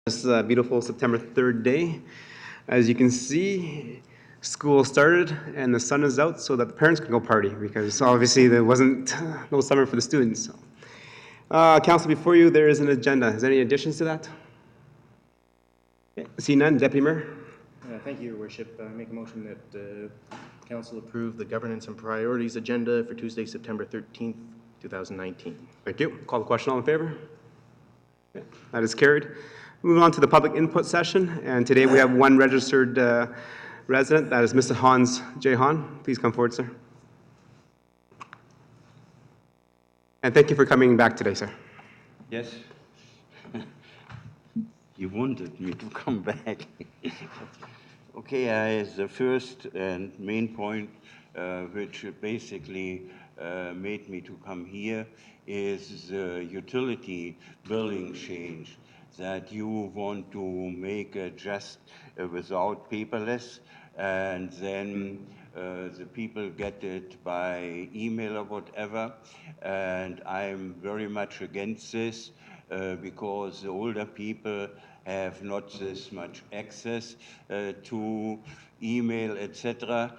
This beautiful September 3rd day. As you can see, school started and the sun is out so that the parents can go party because obviously there wasn't no summer for the students. Council, before you, there is an agenda. Is there any additions to that? Okay. See none, Deputy Mayor? Thank you, Your Worship. I make a motion that Council approve the governance and priorities agenda for Tuesday, September 13th, 2019. Thank you. Call the question. All in favor? Okay. That is carried. Moving on to the public input session, and today we have one registered resident. That is Mr. Hans J. Hahn. Please come forward, sir. And thank you for coming back today, sir. Yes. You wanted me to come back. Okay, the first and main point, which basically made me to come here, is the utility billing change that you want to make just without paperless, and then the people get it by email or whatever. And I'm very much against this because the older people have not this much access to email, etc.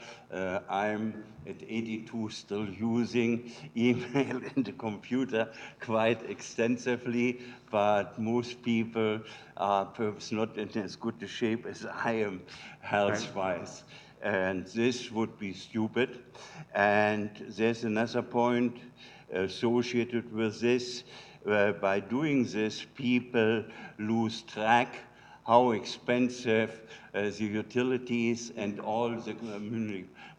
I'm at 82 still using email in the computer quite extensively, but most people are perhaps not in as good a shape as I am health-wise. And this would be stupid. And there's another point associated with this. By doing this, people lose track how expensive the utilities and all the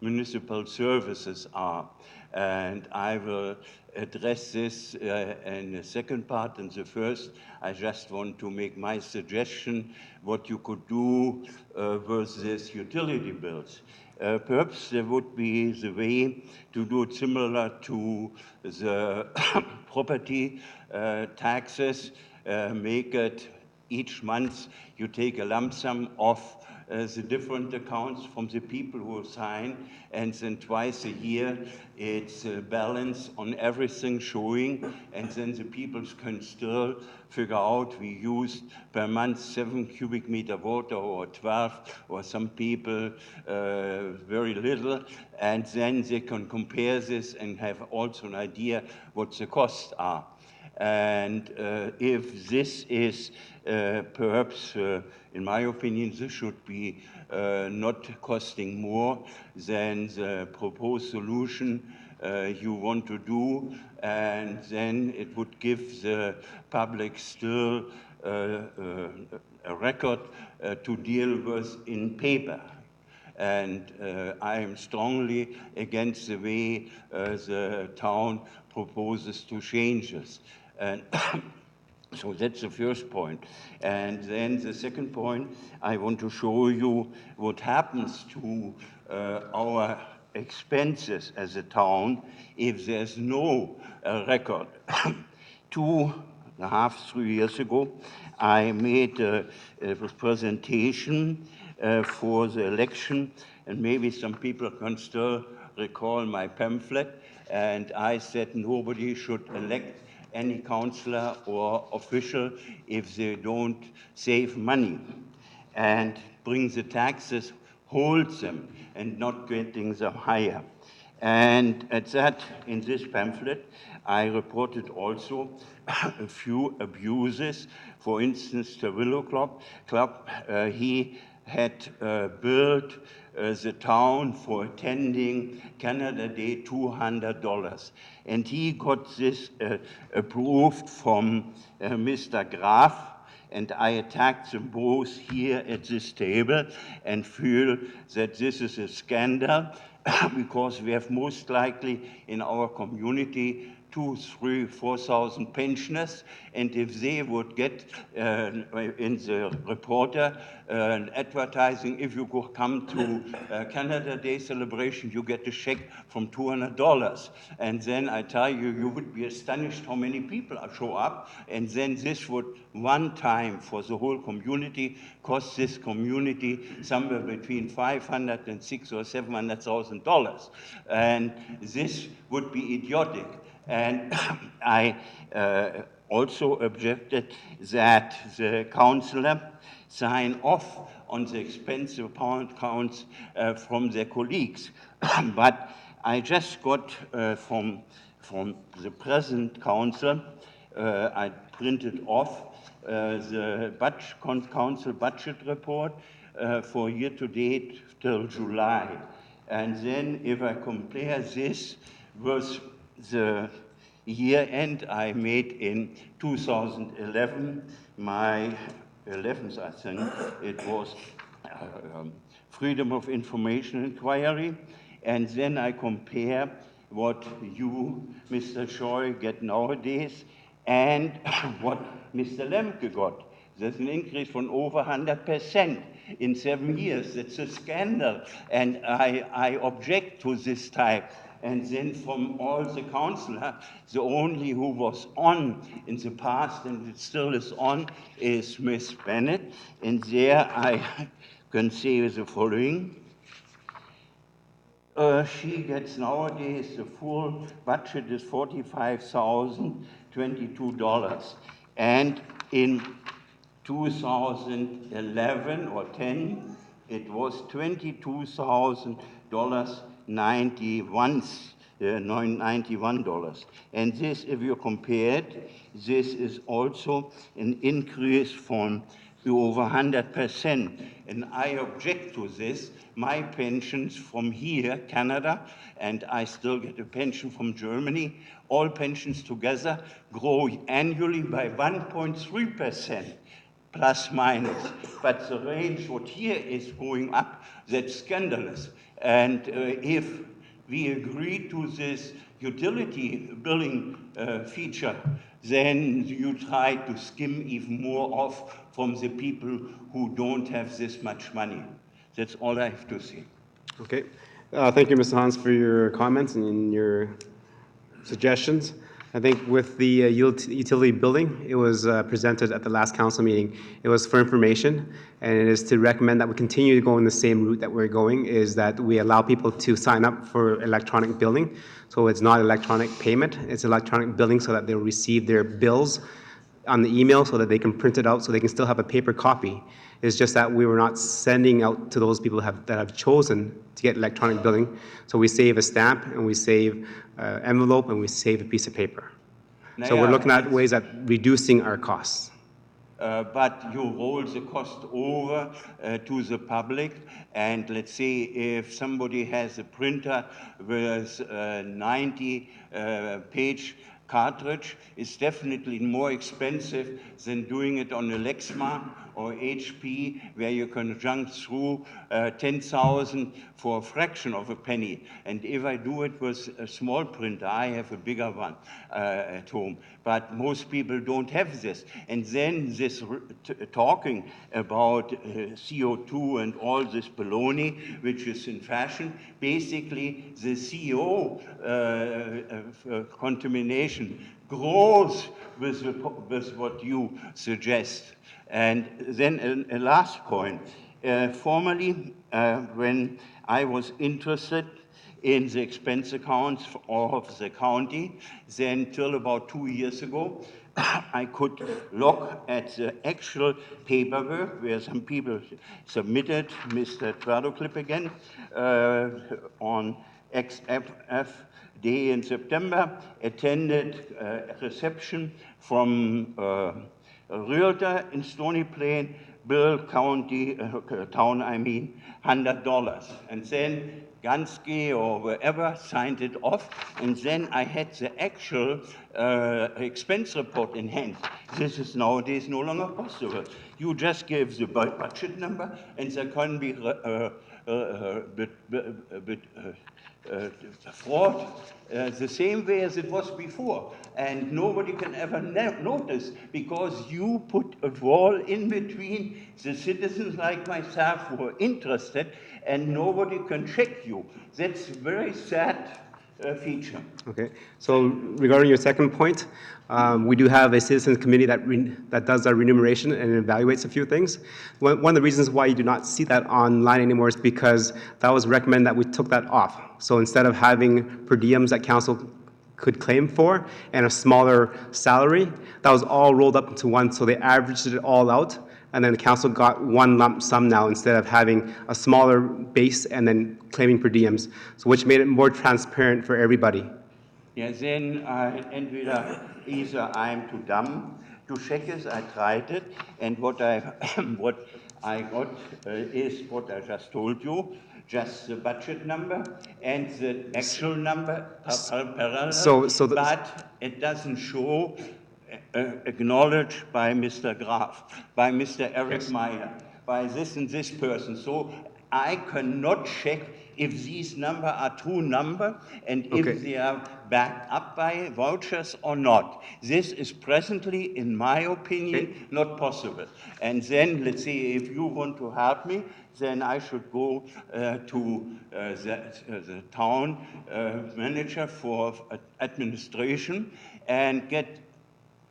municipal services are. And I will address this in the second part. In the first, I just want to make my suggestion what you could do with these utility bills. Perhaps there would be the way to do it similar to the property taxes, make it each month you take a lump sum of the different accounts from the people who sign, and then twice a year it's a balance on everything showing, and then the people can still figure out we used per month 7 cubic meter water or 12, or some people very little, and then they can compare this and have also an idea what the costs are. And if this is perhaps, in my opinion, this should be not costing more than the proposed solution you want to do, and then it would give the public still a record to deal with in paper. And I am strongly against the way the town proposes to change this. And so that's the first point. And then the second point, I want to show you what happens to our expenses as a town if there's no record. 2.5, 3 years ago, I made a presentation for the election, and maybe some people can still recall my pamphlet, and I said nobody should elect any councillor or official if they don't save money and bring the taxes, hold them, and not getting them higher. And at that, in this pamphlet, I reported also a few abuses. For instance, the Willow Club, he had billed the town for attending Canada Day $200. And he got this approved from Mr. Graf, and I attacked them both here at this table and feel that this is a scandal because we have most likely in our community 2, 3, 4,000 pensioners, and if they would get in the reporter advertising, if you come to Canada Day celebration, you get a check from $200. And then I tell you, you would be astonished how many people show up, and then this would one time for the whole community cost this community somewhere between $500 and $600,000 or $700,000. And this would be idiotic. And I also objected that the councillor sign off on the expense accounts from their colleagues. But I just got from the present council, I printed off the council budget report for year to date till July. And then if I compare this with the year end I made in 2011, my 11th, I think, it was Freedom of Information Inquiry, and then I compare what you, Mr. Choi, get nowadays and what Mr. Lemke got. There's an increase from over 100% in 7 years. That's a scandal, and I object to this type. And then from all the councillors, the only who was on in the past, and it still is on, is Miss Bennett. And there I can say the following. She gets nowadays, the full budget is $45,022. And in 2011 or 10, it was $22,091. And this, if you compare it, this is also an increase from over 100%. And I object to this. My pensions from here, Canada, and I still get a pension from Germany, all pensions together grow annually by 1.3%. Plus minus, but the range what here is going up, that's scandalous. And if we agree to this utility billing feature, then you try to skim even more off from the people who don't have this much money. That's all I have to say. Okay. Thank you, Mr. Hans, for your comments and your suggestions. I think with the utility billing, it was presented at the last council meeting. It was for information, and it is to recommend that we continue to go in the same route that we're going, is that we allow people to sign up for electronic billing. So it's not electronic payment, it's electronic billing so that they'll receive their bills on the email so that they can print it out so they can still have a paper copy. It's just that we were not sending out to those people that have chosen to get electronic billing. So we save a stamp and we save envelope and we save a piece of paper. So we're looking at ways at reducing our costs. But you roll the cost over to the public, and let's say if somebody has a printer with a 90-page cartridge, it's definitely more expensive than doing it on a Lexmark or HP, where you can jump through 10,000 for a fraction of a penny. And if I do it with a small printer, I have a bigger one at home. But most people don't have this. And then this talking about CO2 and all this baloney, which is in fashion, basically the CO contamination grows with what you suggest. And then a last point. Formerly, when I was interested in the expense accounts of the county, then till about 2 years ago, I could look at the actual paperwork where some people submitted, Mr. Twadoclip again, on XFF Day in September, attended a reception from a realtor in Stony Plain, Bill County, town, $100. And then Gansky or wherever signed it off, and then I had the actual expense report in hand. This is nowadays no longer possible. You just give the budget number, and there can be fraud the same way as it was before. And nobody can ever notice, because you put a wall in between the citizens like myself who are interested, and nobody can check you. That's a very sad feature. Okay, so regarding your second point, we do have a citizens committee that does our remuneration and evaluates a few things. One of the reasons why you do not see that online anymore is because that was recommended that we took that off. So instead of having per diems that council could claim for and a smaller salary. That was all rolled up into one, so they averaged it all out, and then the council got one lump sum now instead of having a smaller base and then claiming per diems, so which made it more transparent for everybody. Ja, then either I'm too dumb to check it, I tried it, and what I got is what I just told you, just the budget number and the actual number parallel, but it doesn't show acknowledged by Mr. Graf, by Mr. Eric Meyer, by this and this person. So I cannot check if these numbers are true number and if they are backed up by vouchers or not. This is presently, in my opinion, not possible. And then, let's say, if you want to help me, then I should go to the town manager for administration and get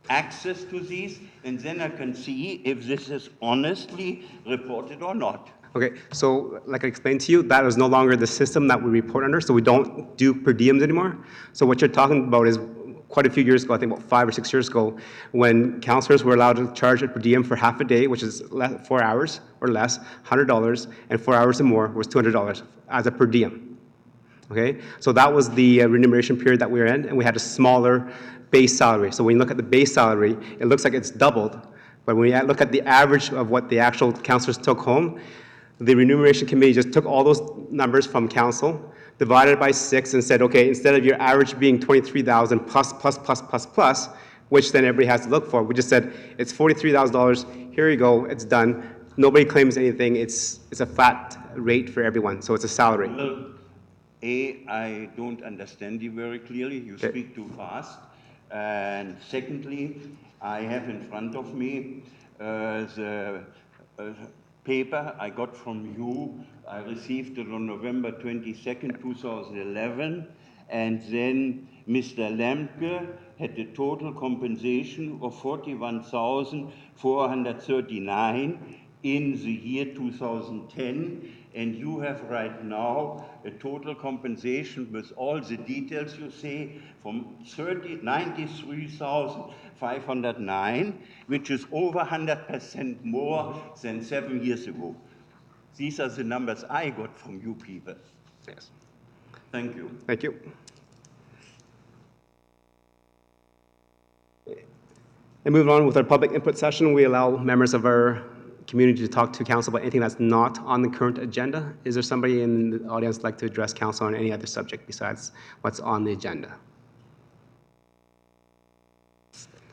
access to these, and then I can see if this is honestly reported or not. Okay, so like I explained to you, that is no longer the system that we report under, so we don't do per diems anymore. So what you're talking about is quite a few years ago, I think about 5 or 6 years ago, when counselors were allowed to charge a per diem for half a day, which is 4 hours or less, $100, and 4 hours or more was $200 as a per diem. Okay, so that was the remuneration period that we were in, and we had a smaller base salary. So when you look at the base salary, it looks like it's doubled, but when you look at the average of what the actual counselors took home, the remuneration committee just took all those numbers from council, divided it by 6, and said, okay, instead of your average being 23,000 plus, which then everybody has to look for, we just said it's $43,000. Here you go, it's done. Nobody claims anything. It's a flat rate for everyone, so it's a salary. Well, I don't understand you very clearly. You speak too fast. And secondly, I have in front of me the paper I got from you. I received it on November 22nd, 2011. And then Mr. Lemke had a total compensation of $41,439 in the year 2010. And you have right now a total compensation with all the details you say from 93,509, which is over 100% more than 7 years ago. These are the numbers I got from you people. Yes. Thank you. Thank you. And moving on with our public input session, we allow members of our community to talk to council about anything that's not on the current agenda. Is there somebody in the audience like to address council on any other subject besides what's on the agenda?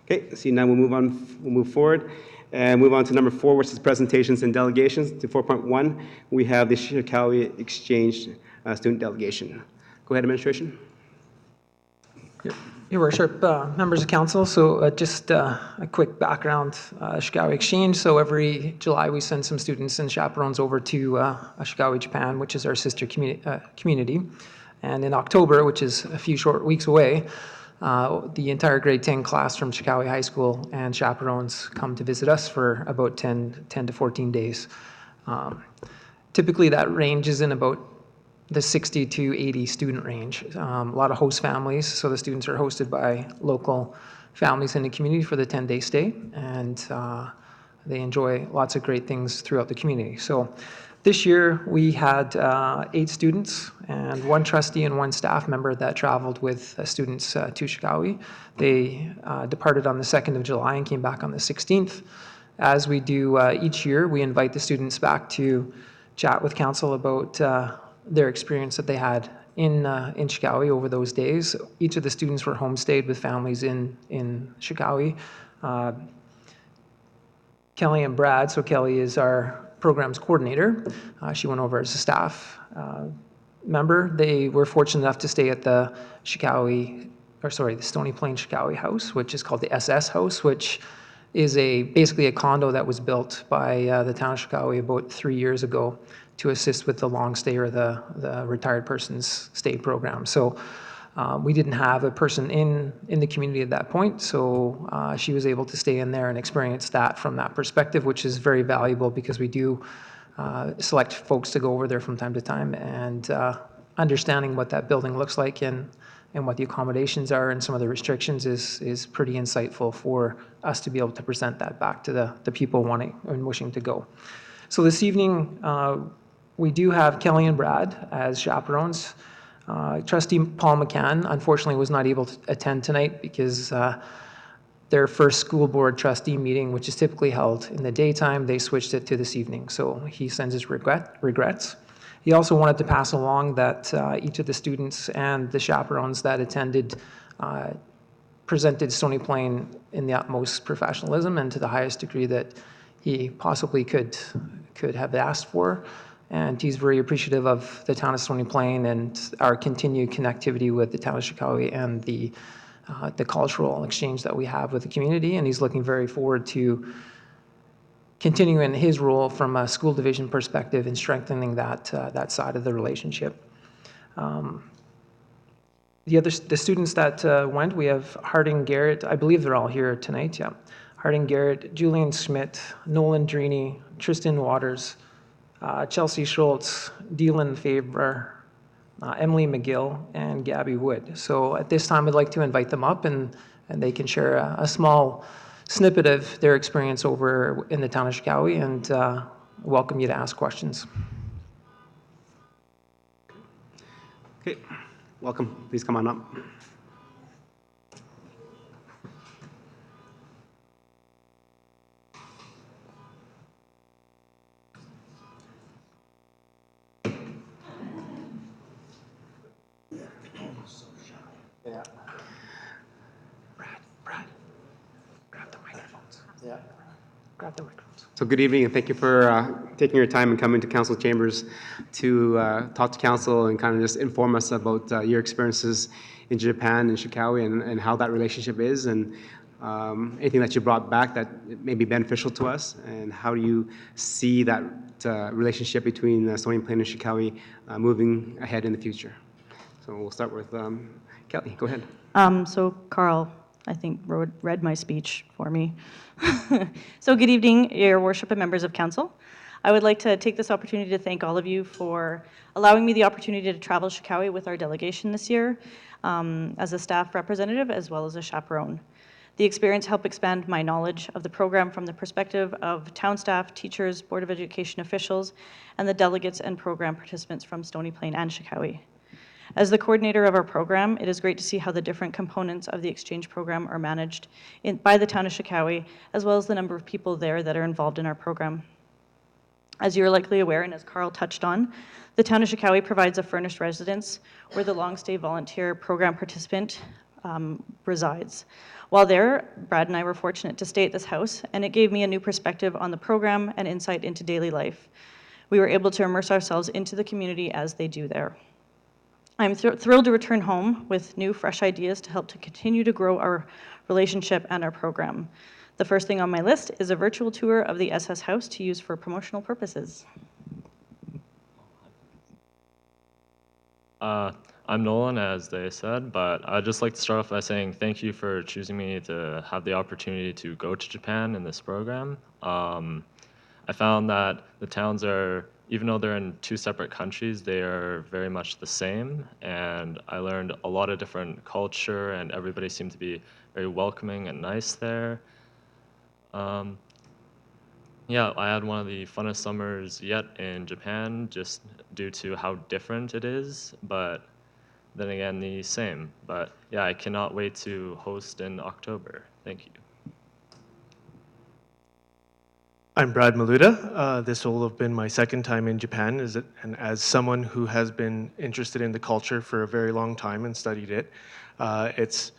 Okay, see now we'll move forward and move on to number 4, which is presentations and delegations. To 4.1, we have the Chicago Exchange student delegation. Go ahead, administration. Your Worship, members of council, so just a quick background, Chicago Exchange. So every July we send some students and chaperones over to Chicago, Japan, which is our sister community. And in October, which is a few short weeks away, the entire grade 10 class from Chicago High School and chaperones come to visit us for about 10 to 14 days. Typically that ranges in about the 60 to 80 student range. A lot of host families, so the students are hosted by local families in the community for the 10-day stay, and they enjoy lots of great things throughout the community. So this year we had 8 students and 1 trustee and 1 staff member that traveled with students to Chicago. They departed on the 2nd of July and came back on the 16th. As we do each year, we invite the students back to chat with council about their experience that they had in Chicago over those days. Each of the students were homestayed with families in Chicago. Kelly and Brad, so Kelly is our programs coordinator. She went over as a staff member. They were fortunate enough to stay at the the Stony Plain Chicago house, which is called the SS house, which is basically a condo that was built by the town of Chicago about 3 years ago to assist with the long stay or the retired person's stay program. So we didn't have a person in the community at that point, so she was able to stay in there and experience that from that perspective, which is very valuable because we do select folks to go over there from time to time, and understanding what that building looks like and and what the accommodations are and some of the restrictions is pretty insightful for us to be able to present that back to the people wanting and wishing to go. So this evening, we do have Kelly and Brad as chaperones. Trustee Paul McCann, unfortunately, was not able to attend tonight because their first school board trustee meeting, which is typically held in the daytime, they switched it to this evening. So he sends his regrets. He also wanted to pass along that each of the students and the chaperones that attended presented Stony Plain in the utmost professionalism and to the highest degree that he possibly could have asked for. And he's very appreciative of the town of Stony Plain and our continued connectivity with the town of Chicago and the cultural exchange that we have with the community. And he's looking very forward to continuing his role from a school division perspective in strengthening that side of the relationship. The students that went, we have Harding Garrett. I believe they're all here tonight. Yeah, Harding Garrett, Julian Schmidt, Nolan Drini, Tristan Waters, Chelsea Schultz, Dylan Faber, Emily McGill, and Gabby Wood. So at this time, I'd like to invite them up, and they can share a small snippet of their experience over in the town of Chicago, and welcome you to ask questions. Okay, welcome. Please come on up. Yeah. Brad, grab the microphones. Yeah. Grab the microphones. So good evening, and thank you for taking your time and coming to council chambers to talk to council and kind of just inform us about your experiences in Japan and Chicago and how that relationship is, and anything that you brought back that may be beneficial to us, and how do you see that relationship between Stony Plain and Chicago moving ahead in the future. So we'll start with Kelly. Go ahead. So Carl, I think, read my speech for me. So good evening, Your Worship and members of council. I would like to take this opportunity to thank all of you for allowing me the opportunity to travel Chicago with our delegation this year as a staff representative as well as a chaperone. The experience helped expand my knowledge of the program from the perspective of town staff, teachers, Board of Education officials, and the delegates and program participants from Stony Plain and Chicago. As the coordinator of our program, it is great to see how the different components of the exchange program are managed by the town of Chicago, as well as the number of people there that are involved in our program. As you're likely aware, and as Carl touched on, the town of Chicago provides a furnished residence where the long-stay volunteer program participant resides. While there, Brad and I were fortunate to stay at this house, and it gave me a new perspective on the program and insight into daily life. We were able to immerse ourselves into the community as they do there. I'm thrilled to return home with new, fresh ideas to help to continue to grow our relationship and our program. The first thing on my list is a virtual tour of the SS House to use for promotional purposes. I'm Nolan, as they said, but I'd just like to start off by saying thank you for choosing me to have the opportunity to go to Japan in this program. I found that the towns are, even though they're in two separate countries, they are very much the same, and I learned a lot of different culture, and everybody seemed to be very welcoming and nice there. Yeah, I had one of the funnest summers yet in Japan, just due to how different it is, but then again, the same. But yeah, I cannot wait to host in October. Thank you. I'm Brad Maluda. This will have been my second time in Japan, and as someone who has been interested in the culture for a very long time and studied it, it's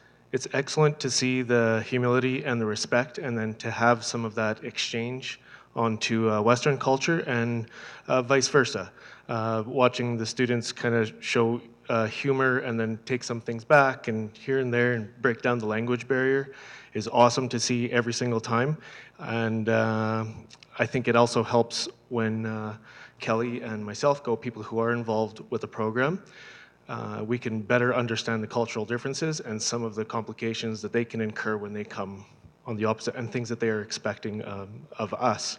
excellent to see the humility and the respect, and then to have some of that exchange onto Western culture and vice versa. Watching the students kind of show humor and then take some things back and here and there and break down the language barrier is awesome to see every single time. And I think it also helps when Kelly and myself go, people who are involved with the program. We can better understand the cultural differences and some of the complications that they can incur when they come on the opposite, and things that they are expecting of us.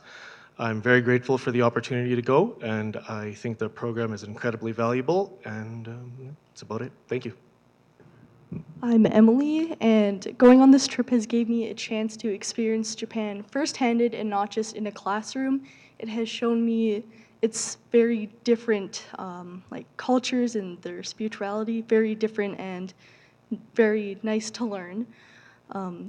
I'm very grateful for the opportunity to go, and I think the program is incredibly valuable, and that's about it. Thank you. I'm Emily, and going on this trip has gave me a chance to experience Japan first-handed and not just in a classroom. It has shown me its very different like cultures and their spirituality, very different and very nice to learn.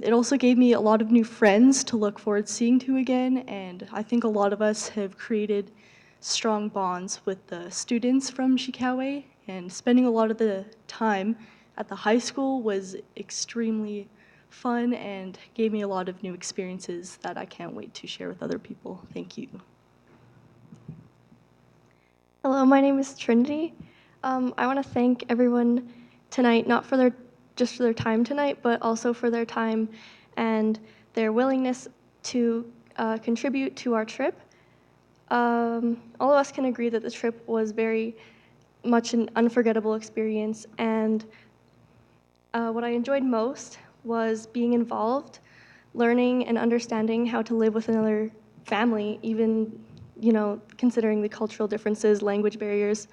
It also gave me a lot of new friends to look forward to seeing to again, and I think a lot of us have created strong bonds with the students from Shikawe, and spending a lot of the time at the high school was extremely fun and gave me a lot of new experiences that I can't wait to share with other people. Thank you. Hello, my name is Trinity. I want to thank everyone tonight, not for just for their time tonight, but also for their time and their willingness to contribute to our trip. All of us can agree that the trip was very much an unforgettable experience, and what I enjoyed most was being involved, learning and understanding how to live with another family, even, considering the cultural differences, language barriers,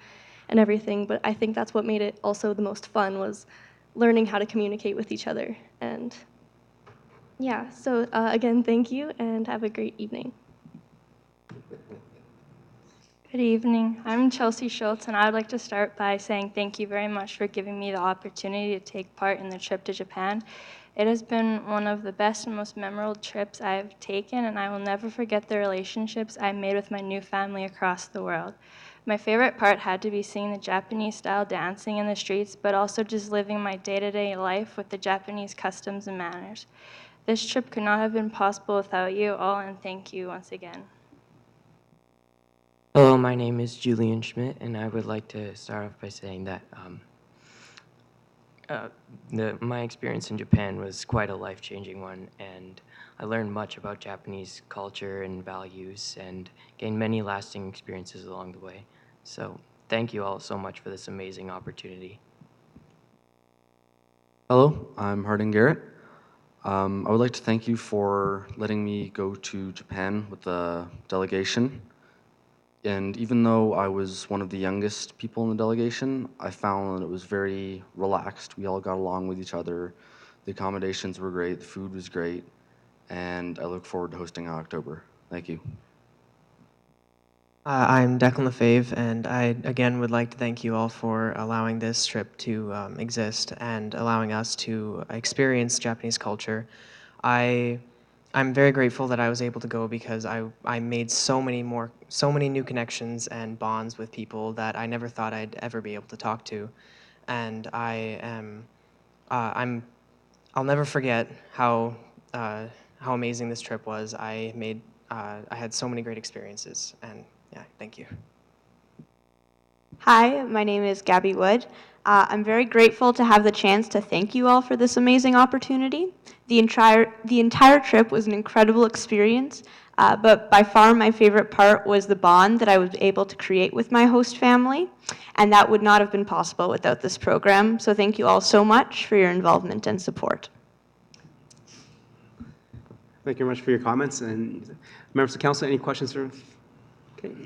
and everything. But I think that's what made it also the most fun, was learning how to communicate with each other. And yeah, so again, thank you and have a great evening. Good evening. I'm Chelsea Schultz, and I would like to start by saying thank you very much for giving me the opportunity to take part in the trip to Japan. It has been one of the best and most memorable trips I have taken, and I will never forget the relationships I made with my new family across the world. My favorite part had to be seeing the Japanese-style dancing in the streets, but also just living my day-to-day life with the Japanese customs and manners. This trip could not have been possible without you all, and thank you once again. Hello, my name is Julian Schmidt, and I would like to start off by saying that my experience in Japan was quite a life-changing one, and I learned much about Japanese culture and values and gained many lasting experiences along the way. So thank you all so much for this amazing opportunity. Hello, I'm Harding Garrett. I would like to thank you for letting me go to Japan with the delegation. And even though I was one of the youngest people in the delegation, I found that it was very relaxed. We all got along with each other. The accommodations were great, the food was great, and I look forward to hosting in October. Thank you. I'm Declan Lefebvre, and I again would like to thank you all for allowing this trip to exist and allowing us to experience Japanese culture. I'm very grateful that I was able to go because I made so many new connections and bonds with people that I never thought I'd ever be able to talk to, and I'll never forget how amazing this trip was. I had so many great experiences, and yeah, thank you. Hi, my name is Gabby Wood. I'm very grateful to have the chance to thank you all for this amazing opportunity. The entire trip was an incredible experience, but by far my favorite part was the bond that I was able to create with my host family, and that would not have been possible without this program. So thank you all so much for your involvement and support. Thank you very much for your comments. And members of council, any questions for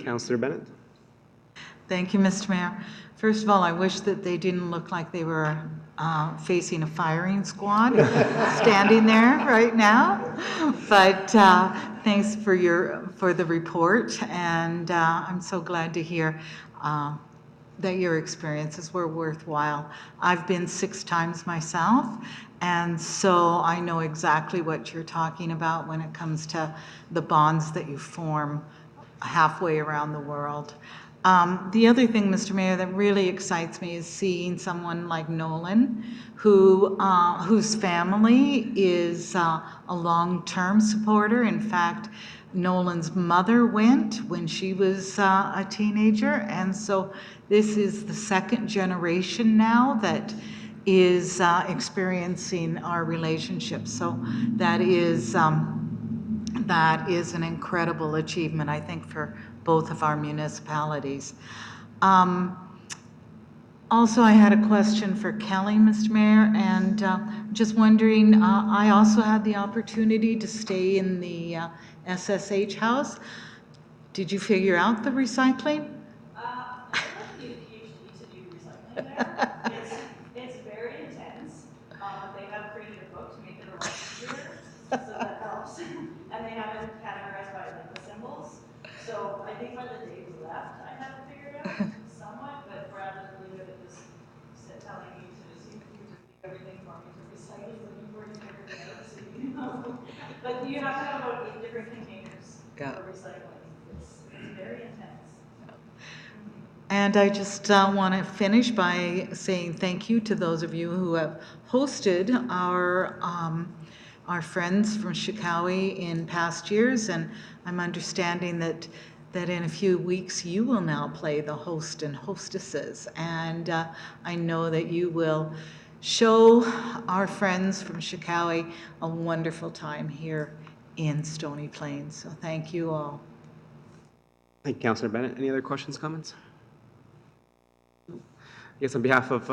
Councillor Bennett? Thank you, Mr. Mayor. First of all, I wish that they didn't look like they were facing a firing squad standing there right now. But thanks for the report, and I'm so glad to hear that your experiences were worthwhile. I've been 6 times myself, and so I know exactly what you're talking about when it comes to the bonds that you form halfway around the world. The other thing, Mr. Mayor, that really excites me is seeing someone like Nolan, whose family is a long-term supporter. In fact, Nolan's mother went when she was a teenager, and so this is the 2nd generation now that is experiencing our relationship. So that is an incredible achievement, I think, for both of our municipalities. Also, I had a question for Kelly, Mr. Mayor, and just wondering, I also had the opportunity to stay in the SSH house. Did you figure out the recycling? I don't need a PhD to do recycling there. It's very intense. think by the day we left, I had it figured out somewhat, but Brad was really good at just telling me to see if you just leave everything for me to recycle before you figured it out, so you know. But you have to have about 8 different containers for recycling. It's very intense. And I just want to finish by saying thank you to those of you who have hosted our friends from Shikawi in past years, and I'm understanding that in a few weeks you will now play the host and hostesses, and I know that you will show our friends from Shikawi a wonderful time here in Stony Plains. So thank you all. Thank you, Councillor Bennett. Any other questions, comments? Yes, on behalf of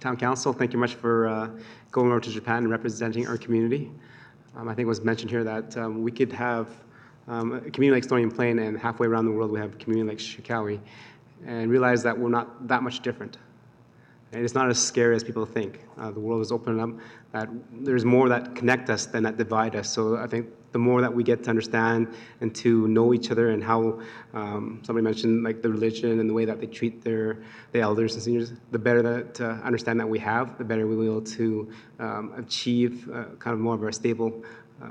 Town Council, thank you much for going over to Japan and representing our community. I think it was mentioned here that we could have a community like Stony Plain, and halfway around the world we have a community like Shikawi, and realize that we're not that much different. And it's not as scary as people think. The world is opening up, that there's more that connect us than that divide us. So I think the more that we get to understand and to know each other, and how somebody mentioned like the religion and the way that they treat the elders and seniors, the better that understand that we have, the better we'll be able to achieve kind of more of a stable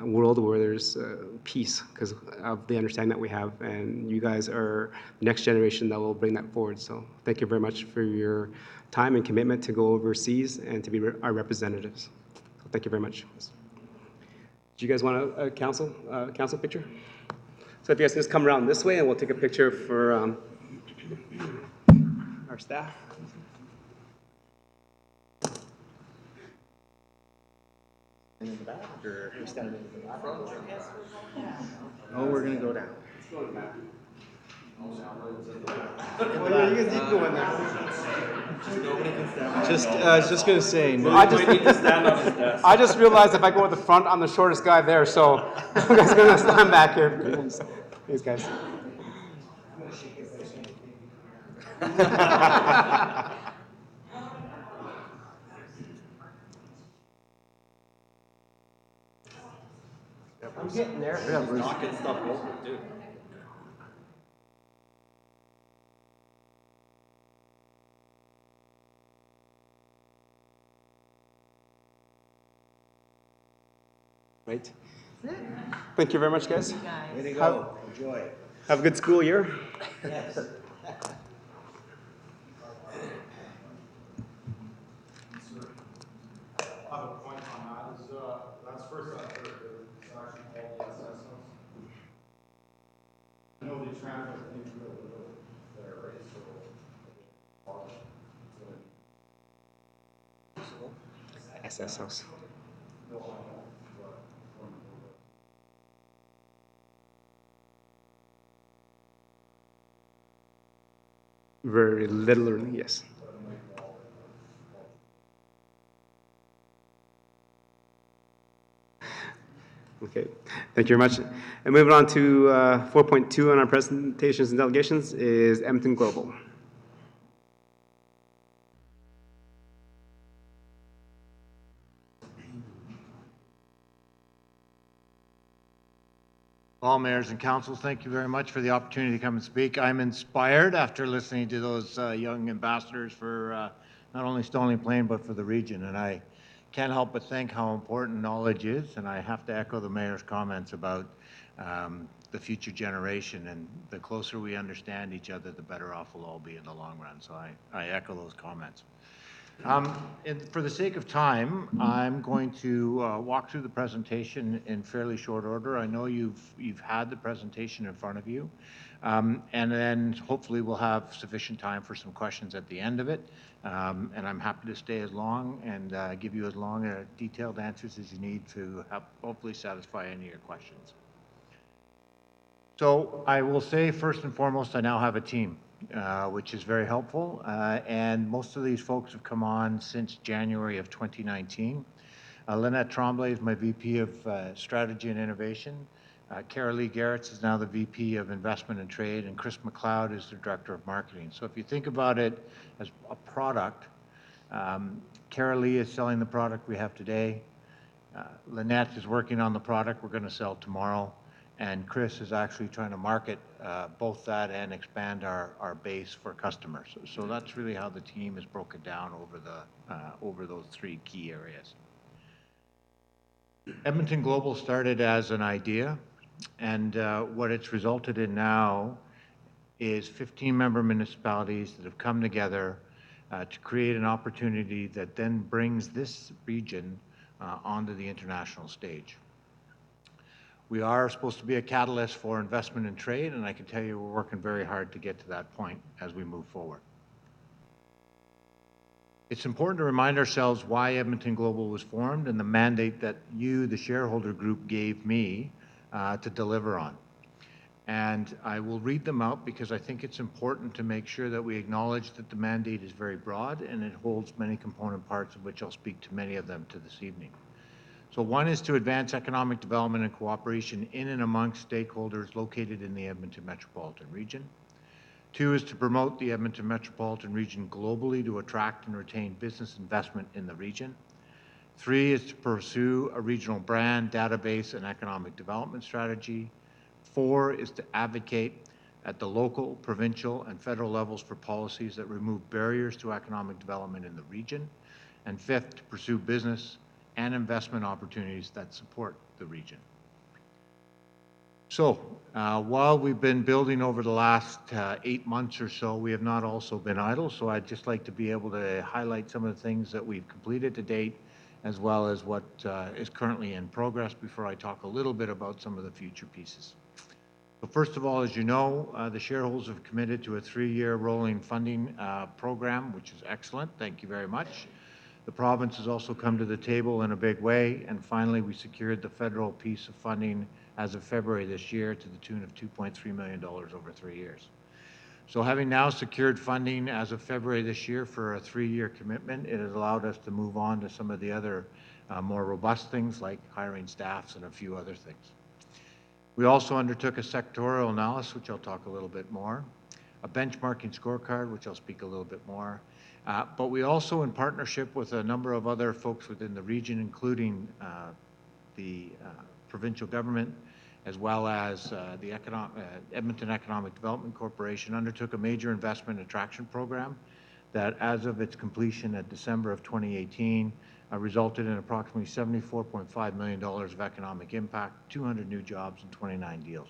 world where there's peace because of the understanding that we have. And you guys are the next generation that will bring that forward. So thank you very much for your time and commitment to go overseas and to be our representatives. So thank you very much. Do you guys want a council picture? So if you guys can just come around this way and we'll take a picture for our staff. In the back, or are we standing in the front? Oh, we're gonna go down. Let's go in the back. Oh, yeah, you guys need to go in there. I was just gonna say, I just realized if I go at the front, I'm the shortest guy there, so you guys are gonna stand back here. These guys. I'm getting there. Yeah, Bruce. Knocking stuff over, too. Right. Thank you very much, guys. Way to go. Enjoy. Have a good school year. Yes. I have a point on that. That's first I've heard that it's actually called the SS house. I know they translate things really there, right? So SS house. Very literally, yes. Okay, thank you very much. And moving on to 4.2 on our presentations and delegations is Edmonton Global. All mayors and councils, thank you very much for the opportunity to come and speak. I'm inspired after listening to those young ambassadors for not only Stony Plain, but for the region. And I can't help but think how important knowledge is. And I have to echo the mayor's comments about the future generation. And the closer we understand each other, the better off we'll all be in the long run. So I echo those comments. For the sake of time, I'm going to walk through the presentation in fairly short order. I know you've had the presentation in front of you, and then hopefully we'll have sufficient time for some questions at the end of it. And I'm happy to stay as long and give you as long detailed answers as you need to hopefully satisfy any of your questions. So I will say first and foremost, I now have a team. Which is very helpful. And most of these folks have come on since January of 2019. Lynette Tremblay is my VP of Strategy and Innovation. Cara Lee Garretts is now the VP of Investment and Trade, and Chris McLeod is the Director of Marketing. So if you think about it as a product, Cara Lee is selling the product we have today. Lynette is working on the product we're going to sell tomorrow. And Chris is actually trying to market both that and expand our base for customers. So that's really how the team is broken down over those three key areas. Edmonton Global started as an idea, and what it's resulted in now is 15 member municipalities that have come together to create an opportunity that then brings this region onto the international stage. We are supposed to be a catalyst for investment and trade, and I can tell you we're working very hard to get to that point as we move forward. It's important to remind ourselves why Edmonton Global was formed and the mandate that you, the shareholder group, gave me to deliver on. And I will read them out because I think it's important to make sure that we acknowledge that the mandate is very broad and it holds many component parts, of which I'll speak to many of them to this evening. So one is to advance economic development and cooperation in and amongst stakeholders located in the Edmonton metropolitan region. Two is to promote the Edmonton metropolitan region globally to attract and retain business investment in the region. Three is to pursue a regional brand, database, and economic development strategy. Four is to advocate at the local, provincial, and federal levels for policies that remove barriers to economic development in the region. And fifth, to pursue business and investment opportunities that support the region. So while we've been building over the last 8 months or so, we have not also been idle. So I'd just like to be able to highlight some of the things that we've completed to date, as well as what is currently in progress before I talk a little bit about some of the future pieces. So first of all, as you know, the shareholders have committed to a 3-year rolling funding program, which is excellent. Thank you very much. The province has also come to the table in a big way, and finally we secured the federal piece of funding as of February this year to the tune of $2.3 million over 3 years. So having now secured funding as of February this year for a 3-year commitment, it has allowed us to move on to some of the other more robust things like hiring staffs and a few other things. We also undertook a sectorial analysis, which I'll talk a little bit more, a benchmarking scorecard, which I'll speak a little bit more, but we also, in partnership with a number of other folks within the region, including the provincial government, as well as the Edmonton Economic Development Corporation, undertook a major investment attraction program that, as of its completion at December of 2018, resulted in approximately $74.5 million of economic impact, 200 new jobs, and 29 deals.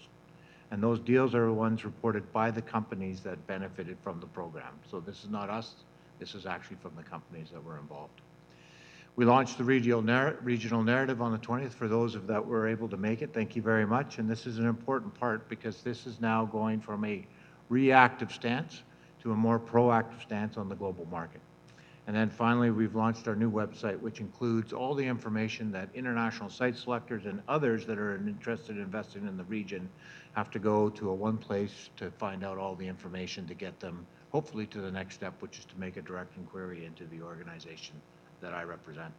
And those deals are the ones reported by the companies that benefited from the program. So this is not us. This is actually from the companies that were involved. We launched the regional narrative on the 20th for those that were able to make it. Thank you very much. And this is an important part because this is now going from a reactive stance to a more proactive stance on the global market. And then finally, we've launched our new website, which includes all the information that international site selectors and others that are interested in investing in the region have to go to one place to find out all the information to get them, hopefully, to the next step, which is to make a direct inquiry into the organization that I represent.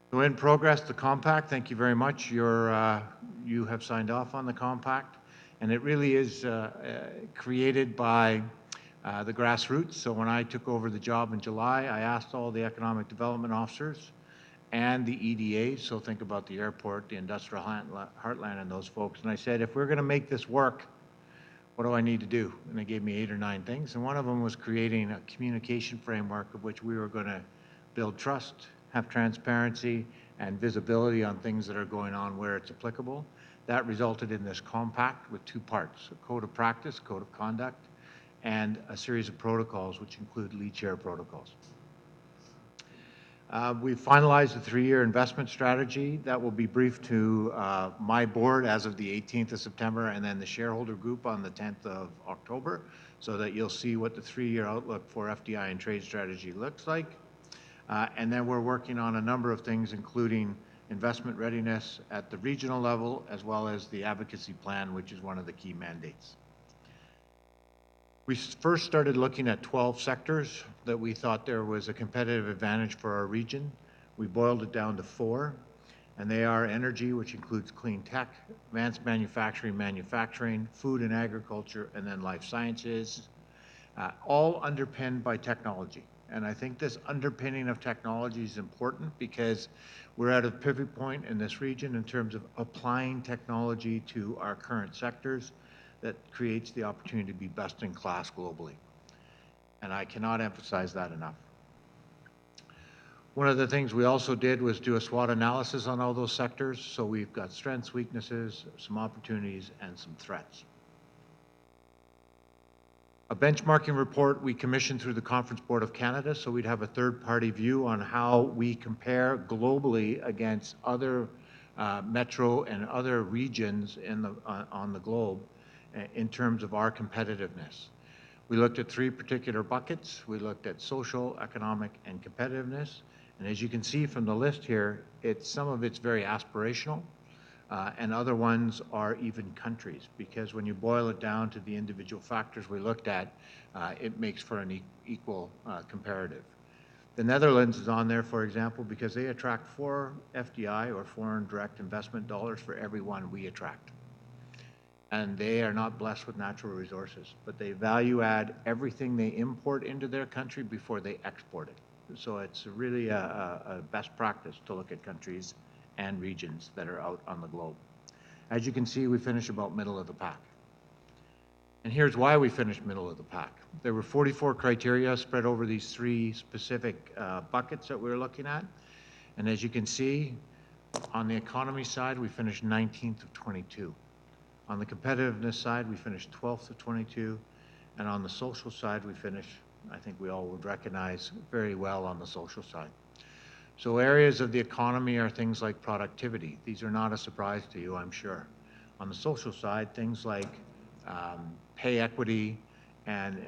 So in progress, the compact, thank you very much. You have signed off on the compact, and it really is created by the grassroots. So when I took over the job in July, I asked all the economic development officers and the EDAs, so think about the airport, the industrial heartland, and those folks, and I said, if we're going to make this work, what do I need to do? And they gave me 8 or 9 things, and one of them was creating a communication framework of which we were going to build trust, have transparency, and visibility on things that are going on where it's applicable. That resulted in this compact with 2 parts, a code of practice, code of conduct, and a series of protocols, which include lead share protocols. We've finalized the 3-year investment strategy that will be briefed to my board as of the 18th of September and then the shareholder group on the 10th of October so that you'll see what the 3-year outlook for FDI and trade strategy looks like. And then we're working on a number of things, including investment readiness at the regional level, as well as the advocacy plan, which is one of the key mandates. We first started looking at 12 sectors that we thought there was a competitive advantage for our region. We boiled it down to 4, and they are energy, which includes clean tech, advanced manufacturing, food and agriculture, and then life sciences, all underpinned by technology. And I think this underpinning of technology is important because we're at a pivot point in this region in terms of applying technology to our current sectors that creates the opportunity to be best in class globally. And I cannot emphasize that enough. One of the things we also did was do a SWOT analysis on all those sectors. So we've got strengths, weaknesses, some opportunities, and some threats. A benchmarking report we commissioned through the Conference Board of Canada, so we'd have a third-party view on how we compare globally against other metro and other regions on the globe in terms of our competitiveness. We looked at 3 particular buckets. We looked at social, economic, and competitiveness. And as you can see from the list here, some of it's very aspirational, and other ones are even countries, because when you boil it down to the individual factors we looked at, it makes for an equal comparative. The Netherlands is on there, for example, because they attract 4 FDI, or foreign direct investment dollars, for every one we attract. And they are not blessed with natural resources, but they value add everything they import into their country before they export it. So it's really a best practice to look at countries and regions that are out on the globe. As you can see, we finish about middle of the pack. And here's why we finished middle of the pack. There were 44 criteria spread over these 3 specific buckets that we were looking at. And as you can see, on the economy side, we finished 19th of 22. On the competitiveness side, we finished 12th of 22. And on the social side, we finished, I think we all would recognize, very well on the social side. So areas of the economy are things like productivity. These are not a surprise to you, I'm sure. On the social side, things like pay equity and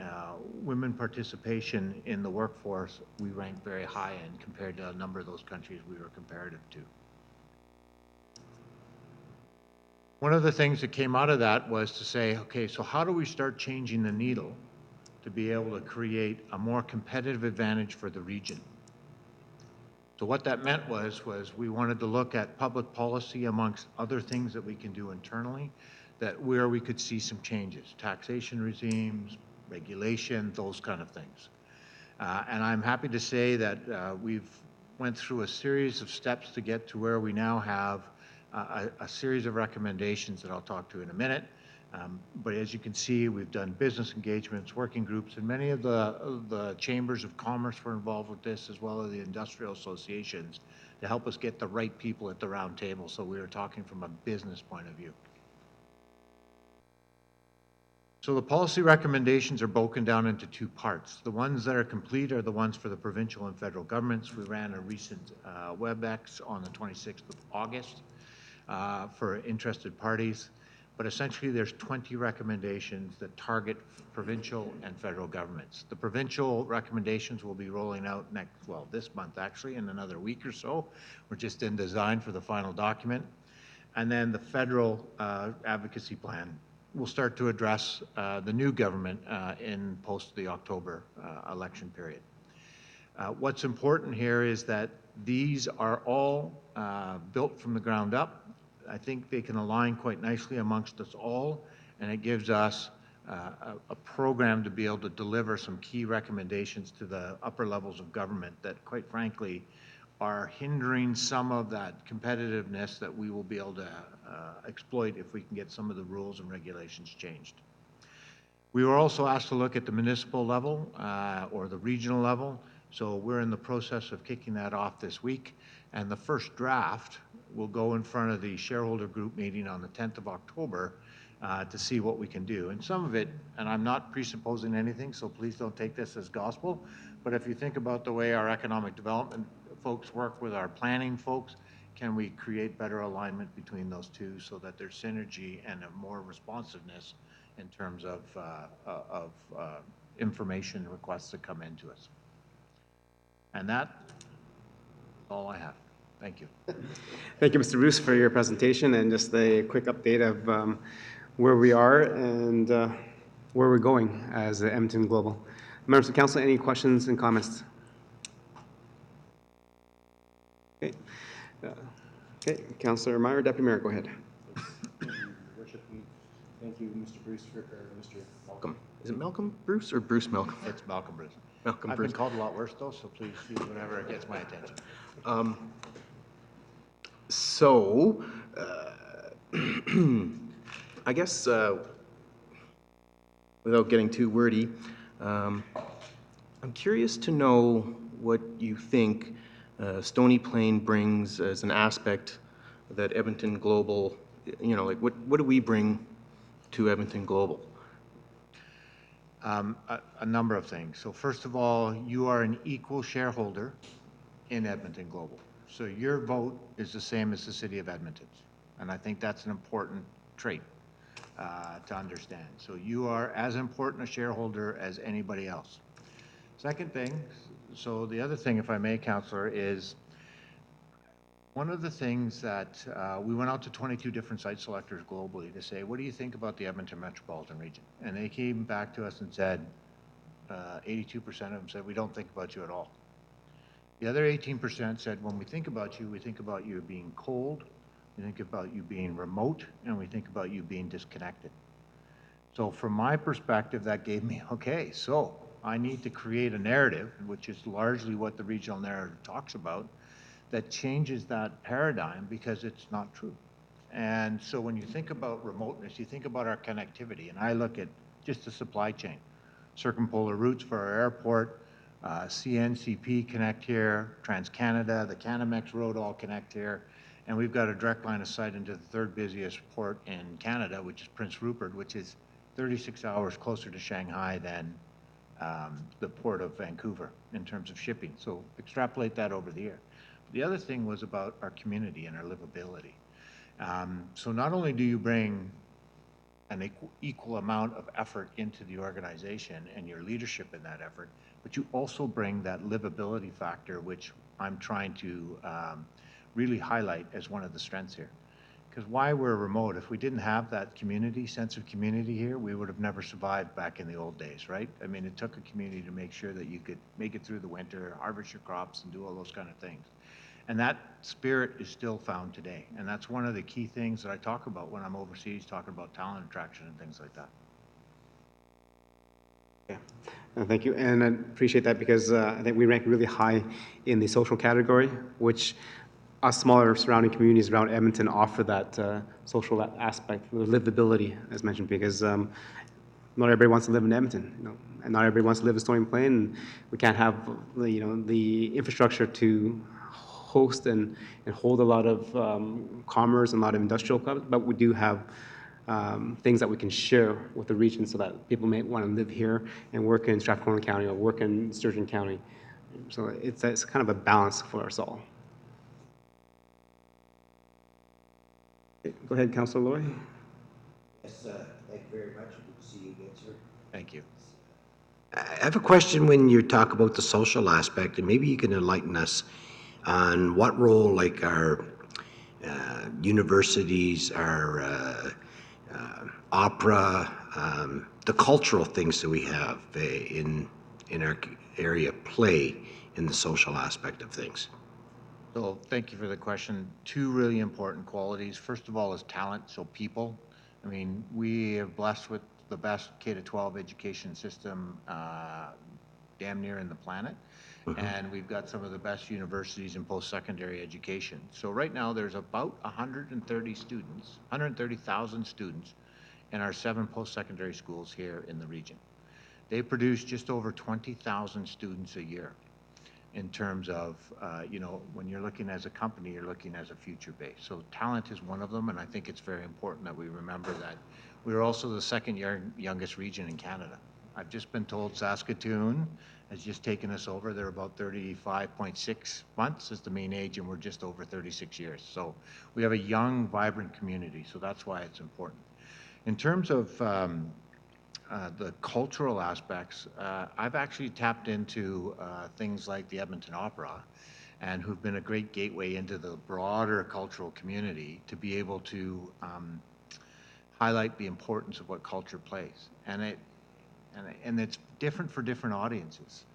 women participation in the workforce, we rank very high in compared to a number of those countries we were comparative to. One of the things that came out of that was to say, okay, so how do we start changing the needle to be able to create a more competitive advantage for the region? So what that meant was we wanted to look at public policy amongst other things that we can do internally, where we could see some changes, taxation regimes, regulation, those kind of things. And I'm happy to say that we've went through a series of steps to get to where we now have a series of recommendations that I'll talk to in a minute. But as you can see, we've done business engagements, working groups, and many of the chambers of commerce were involved with this, as well as the industrial associations, to help us get the right people at the round table. So we were talking from a business point of view. So the policy recommendations are broken down into 2 parts. The ones that are complete are the ones for the provincial and federal governments. We ran a recent WebEx on the 26th of August for interested parties. But essentially, there's 20 recommendations that target provincial and federal governments. The provincial recommendations will be rolling out this month actually, in another week or so. We're just in design for the final document. And then the federal advocacy plan will start to address the new government in post the October election period. What's important here is that these are all built from the ground up. I think they can align quite nicely amongst us all, and it gives us a program to be able to deliver some key recommendations to the upper levels of government that, quite frankly, are hindering some of that competitiveness that we will be able to exploit if we can get some of the rules and regulations changed. We were also asked to look at the municipal level or the regional level, so we're in the process of kicking that off this week, and the first draft will go in front of the shareholder group meeting on the 10th of October to see what we can do. And some of it, and I'm not presupposing anything, so please don't take this as gospel, but if you think about the way our economic development folks work with our planning folks, can we create better alignment between those two so that there's synergy and a more responsiveness in terms of information requests that come into us? And that's all I have. Thank you. Thank you, Mr. Bruce, for your presentation and just a quick update of where we are and where we're going as Edmonton Global. Members of Council, any questions and comments? Okay. Okay, Councillor Meyer, Deputy Mayor, go ahead. Thank you, Your Worship. Thank you, Mr. Bruce, Mr. Malcolm. Is it Malcolm Bruce or Bruce Malcolm? It's Malcolm Bruce. Malcolm I've Bruce. been called a lot worse though, so please use whenever it gets my attention. So, I guess without getting too wordy, I'm curious to know what you think Stony Plain brings as an aspect that Edmonton Global, like what do we bring to Edmonton Global? A number of things. So first of all, you are an equal shareholder in Edmonton Global. So your vote is the same as the city of Edmonton's. And I think that's an important trait to understand. So you are as important a shareholder as anybody else. Second thing, so the other thing, if I may, Councillor, is one of the things that we went out to 22 different site selectors globally to say, what do you think about the Edmonton metropolitan region? And they came back to us and said, 82% of them said, we don't think about you at all. The other 18% said, when we think about you, we think about you being cold, we think about you being remote, and we think about you being disconnected. So from my perspective, that gave me, okay, so I need to create a narrative, which is largely what the regional narrative talks about, that changes that paradigm because it's not true. And so when you think about remoteness, you think about our connectivity, and I look at just the supply chain, circumpolar routes for our airport, CNCP connect here, TransCanada, the Canamex Road all connect here, and we've got a direct line of sight into the third busiest port in Canada, which is Prince Rupert, which is 36 hours closer to Shanghai than the port of Vancouver in terms of shipping. So extrapolate that over the year. The other thing was about our community and our livability. So not only do you bring an equal amount of effort into the organization and your leadership in that effort, but you also bring that livability factor, which I'm trying to really highlight as one of the strengths here. Because why we're remote, if we didn't have that community, sense of community here, we would have never survived back in the old days, right? I mean, it took a community to make sure that you could make it through the winter, harvest your crops, and do all those kind of things. And that spirit is still found today. And that's one of the key things that I talk about when I'm overseas, talking about talent attraction and things like that. Yeah, thank you. And I appreciate that because I think we rank really high in the social category, which us smaller surrounding communities around Edmonton offer that social aspect, the livability, as mentioned, because not everybody wants to live in Edmonton, and not everybody wants to live in Stony Plain, and we can't have the infrastructure to host and hold a lot of commerce and a lot of industrial clubs, but we do have things that we can share with the region so that people may want to live here and work in Strathcona County or work in Sturgeon County. So it's kind of a balance for us all. Go ahead, Councillor Loy. Yes, thank you very much. Good to see you again, sir. Thank you. I have a question when you talk about the social aspect, and maybe you can enlighten us on what role, like our universities, our opera, the cultural things that we have in our area play in the social aspect of things. So thank you for the question. Two really important qualities. First of all is talent, so people. I mean, we are blessed with the best K-12 education system damn near in the planet. And we've got some of the best universities in post-secondary education. So right now there's about 130,000 students in our 7 post-secondary schools here in the region. They produce just over 20,000 students a year. In terms of, when you're looking as a company, you're looking as a future base. So talent is one of them, and I think it's very important that we remember that we're also the second youngest region in Canada. I've just been told Saskatoon has just taken us over. They're about 35.6 months is the mean age, and we're just over 36 years. So we have a young, vibrant community, so that's why it's important. In terms of the cultural aspects, I've actually tapped into things like the Edmonton Opera, and who've been a great gateway into the broader cultural community to be able to highlight the importance of what culture plays. And it's different for different audiences.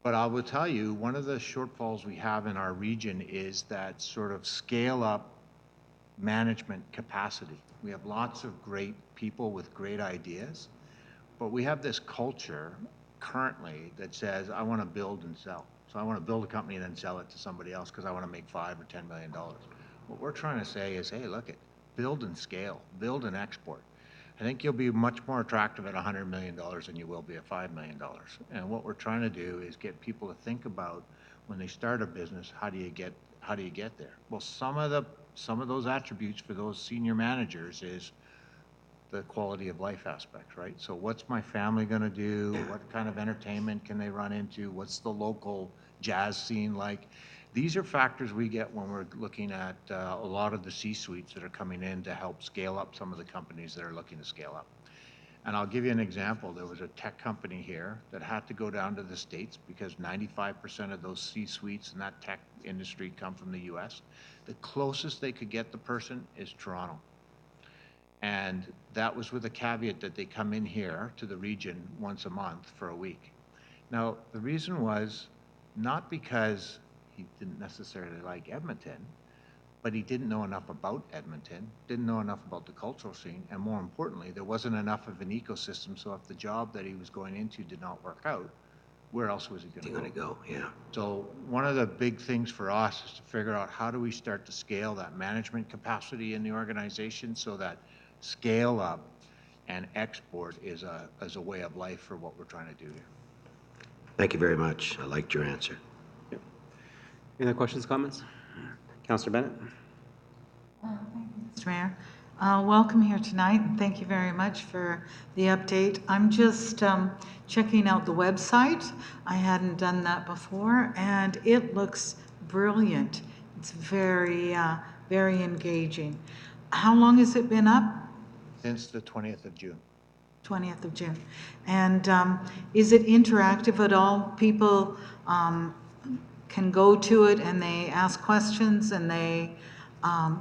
But I will tell you, one of the shortfalls we have in our region is that sort of scale up management capacity. We have lots of great people with great ideas, but we have this culture currently that says, I want to build and sell. So I want to build a company and then sell it to somebody else because I want to make $5 or $10 million. What we're trying to say is, hey, look, build and scale, build and export. I think you'll be much more attractive at $100 million than you will be at $5 million. And what we're trying to do is get people to think about when they start a business, how do you get there? Well, some of those attributes for those senior managers is the quality of life aspect, right? So what's my family going to do? What kind of entertainment can they run into? What's the local jazz scene like? These are factors we get when we're looking at a lot of the C-suites that are coming in to help scale up some of the companies that are looking to scale up. And I'll give you an example. There was a tech company here that had to go down to the States because 95% of those C-suites in that tech industry come from the US. The closest they could get the person is Toronto. And that was with a caveat that they come in here to the region once a month for a week. Now, the reason was not because he didn't necessarily like Edmonton, but he didn't know enough about Edmonton, didn't know enough about the cultural scene, and more importantly, there wasn't enough of an ecosystem, so if the job that he was going into did not work out, where else was he going to go? Yeah. So one of the big things for us is to figure out how do we start to scale that management capacity in the organization so that scale up and export is a way of life for what we're trying to do here. Thank you very much. I liked your answer. Any other questions, comments? Councillor Bennett? Mr. Mayor, welcome here tonight, and thank you very much for the update. I'm just checking out the website. I hadn't done that before, and it looks brilliant. It's very, very engaging. How long has it been up? Since the 20th of June. 20th of June. And is it interactive at all? People can go to it and they ask questions and they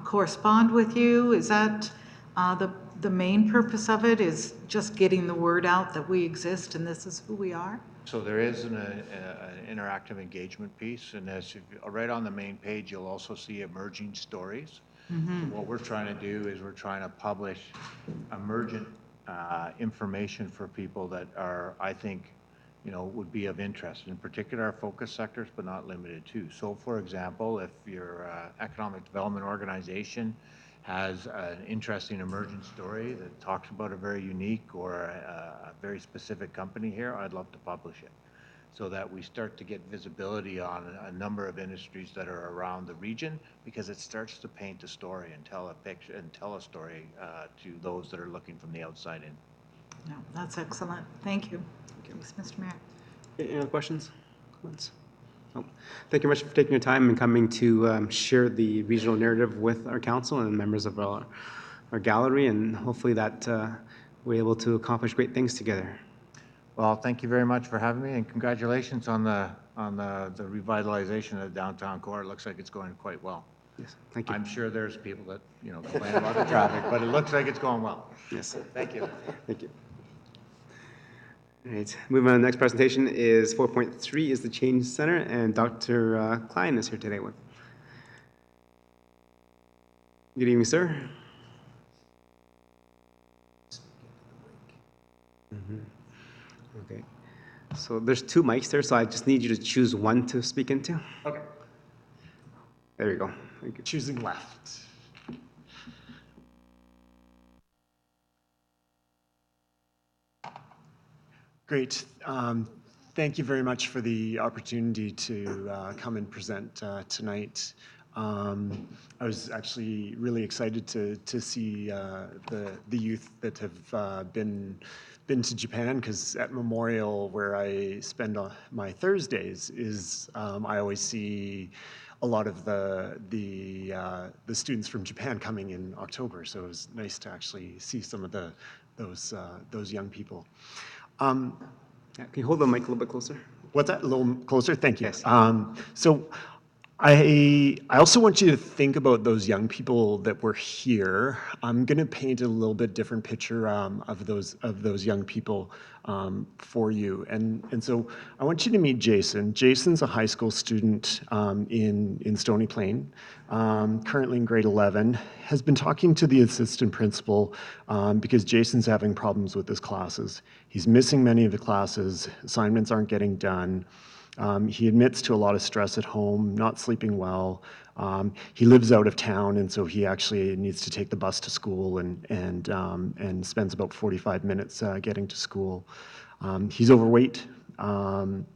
correspond with you? Is that the main purpose of it, is just getting the word out that we exist and this is who we are? So there is an interactive engagement piece, and right on the main page, you'll also see emerging stories. Mm-hmm. What we're trying to do is we're trying to publish emergent information for people that are, I think, would be of interest, in particular our focus sectors, but not limited to. So for example, if your economic development organization has an interesting emergent story that talks about a very unique or a very specific company here, I'd love to publish it so that we start to get visibility on a number of industries that are around the region, because it starts to paint a story and tell a picture and tell a story to those that are looking from the outside in. No, that's excellent. Thank you. Thanks, Mr. Mayor. Any other questions? Comments? Oh. Thank you very much for taking your time and coming to share the regional narrative with our council and members of our gallery, and hopefully that we're able to accomplish great things together. Well, thank you very much for having me, and congratulations on the revitalization of the downtown core. It looks like it's going quite well. Yes, thank you. I'm sure there's people that complain about the traffic, but it looks like it's going well. Yes. Thank you. Thank you. All right, moving on to the next presentation is 4.3 is the Change Center, and Dr. Klein is here today with. Good evening, sir. Okay, so there's two mics there, so I just need you to choose one to speak into. Okay. There we go. Thank you. Choosing left. Great. Thank you very much for the opportunity to come and present tonight. I was actually really excited to see the youth that have been to Japan, because at Memorial, where I spend my Thursdays, is I always see a lot of the students from Japan coming in October. So it was nice to actually see some of those young people. Can you hold the mic a little bit closer? What's that? A little closer? Thank you. Yes. So I also want you to think about those young people that were here. I'm going to paint a little bit different picture of those young people for you. And so I want you to meet Jason. Jason's a high school student in Stony Plain, currently in grade 11, has been talking to the assistant principal because Jason's having problems with his classes. He's missing many of the classes, assignments aren't getting done. He admits to a lot of stress at home, not sleeping well. He lives out of town, and so he actually needs to take the bus to school and spends about 45 minutes getting to school. He's overweight,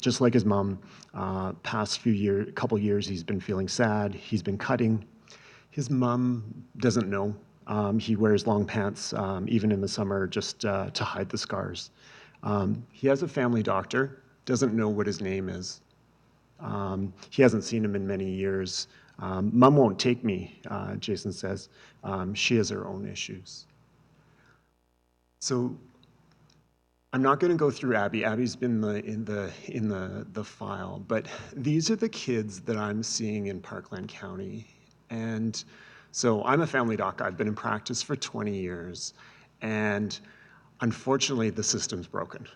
just like his mom. Past couple years, he's been feeling sad. He's been cutting. His mom doesn't know. He wears long pants, even in the summer, just to hide the scars. He has a family doctor, doesn't know what his name is. He hasn't seen him in many years. Mom won't take me, Jason says. She has her own issues. So I'm not going to go through Abby. Abby's been in the file, but these are the kids that I'm seeing in Parkland County. And so I'm a family doc. I've been in practice for 20 years, and unfortunately, the system's broken.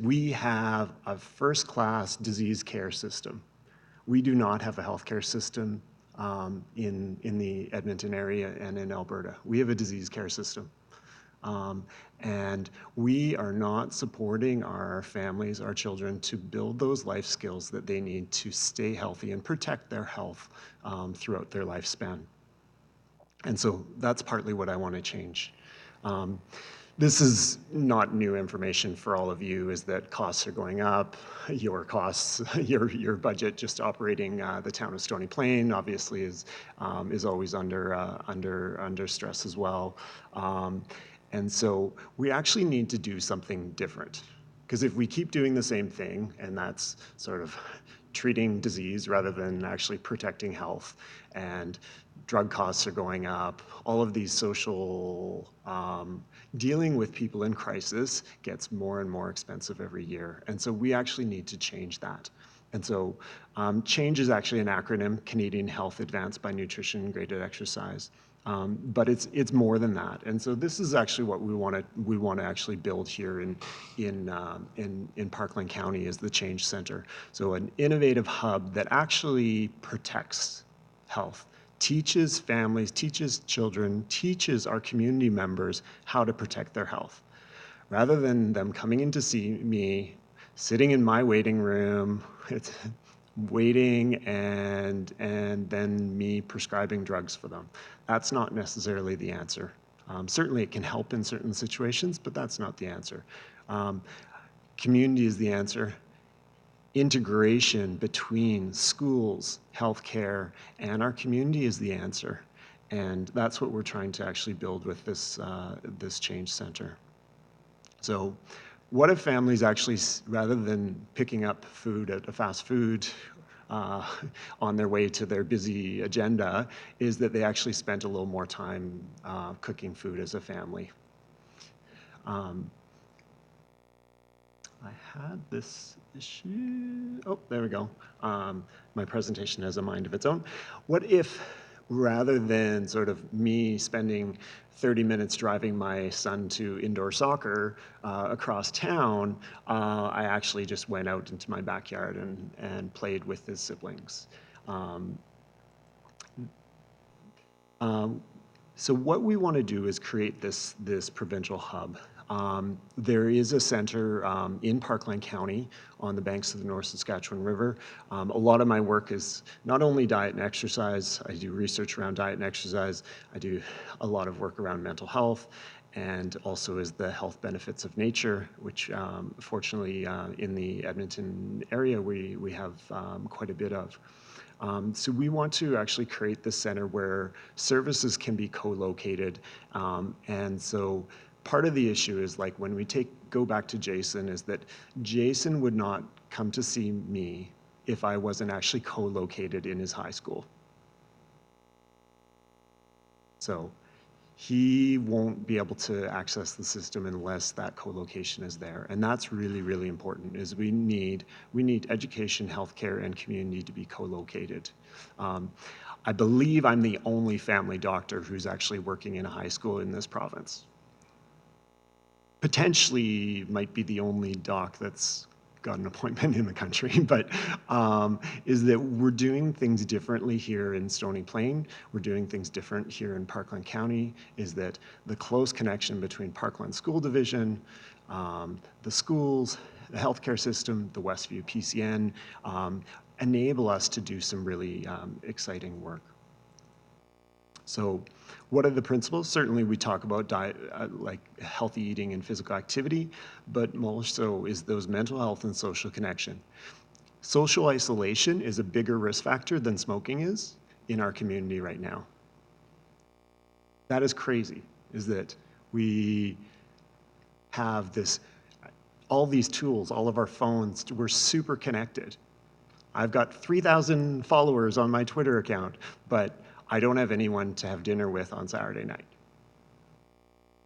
We have a first-class disease care system. We do not have a healthcare system in the Edmonton area and in Alberta. We have a disease care system. And we are not supporting our families, our children, to build those life skills that they need to stay healthy and protect their health throughout their lifespan. And so that's partly what I want to change. This is not new information for all of you, is that costs are going up. Your costs, your budget just operating the town of Stony Plain obviously is always under stress as well. And so we actually need to do something different. Because if we keep doing the same thing, and that's sort of treating disease rather than actually protecting health, and drug costs are going up, all of these social, dealing with people in crisis gets more and more expensive every year. And so we actually need to change that. And so CHANGE is actually an acronym, Canadian Health Advanced by Nutrition and Graded Exercise. But it's more than that. And so this is actually what we want to actually build here in Parkland County, is the Change Center. So an innovative hub that actually protects health, teaches families, teaches children, teaches our community members how to protect their health. Rather than them coming in to see me, sitting in my waiting room, waiting and then me prescribing drugs for them. That's not necessarily the answer. Certainly it can help in certain situations, but that's not the answer. Community is the answer. Integration between schools, healthcare, and our community is the answer. And that's what we're trying to actually build with this Change Center. So what if families actually, rather than picking up food at a fast food on their way to their busy agenda, is that they actually spent a little more time cooking food as a family? I had this issue. Oh, there we go. My presentation has a mind of its own. What if, rather than sort of me spending 30 minutes driving my son to indoor soccer across town, I actually just went out into my backyard and played with his siblings. So what we want to do is create this provincial hub. There is a center in Parkland County on the banks of the North Saskatchewan River. A lot of my work is not only diet and exercise. I do research around diet and exercise. I do a lot of work around mental health, and also is the health benefits of nature, which fortunately in the Edmonton area we have quite a bit of. So we want to actually create this center where services can be co-located, and so part of the issue is, like, when we go back to Jason, is that Jason would not come to see me if I wasn't actually co-located in his high school. So he won't be able to access the system unless that co-location is there. And that's really, really important, is we need education, healthcare, and community to be co-located. I believe I'm the only family doctor who's actually working in a high school in this province. Potentially might be the only doc that's got an appointment in the country, but is that we're doing things differently here in Stony Plain. We're doing things different here in Parkland County, is that the close connection between Parkland School Division, the schools, the healthcare system, the Westview PCN, enable us to do some really exciting work. So what are the principles? Certainly we talk about diet, like healthy eating and physical activity, but more so is those mental health and social connection. Social isolation is a bigger risk factor than smoking is in our community right now. That is crazy, is that we have all these tools, all of our phones, we're super connected. I've got 3,000 followers on my Twitter account, but I don't have anyone to have dinner with on Saturday night.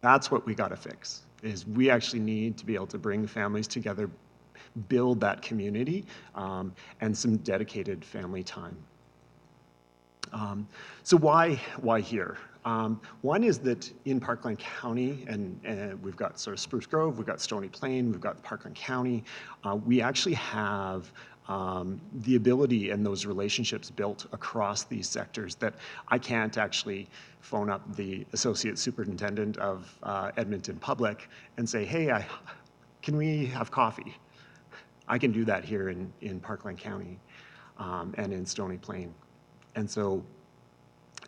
That's what we got to fix, is we actually need to be able to bring families together, build that community, and some dedicated family time. So why here? One is that in Parkland County, and we've got sort of Spruce Grove, we've got Stony Plain, we've got Parkland County, we actually have the ability and those relationships built across these sectors that I can't actually phone up the associate superintendent of Edmonton Public and say, hey, can we have coffee? I can do that here in Parkland County and in Stony Plain. And so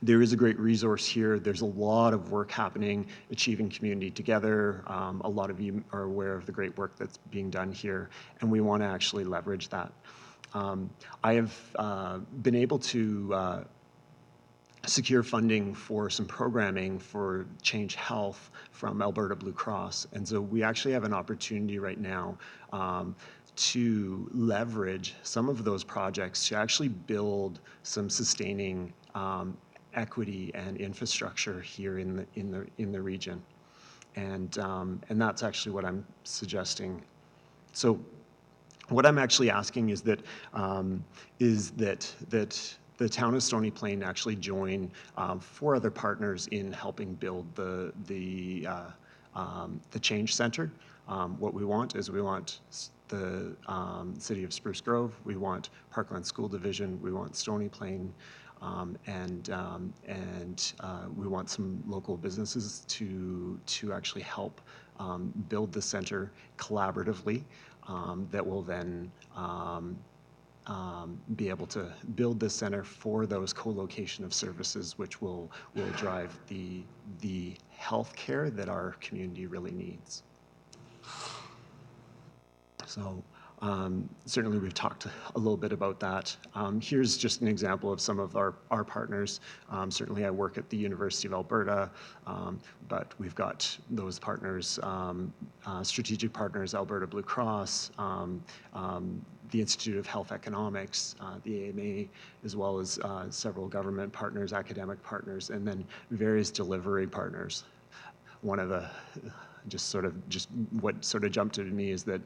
there is a great resource here. There's a lot of work happening, achieving community together. A lot of you are aware of the great work that's being done here, and we want to actually leverage that. I have been able to secure funding for some programming for Change Health from Alberta Blue Cross. And so we actually have an opportunity right now to leverage some of those projects to actually build some sustaining equity and infrastructure here in the region, and that's actually what I'm suggesting. So, what I'm actually asking is that the town of Stony Plain actually join 4 other partners in helping build the Change Center. What we want is we want the City of Spruce Grove, we want Parkland School Division, we want Stony Plain, and we want some local businesses to actually help build the center collaboratively that will then be able to build the center for those co-location of services, which will drive the health care that our community really needs. So certainly we've talked a little bit about that. Here's just an example of some of our partners. Certainly I work at the University of Alberta, but we've got those partners, strategic partners, Alberta Blue Cross, the Institute of Health Economics, the AMA, as well as several government partners, academic partners, and then various delivery partners. One of the what sort of jumped to me is that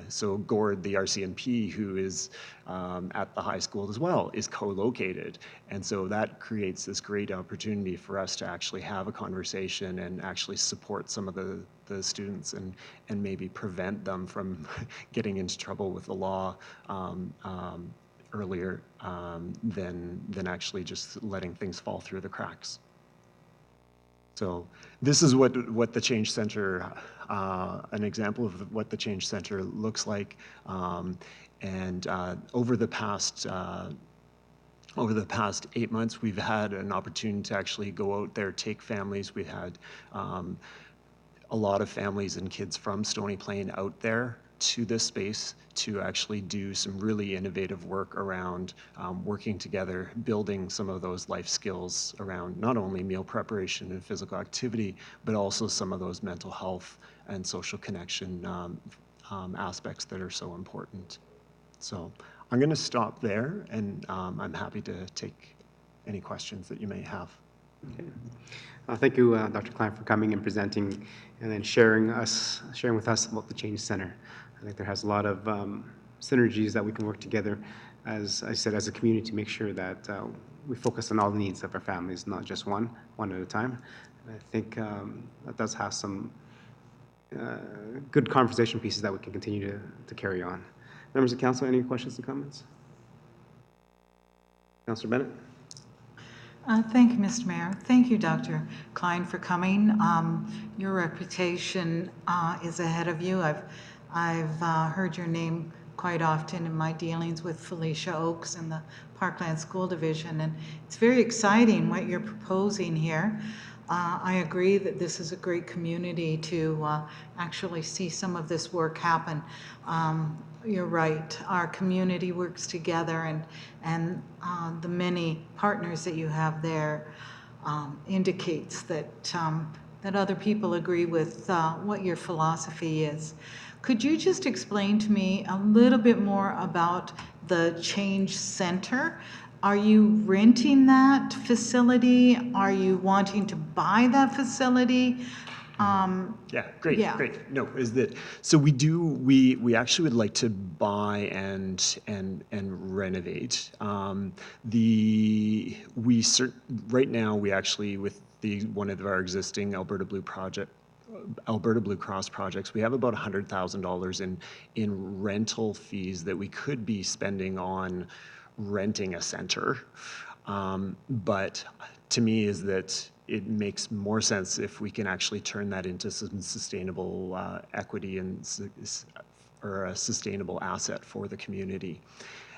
so Gord, the RCMP, who is at the high school as well, is co-located, and so that creates this great opportunity for us to actually have a conversation and actually support some of the students and maybe prevent them from getting into trouble with the law earlier than actually just letting things fall through the cracks. So this is what the Change Center, an example of what the Change Center looks like. And over the past 8 months, we've had an opportunity to actually go out there, take families. We had a lot of families and kids from Stony Plain out there to this space to actually do some really innovative work around working together, building some of those life skills around not only meal preparation and physical activity, but also some of those mental health and social connection aspects that are so important. So I'm going to stop there, and I'm happy to take any questions that you may have. Okay. Thank you, Dr. Klein, for coming and presenting and then sharing with us about the Change Center. I think there has a lot of synergies that we can work together, as I said, as a community to make sure that we focus on all the needs of our families, not just one at a time. And I think that does have some good conversation pieces that we can continue to carry on. Members of council, any questions and comments? Councillor Bennett? Thank you, Mr. Mayor. Thank you, Dr. Klein, for coming. Your reputation is ahead of you. I've heard your name quite often in my dealings with Felicia Oakes and the Parkland School Division, and it's very exciting what you're proposing here. I agree that this is a great community to actually see some of this work happen. You're right, our community works together, and the many partners that you have there indicates that that other people agree with what your philosophy is. Could you just explain to me a little bit more about the Change Center? Are you renting that facility? Are you wanting to buy that facility? Yeah, great, yeah. great. No, is that so? We actually would like to buy and renovate. Right now we actually with one of our existing Alberta Blue Cross projects, we have about $100,000 in rental fees that we could be spending on renting a center. But to me is that it makes more sense if we can actually turn that into some sustainable equity or a sustainable asset for the community.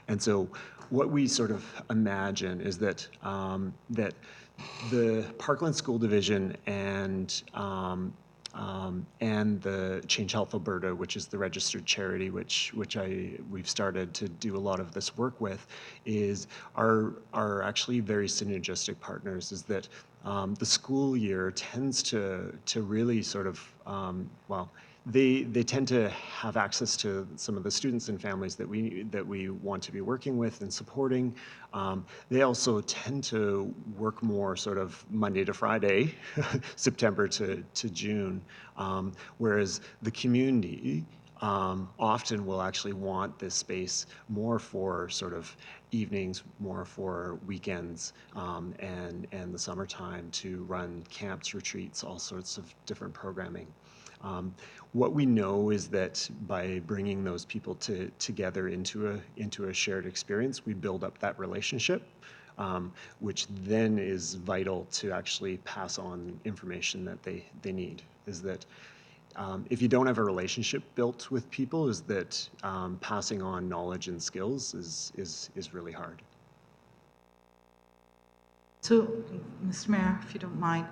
And so what we sort of imagine is that that the Parkland School Division and the Change Health Alberta, which is the registered charity, which we've started to do a lot of this work with, are actually very synergistic partners. Is that the school year tends to really sort of they tend to have access to some of the students and families that we want to be working with and supporting. They also tend to work more sort of Monday to Friday, September to June, whereas the community often will actually want this space more for sort of evenings, more for weekends, and the summertime to run camps, retreats, all sorts of different programming. What we know is that by bringing those people together into a shared experience, we build up that relationship, which then is vital to actually pass on information that they need. Is that if you don't have a relationship built with people, is that passing on knowledge and skills is really hard. So, Mr. Mayor, if you don't mind,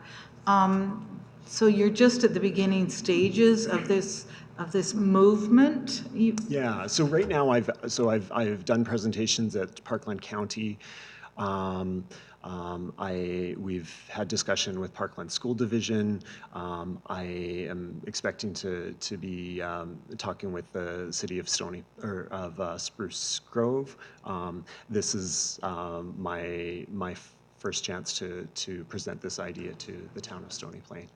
so you're just at the beginning stages of this movement? Yeah. So right now, I've done presentations at Parkland County. We've had discussion with Parkland School Division. I am expecting to be talking with the city of Stony or of Spruce Grove. This is my first chance to present this idea to the town of Stony Plain.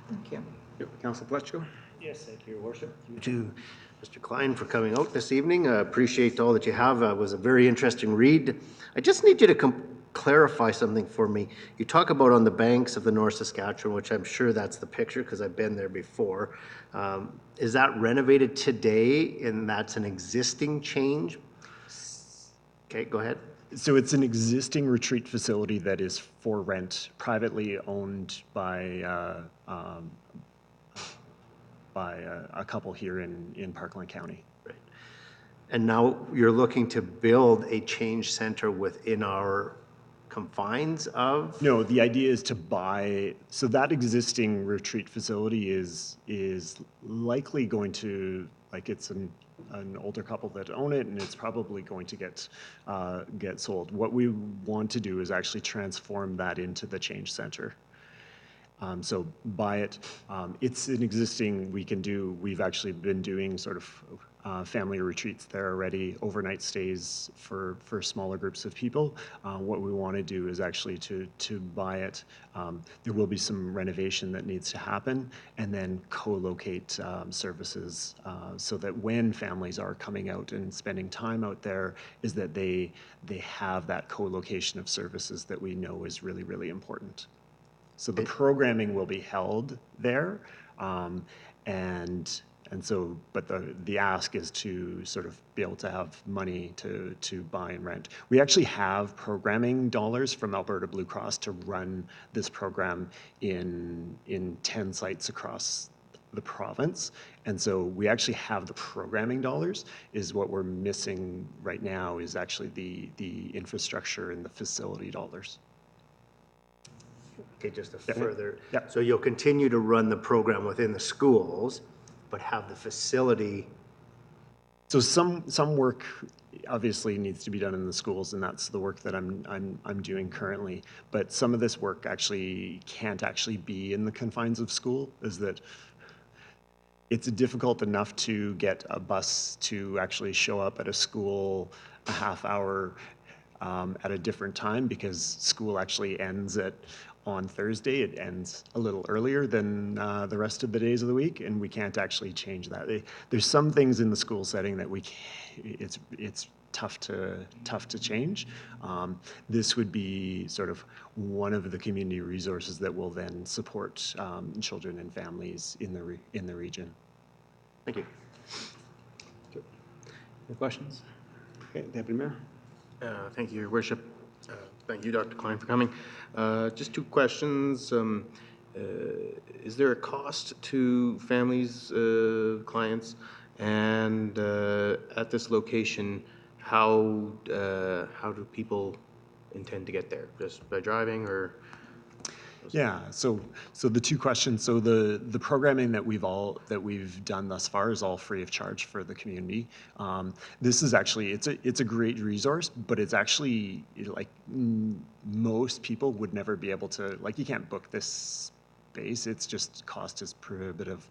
Thank you. Councilor Fletchko? Yes, thank you, Your Worship. Thank you to Mr. Klein for coming out this evening. I appreciate all that you have. It was a very interesting read. I just need you to clarify something for me. You talk about on the banks of the North Saskatchewan, which I'm sure that's the picture because I've been there before. Is that renovated today and that's an existing change? Okay, go ahead. So it's an existing retreat facility that is for rent, privately owned by a couple here in Parkland County. Right. And now you're looking to build a change center within our confines of? No, the idea is to buy, so that existing retreat facility is likely going to, like it's an older couple that own it and it's probably going to get sold. What we want to do is actually transform that into the change center. So buy it. It's an existing, we've actually been doing sort of family retreats there already, overnight stays for smaller groups of people. What we want to do is actually to buy it. There will be some renovation that needs to happen, and then co-locate services so that when families are coming out and spending time out there, is that they have that co-location of services that we know is really, really important. So the programming will be held there, and so, but the ask is to sort of be able to have money to buy and rent. We actually have programming dollars from Alberta Blue Cross to run this program in 10 sites across the province, and so we actually have the programming dollars. Is what we're missing right now is actually the infrastructure and the facility dollars. Okay, just a further, so you'll continue to run the program within the schools, but have the facility. So some work obviously needs to be done in the schools, and that's the work that I'm doing currently. But some of this work actually can't actually be in the confines of school. Is that it's difficult enough to get a bus to actually show up at a school a half hour at a different time, because school actually ends on Thursday. It ends a little earlier than the rest of the days of the week, and we can't actually change that. There's some things in the school setting that it's tough to change. This would be sort of one of the community resources that will then support children and families in the region. Thank you. Any questions? Okay, Deputy Mayor. Thank you, Your Worship. Thank you, Dr. Klein, for coming. Just two questions. Is there a cost to families, clients, and at this location, how do people intend to get there? Just by driving, or? Yeah, so the two questions. So the programming that we've done thus far is all free of charge for the community. This is actually it's a great resource, but it's actually like most people would never be able to, like, you can't book this space. It's just cost is prohibitive,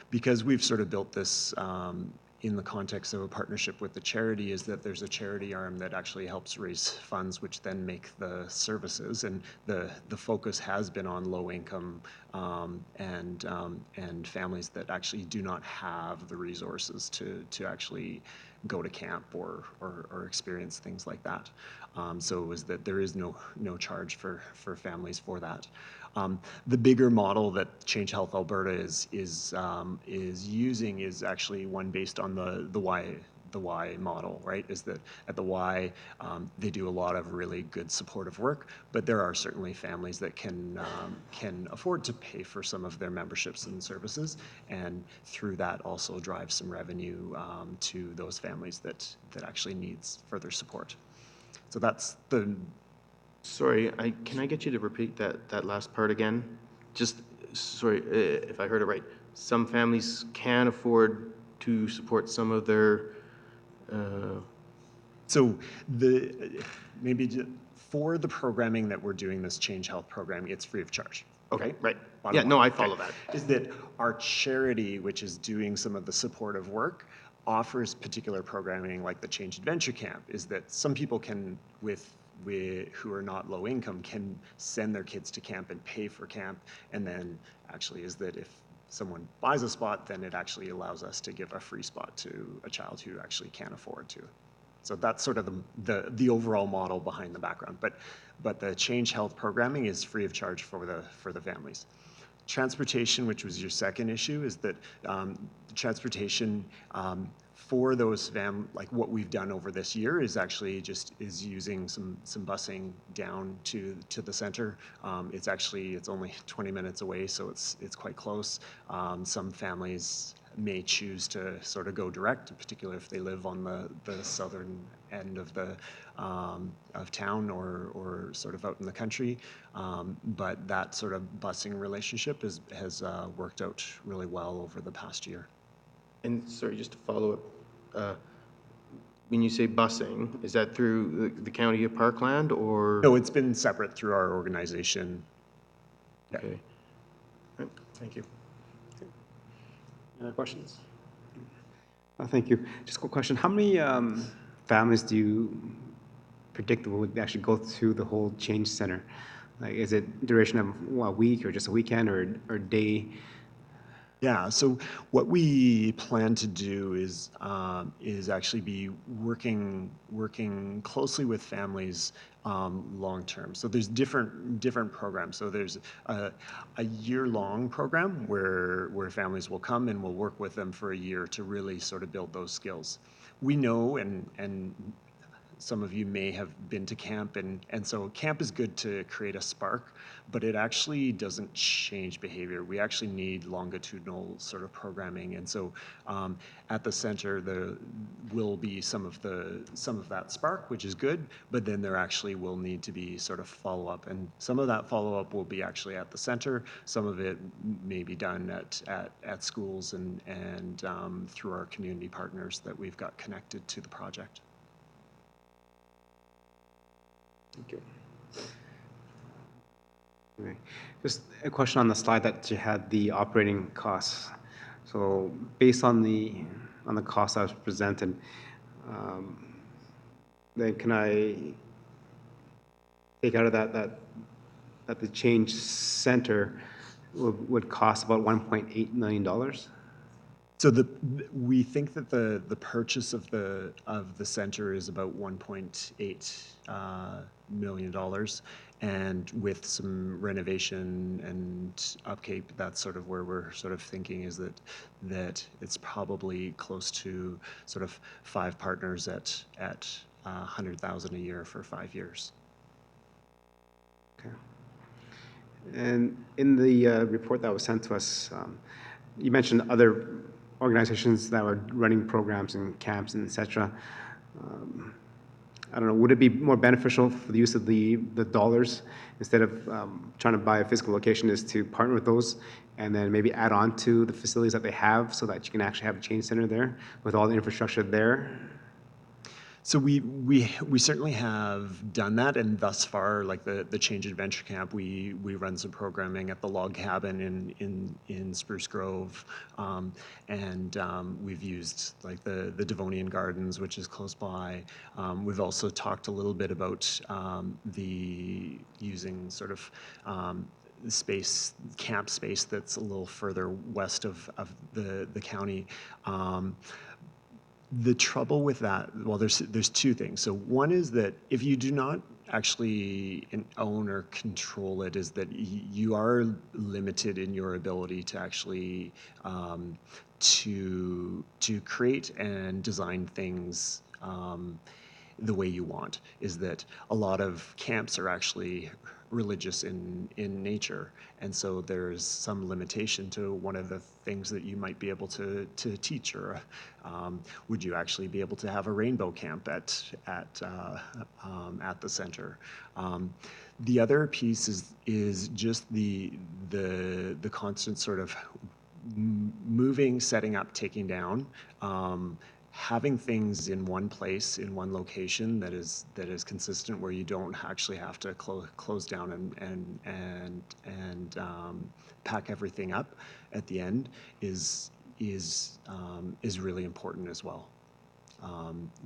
because we've sort of built this in the context of a partnership with the charity, is that there's a charity arm that actually helps raise funds, which then make the services, and the focus has been on low income and families that actually do not have the resources to actually go to camp or experience things like that. So is that there is no charge for families for that. The bigger model that Change Health Alberta is using is actually one based on the Y model, right? Is that at the Y, they do a lot of really good supportive work, but there are certainly families that can afford to pay for some of their memberships and services, and through that also drive some revenue to those families that actually needs further support. So that's the. Sorry, can I get you to repeat that last part again? Just, sorry, if I heard it right. Some families can afford to support some of their. So for the programming that we're doing, this Change Health program, it's free of charge. Okay, right. Bottom Yeah, line. no, I follow that. Is that our charity, which is doing some of the supportive work, offers particular programming like the Change Adventure Camp, is that some people can, who are not low income, can send their kids to camp and pay for camp, and then actually is that if someone buys a spot, then it actually allows us to give a free spot to a child who actually can't afford to. So that's sort of the overall model behind the background. But the Change Health programming is free of charge for the families. Transportation, which was your second issue, is that transportation for those like what we've done over this year is actually is using some busing down to the center. It's only 20 minutes away, so it's quite close. Some families may choose to sort of go direct, particularly if they live on the southern end of town or sort of out in the country. But that sort of busing relationship has worked out really well over the past year. And sorry, just to follow up, when you say busing, is that through the county of Parkland, or? No, it's been separate through our organization. Okay. Thank you. Any other questions? Thank you. Just a quick question. How many families do you predict would actually go through the whole change center? Like, is it duration of a week or just a weekend or day? Yeah, so what we plan to do is actually be working closely with families long term. So there's different programs. So there's a year-long program where families will come and we'll work with them for a year to really sort of build those skills. We know, and some of you may have been to camp, and so camp is good to create a spark, but it actually doesn't change behavior. We actually need longitudinal sort of programming, and so at the center there will be some of that spark, which is good, but then there actually will need to be sort of follow-up, and some of that follow-up will be actually at the center. Some of it may be done at schools and through our community partners that we've got connected to the project. Thank you. Okay. Just a question on the slide that you had, the operating costs. So based on the cost that was presented, then can I take out of that the change center would cost about $1.8 million? So we think that the purchase of the center is about $1.8 million, and with some renovation and upkeep, that's sort of where we're sort of thinking is that it's probably close to sort of 5 partners at $100,000 a year for 5 years. Okay. And in the report that was sent to us, you mentioned other organizations that were running programs and camps and et cetera. I don't know, would it be more beneficial for the use of the dollars instead of trying to buy a physical location, is to partner with those and then maybe add on to the facilities that they have so that you can actually have a change center there with all the infrastructure there? So we certainly have done that, and thus far, like the Change Adventure Camp, we run some programming at the log cabin in Spruce Grove, and we've used like the Devonian Gardens, which is close by. We've also talked a little bit about the using sort of space, camp space that's a little further west of the county. The trouble with that, well, there's 2 things. So one is that if you do not actually own or control it, is that you are limited in your ability to actually to create and design things the way you want. Is that a lot of camps are actually religious in nature, and so there's some limitation to one of the things that you might be able to teach, or would you actually be able to have a rainbow camp at the center? The other piece is just the constant sort of moving, setting up, taking down. Having things in one place, in one location that is consistent, where you don't actually have to close down and pack everything up at the end is really important as well.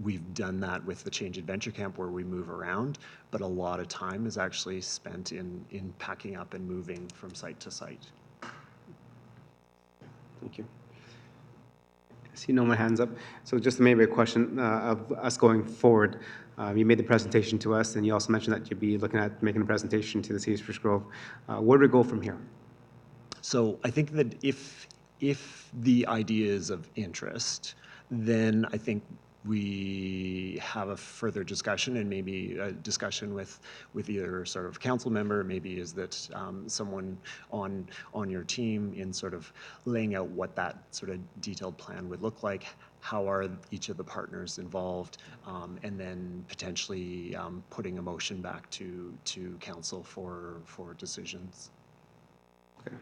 We've done that with the Change Adventure Camp, where we move around, but a lot of time is actually spent in packing up and moving from site to site. Thank you. I see no more hands up. So just maybe a question of us going forward. You made the presentation to us, and you also mentioned that you'd be looking at making a presentation to the City of Spruce Grove. Where do we go from here? So I think that if the idea is of interest, then I think we have a further discussion, and maybe a discussion with either sort of council member, maybe is that someone on your team, in sort of laying out what that sort of detailed plan would look like, how are each of the partners involved, and then potentially putting a motion back to council for decisions. Okay.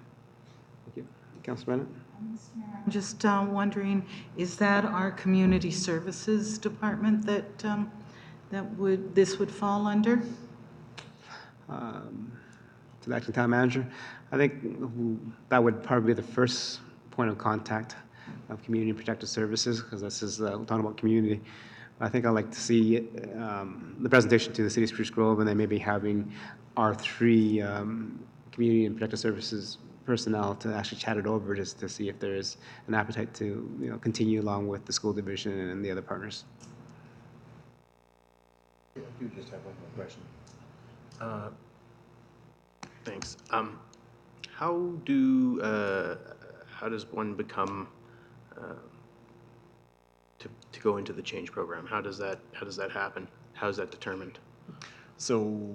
Thank you. Councilor Bennett? I'm just wondering, is that our community services department that this would fall under? to the acting town manager. I think that would probably be the first point of contact of Community and Protective Services, because this is talking about community. I think I'd like to see the presentation to the City of Spruce Grove, and then maybe having our three Community and Protective Services personnel to actually chat it over, just to see if there is an appetite to continue along with the school division and the other partners. I do just have one more question. Thanks. How does one become to go into the change program? How does that happen? How is that determined? So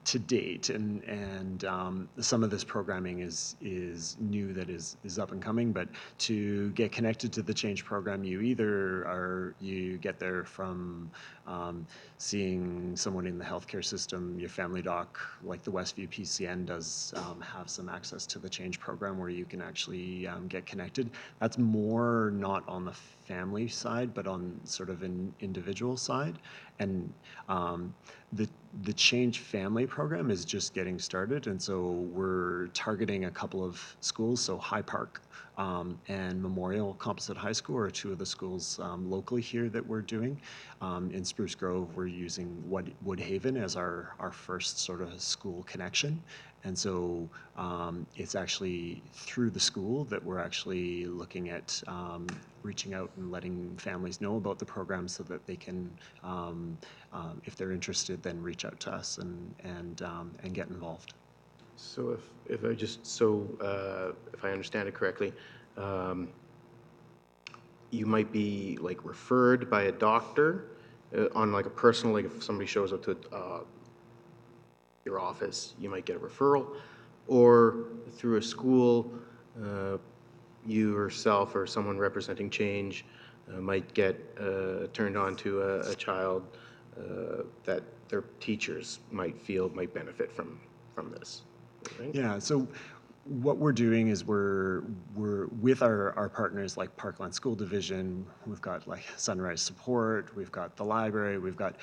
to date, and some of this programming is new, that is up and coming, but to get connected to the change program, you get there from seeing someone in the healthcare system. Your family doc, like the Westview PCN, does have some access to the change program where you can actually get connected. That's more not on the family side, but on sort of an individual side. And the Change Family program is just getting started, and so we're targeting a couple of schools. So High Park and Memorial Composite High School are two of the schools locally here that we're doing. In Spruce Grove, we're using Woodhaven as our first sort of school connection. And so it's actually through the school that we're actually looking at reaching out and letting families know about the program, so that they can, if they're interested, then reach out to us and get involved. So if I understand it correctly, you might be like referred by a doctor on like a personal, like if somebody shows up to your office, you might get a referral, or through a school, you yourself or someone representing Change might get turned on to a child that their teachers might feel might benefit from this. Right? Yeah, so what we're doing is we're with our partners like Parkland School Division. We've got like Sunrise Support, we've got the library, we've got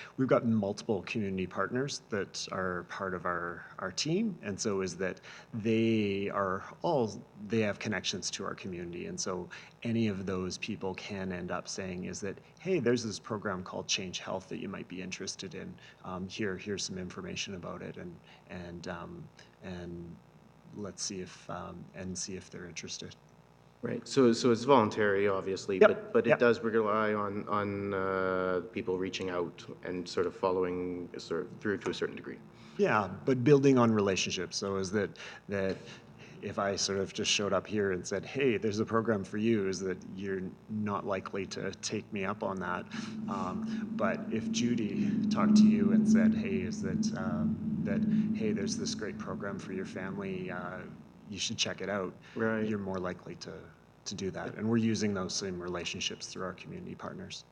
multiple community partners that are part of our team. And so is that they have connections to our community, and so any of those people can end up saying is that, hey, there's this program called Change Health that you might be interested in. Here's some information about it, and let's see if they're interested. Right. So it's voluntary, obviously, Yep. but it Yep. does rely on people reaching out and sort of following through to a certain degree. Yeah, but building on relationships. So is that if I sort of just showed up here and said, hey, there's a program for you, is that you're not likely to take me up on that. But if Judy talked to you and said, hey, hey, there's this great program for your family, you should check it out, right, you're more likely to do that. And we're using those same relationships through our community partners.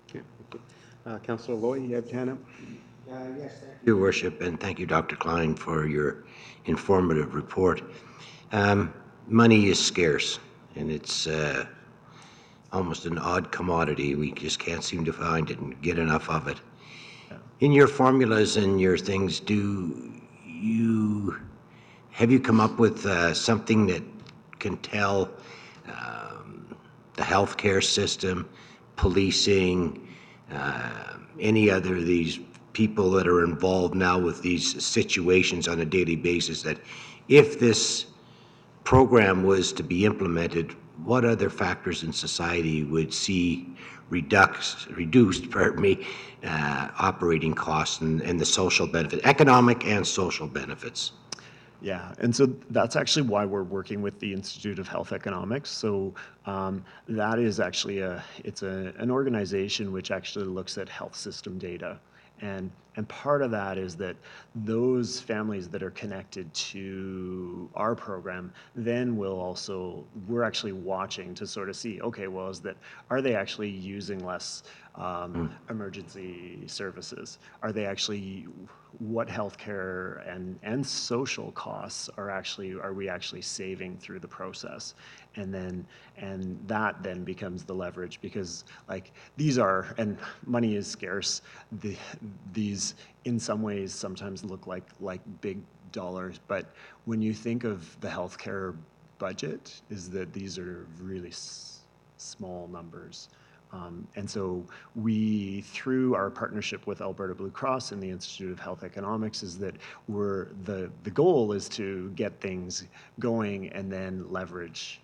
Okay, thank you. Councillor Loy, you have your hand up? Yes, thank you, Your Worship, and thank you, Dr. Klein, for your informative report. Money is scarce, and it's almost an odd commodity. We just can't seem to find it and get enough of it. In your formulas and your things, have you come up with something that can tell the healthcare system, policing, any other of these people that are involved now with these situations on a daily basis, that if this program was to be implemented, what other factors in society would see reduced operating costs and the social benefit, economic and social benefits? Yeah, and so that's actually why we're working with the Institute of Health Economics. So that is actually an organization which actually looks at health system data. And part of that is that those families that are connected to our program, then we're actually watching to sort of see, okay, well, are they actually using less emergency services? Are they actually, what healthcare and social costs are we actually saving through the process? And that then becomes the leverage, because like these are, and money is scarce. These in some ways sometimes look like big dollars, but when you think of the healthcare budget, is that these are really small numbers. And so we, through our partnership with Alberta Blue Cross and the Institute of Health Economics, is that the goal is to get things going and then leverage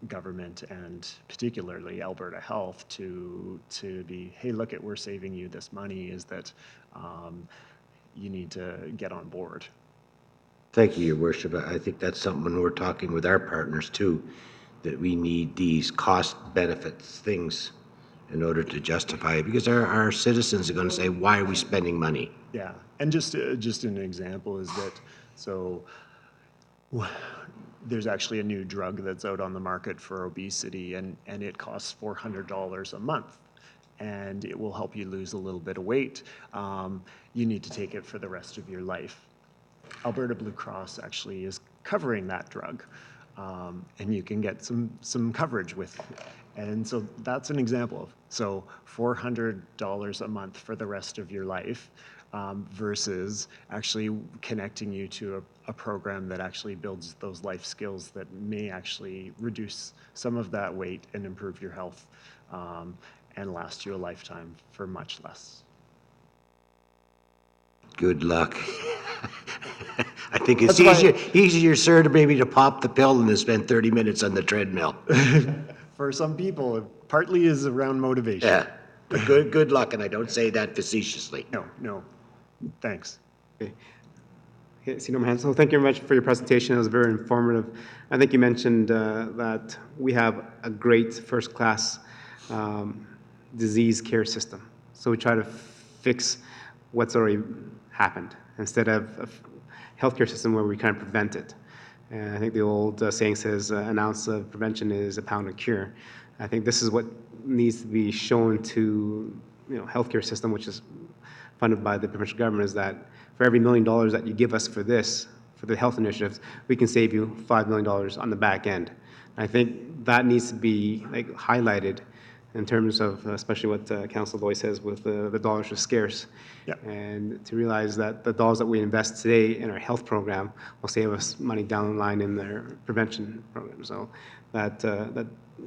government and particularly Alberta Health to be, hey, look at, we're saving you this money, is that you need to get on board. Thank you, Your Worship. I think that's something when we're talking with our partners too, that we need these cost benefits things in order to justify it, because our citizens are going to say, why are we spending money? Yeah, and just an example is that, so there's actually a new drug that's out on the market for obesity, and it costs $400 a month, and it will help you lose a little bit of weight. You need to take it for the rest of your life. Alberta Blue Cross actually is covering that drug, and you can get some coverage with. And so that's an example of, so $400 a month for the rest of your life versus actually connecting you to a program that actually builds those life skills that may actually reduce some of that weight and improve your health and last you a lifetime for much less. Good luck. I think it's easier, sir, to maybe to pop the pill than to spend 30 minutes on the treadmill. For some people, it partly is around motivation. Yeah, but good luck, and I don't say that facetiously. No, thanks. Okay. See no more hands. So thank you very much for your presentation. It was very informative. I think you mentioned that we have a great first-class disease care system. So we try to fix what's already happened instead of a healthcare system where we kind of prevent it. And I think the old saying says, an ounce of prevention is a pound of cure. I think this is what needs to be shown to healthcare system, which is funded by the provincial government, is that for every $1 million that you give us for this, for the health initiatives, we can save you $5 million on the back end. And I think that needs to be highlighted in terms of, especially what Council Boyd says, with the dollars are scarce. Yep. And to realize that the dollars that we invest today in our health program will save us money down the line in their prevention program. So that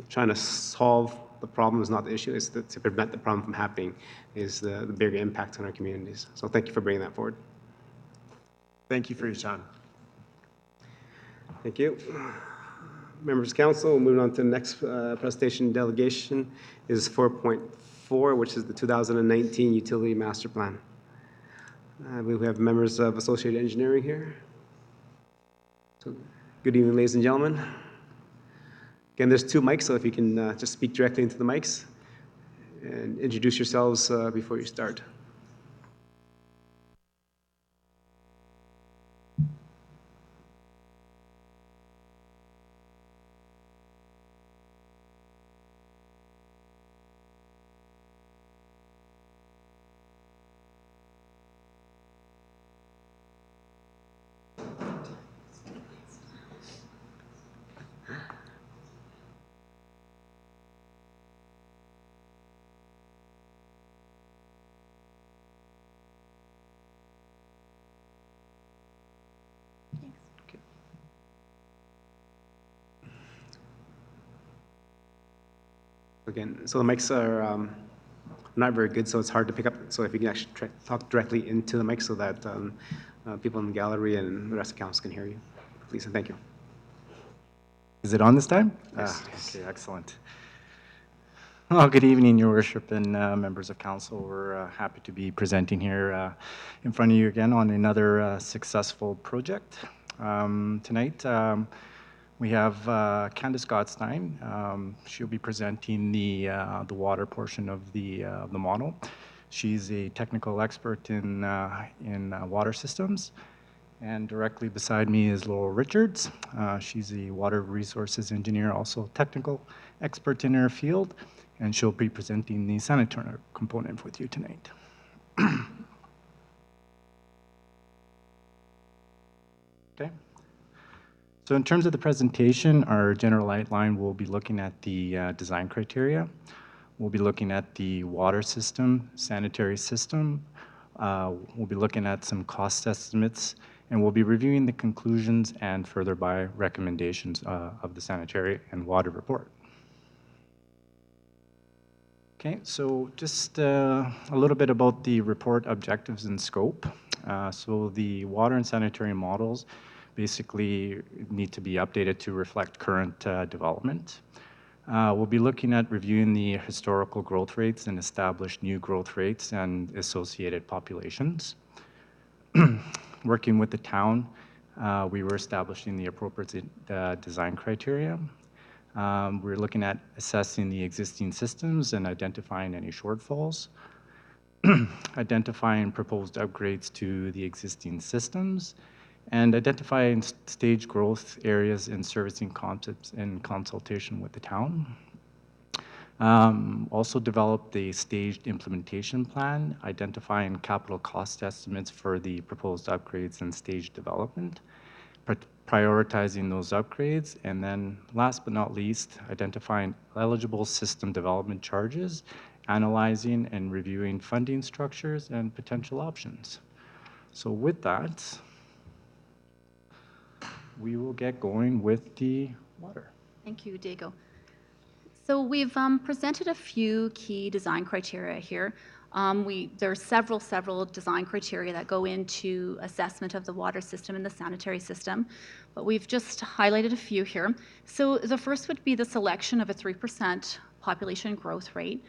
trying to solve the problem is not the issue, it's to prevent the problem from happening is the bigger impact on our communities. So thank you for bringing that forward. Thank you for your time. Thank you. Members of Council, moving on to the next presentation delegation is 4.4, which is the 2019 Utility Master Plan. I believe we have members of Associated Engineering here. So, good evening, ladies and gentlemen. Again, there's 2 mics, so if you can just speak directly into the mics and introduce yourselves before you start. Again, so the mics are not very good, so it's hard to pick up. So if you can actually talk directly into the mic so that people in the gallery and the rest of the council can hear you, please, and thank you. Is it on this time? Yes. Okay, excellent. Well, good evening, Your Worship and members of council. We're happy to be presenting here in front of you again on another successful project. Tonight, we have Candace Gottstein. She'll be presenting the water portion of the model. She's a technical expert in water systems, And directly beside me is Laurel Richards. She's the water resources engineer, also technical expert in her field, and she'll be presenting the sanitary component with you tonight. Okay. So in terms of the presentation, our general outline will be looking at the design criteria. We'll be looking at the water system, sanitary system. We'll be looking at some cost estimates, and we'll be reviewing the conclusions and further by recommendations of the sanitary and water report. Okay, so just a little bit about the report objectives and scope. So the water and sanitary models basically need to be updated to reflect current development. We'll be looking at reviewing the historical growth rates and establish new growth rates and associated populations. Working with the town, we were establishing the appropriate design criteria. We're looking at assessing the existing systems and identifying any shortfalls, identifying proposed upgrades to the existing systems, and identifying stage growth areas and servicing concepts in consultation with the town. Also developed the staged implementation plan, identifying capital cost estimates for the proposed upgrades and stage development, prioritizing those upgrades, and then last but not least, identifying eligible system development charges, analyzing and reviewing funding structures and potential options. So with that, we will get going with the water. Thank you, Diego. So we've presented a few key design criteria here. There are several design criteria that go into assessment of the water system and the sanitary system, but we've just highlighted a few here. So the first would be the selection of a 3% population growth rate.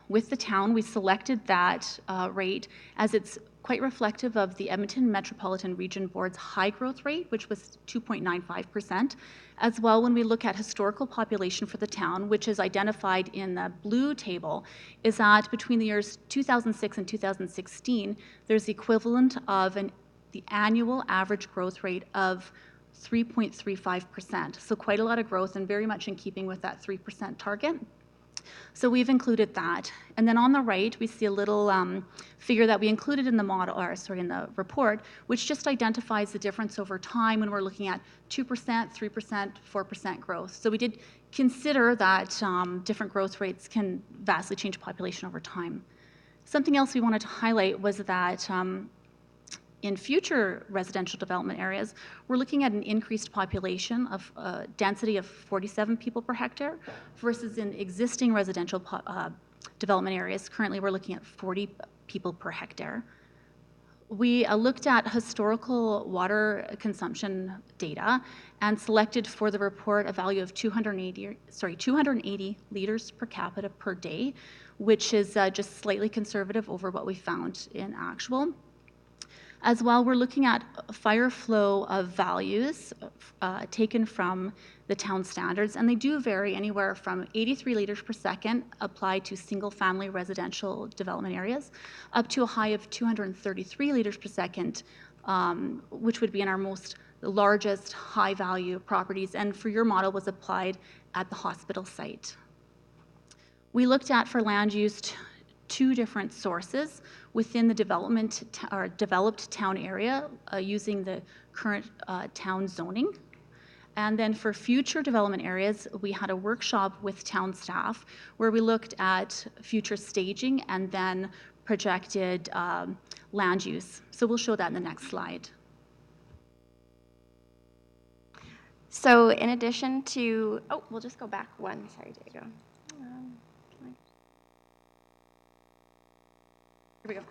With the town, we selected that rate as it's quite reflective of the Edmonton Metropolitan Region Board's high growth rate, which was 2.95%. As well, when we look at historical population for the town, which is identified in the blue table, is that between the years 2006 and 2016, there's the equivalent of the annual average growth rate of 3.35%. So quite a lot of growth and very much in keeping with that 3% target. So we've included that. And then on the right, we see a little figure that we included in the model, or sorry, in the report, which just identifies the difference over time when we're looking at 2%, 3%, 4% growth. So we did consider that different growth rates can vastly change population over time. Something else we wanted to highlight was that in future residential development areas, we're looking at an increased population of density of 47 people per hectare versus in existing residential development areas. Currently, we're looking at 40 people per hectare. We looked at historical water consumption data and selected for the report a value of 280 liters per capita per day, which is just slightly conservative over what we found in actual. As well, we're looking at fire flow of values taken from the town standards, and they do vary anywhere from 83 liters per second applied to single-family residential development areas, up to a high of 233 liters per second, which would be in our largest high-value properties, and for your model was applied at the hospital site. We looked at, for land use, two different sources within the developed town area using the current town zoning. And then for future development areas, we had a workshop with town staff where we looked at future staging and then projected land use. So we'll show that in the next slide. So in addition to, we'll just go back one. Sorry, Diego. Here we go.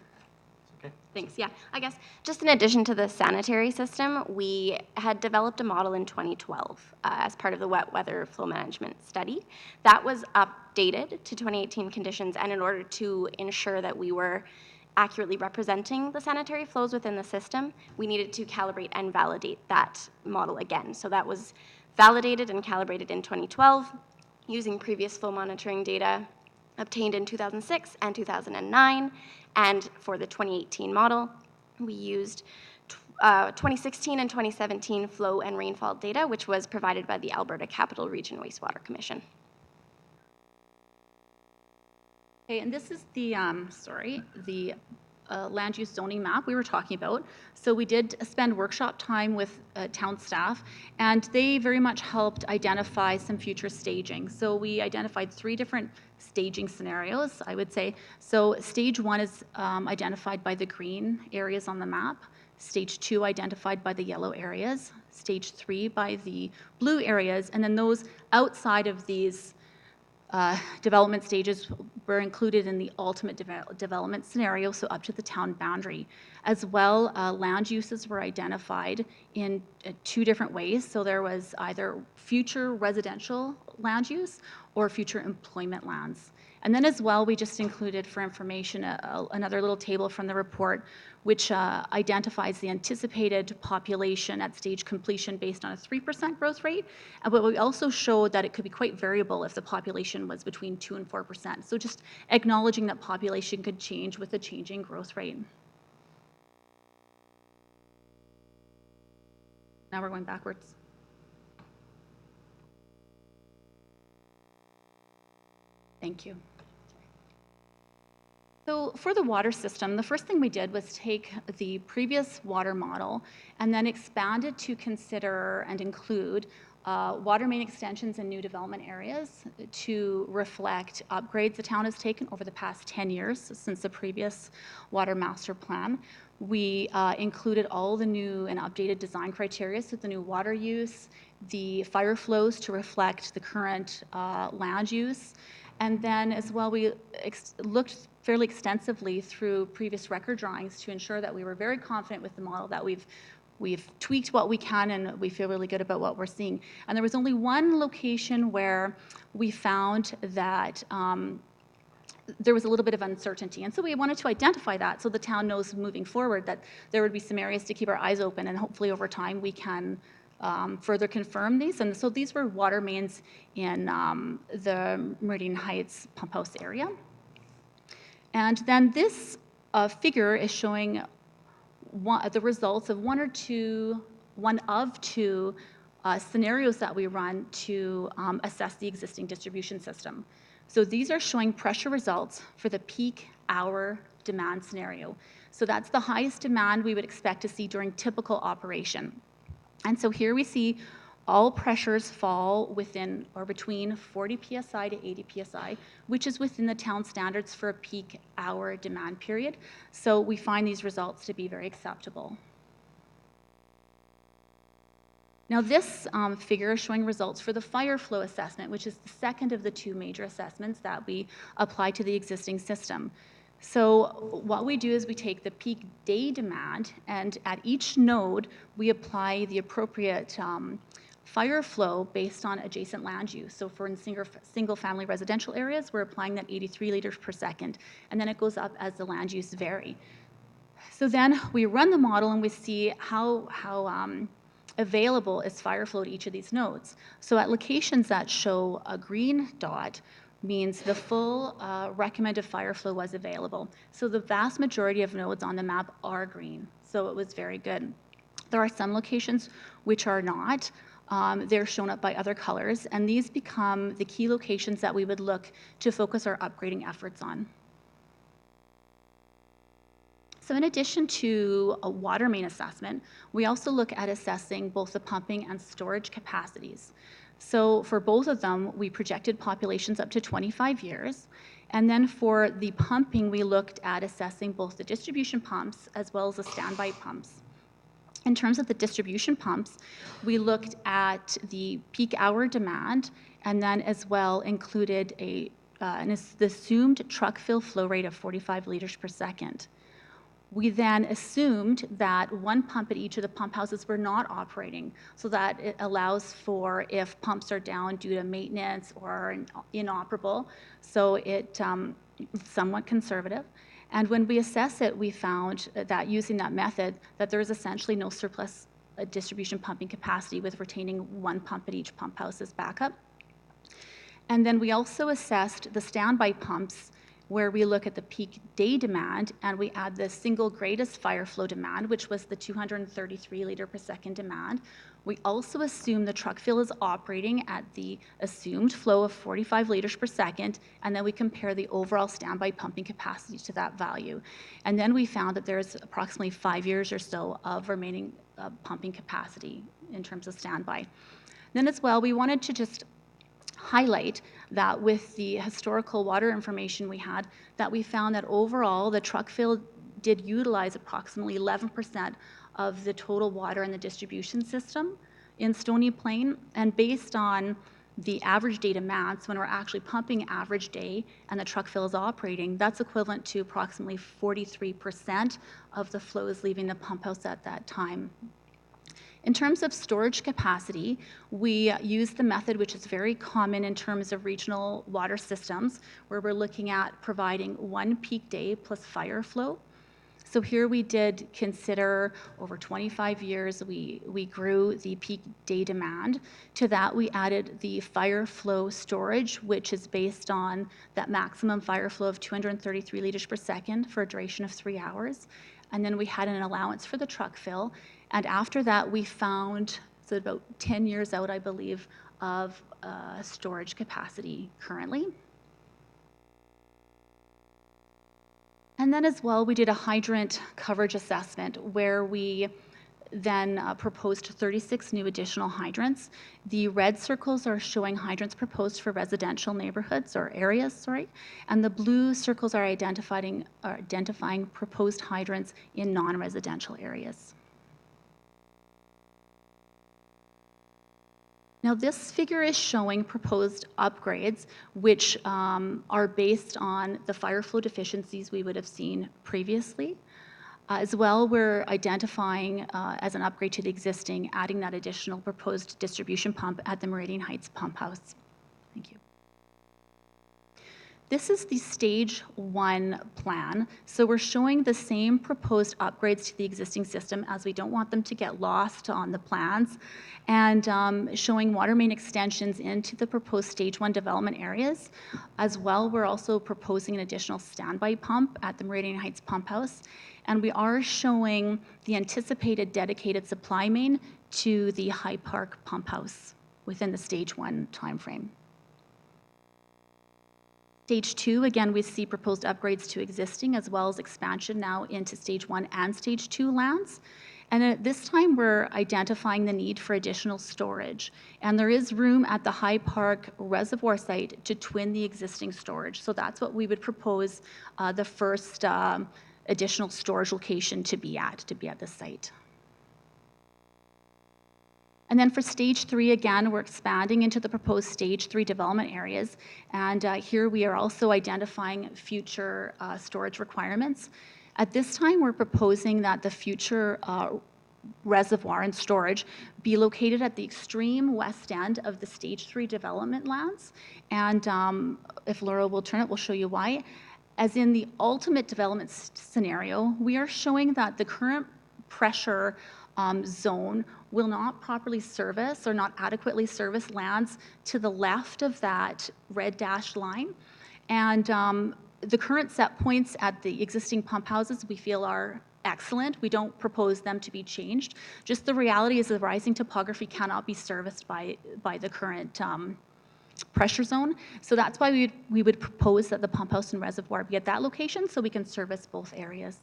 Okay. Thanks. Yeah, I guess just in addition to the sanitary system, we had developed a model in 2012 as part of the wet weather flow management study. That was updated to 2018 conditions, and in order to ensure that we were accurately representing the sanitary flows within the system, we needed to calibrate and validate that model again. So that was validated and calibrated in 2012 using previous flow monitoring data obtained in 2006 and 2009. And for the 2018 model, we used 2016 and 2017 flow and rainfall data, which was provided by the Alberta Capital Region Wastewater Commission. Okay, and this is the, the land use zoning map we were talking about. So we did spend workshop time with town staff, and they very much helped identify some future staging. So we identified 3 different staging scenarios, I would say. So stage 1 is identified by the green areas on the map. Stage 2 identified by the yellow areas. Stage 3 by the blue areas, and then those outside of these development stages were included in the ultimate development scenario, so up to the town boundary. As well, land uses were identified in 2 different ways. So there was either future residential land use or future employment lands. And then as well, we just included for information another little table from the report, which identifies the anticipated population at stage completion based on a 3% growth rate. But we also showed that it could be quite variable if the population was between 2 and 4%. So just acknowledging that population could change with a changing growth rate. Now we're going backwards. Thank you. So for the water system, the first thing we did was take the previous water model and then expand it to consider and include water main extensions in new development areas to reflect upgrades the town has taken over the past 10 years since the previous water master plan. We included all the new and updated design criteria, so the new water use, the fire flows to reflect the current land use, and then as well we looked fairly extensively through previous record drawings to ensure that we were very confident with the model, that we've tweaked what we can and we feel really good about what we're seeing. And there was only one location where we found that there was a little bit of uncertainty. And so we wanted to identify that so the town knows moving forward that there would be some areas to keep our eyes open, and hopefully over time we can further confirm these. And so these were water mains in the Meridian Heights pump house area. And then this figure is showing the results of one of two scenarios that we run to assess the existing distribution system. So these are showing pressure results for the peak hour demand scenario. So that's the highest demand we would expect to see during typical operation. And so here we see all pressures fall within or between 40 psi to 80 psi, which is within the town standards for a peak hour demand period. So we find these results to be very acceptable. Now this figure is showing results for the fire flow assessment, which is the second of the 2 major assessments that we apply to the existing system. So what we do is we take the peak day demand, and at each node we apply the appropriate fire flow based on adjacent land use. So for in single family residential areas, we're applying that 83 liters per second, and then it goes up as the land use vary. So then we run the model and we see how available is fire flow to each of these nodes. So at locations that show a green dot means the full recommended fire flow was available. So the vast majority of nodes on the map are green. So it was very good. There are some locations which are not. They're shown up by other colors, and these become the key locations that we would look to focus our upgrading efforts on. So in addition to a water main assessment, we also look at assessing both the pumping and storage capacities. So for both of them, we projected populations up to 25 years. And then for the pumping, we looked at assessing both the distribution pumps as well as the standby pumps. In terms of the distribution pumps, we looked at the peak hour demand and then as well included the assumed truck fill flow rate of 45 liters per second. We then assumed that one pump at each of the pump houses were not operating, so that it allows for if pumps are down due to maintenance or inoperable, so it's somewhat conservative. And when we assess it, we found that using that method, that there is essentially no surplus distribution pumping capacity with retaining one pump at each pump house as backup. And then we also assessed the standby pumps where we look at the peak day demand and we add the single greatest fire flow demand, which was the 233 liter per second demand. We also assume the truck fill is operating at the assumed flow of 45 liters per second, and then we compare the overall standby pumping capacity to that value. And then we found that there's approximately 5 years or so of remaining pumping capacity in terms of standby. Then as well, we wanted to just highlight that with the historical water information we had, that we found that overall the truck fill did utilize approximately 11% of the total water in the distribution system in Stony Plain. And based on the average day demand, so when we're actually pumping average day and the truck fill is operating, that's equivalent to approximately 43% of the flows leaving the pump house at that time. In terms of storage capacity, we use the method which is very common in terms of regional water systems, where we're looking at providing 1 peak day plus fire flow. So here we did consider over 25 years, we grew the peak day demand. To that, we added the fire flow storage, which is based on that maximum fire flow of 233 liters per second for a duration of 3 hours. And then we had an allowance for the truck fill. And after that, we found, so about 10 years out, I believe, of storage capacity currently. And then as well, we did a hydrant coverage assessment where we then proposed 36 new additional hydrants. The red circles are showing hydrants proposed for residential neighborhoods or areas, sorry, and the blue circles are identifying proposed hydrants in non-residential areas. Now this figure is showing proposed upgrades, which are based on the fire flow deficiencies we would have seen previously. As well, we're identifying as an upgrade to the existing, adding that additional proposed distribution pump at the Meridian Heights pump house. Thank you. This is the stage 1 plan. So we're showing the same proposed upgrades to the existing system, as we don't want them to get lost on the plans, and showing water main extensions into the proposed stage 1 development areas. As well, we're also proposing an additional standby pump at the Meridian Heights pump house, and we are showing the anticipated dedicated supply main to the High Park pump house within the stage 1 timeframe. Stage 2, again, we see proposed upgrades to existing as well as expansion now into stage 1 and stage 2 lands. And at this time, we're identifying the need for additional storage. And there is room at the High Park reservoir site to twin the existing storage. So that's what we would propose the first additional storage location to be at the site. And then for stage 3, again, we're expanding into the proposed stage 3 development areas. And here we are also identifying future storage requirements. At this time, we're proposing that the future reservoir and storage be located at the extreme west end of the stage 3 development lands. And if Laura will turn it, we'll show you why. As in the ultimate development scenario, we are showing that the current pressure zone will not properly service or not adequately service lands to the left of that red dashed line. And the current set points at the existing pump houses we feel are excellent. We don't propose them to be changed. Just the reality is the rising topography cannot be serviced by the current pressure zone. So that's why we would propose that the pump house and reservoir be at that location so we can service both areas.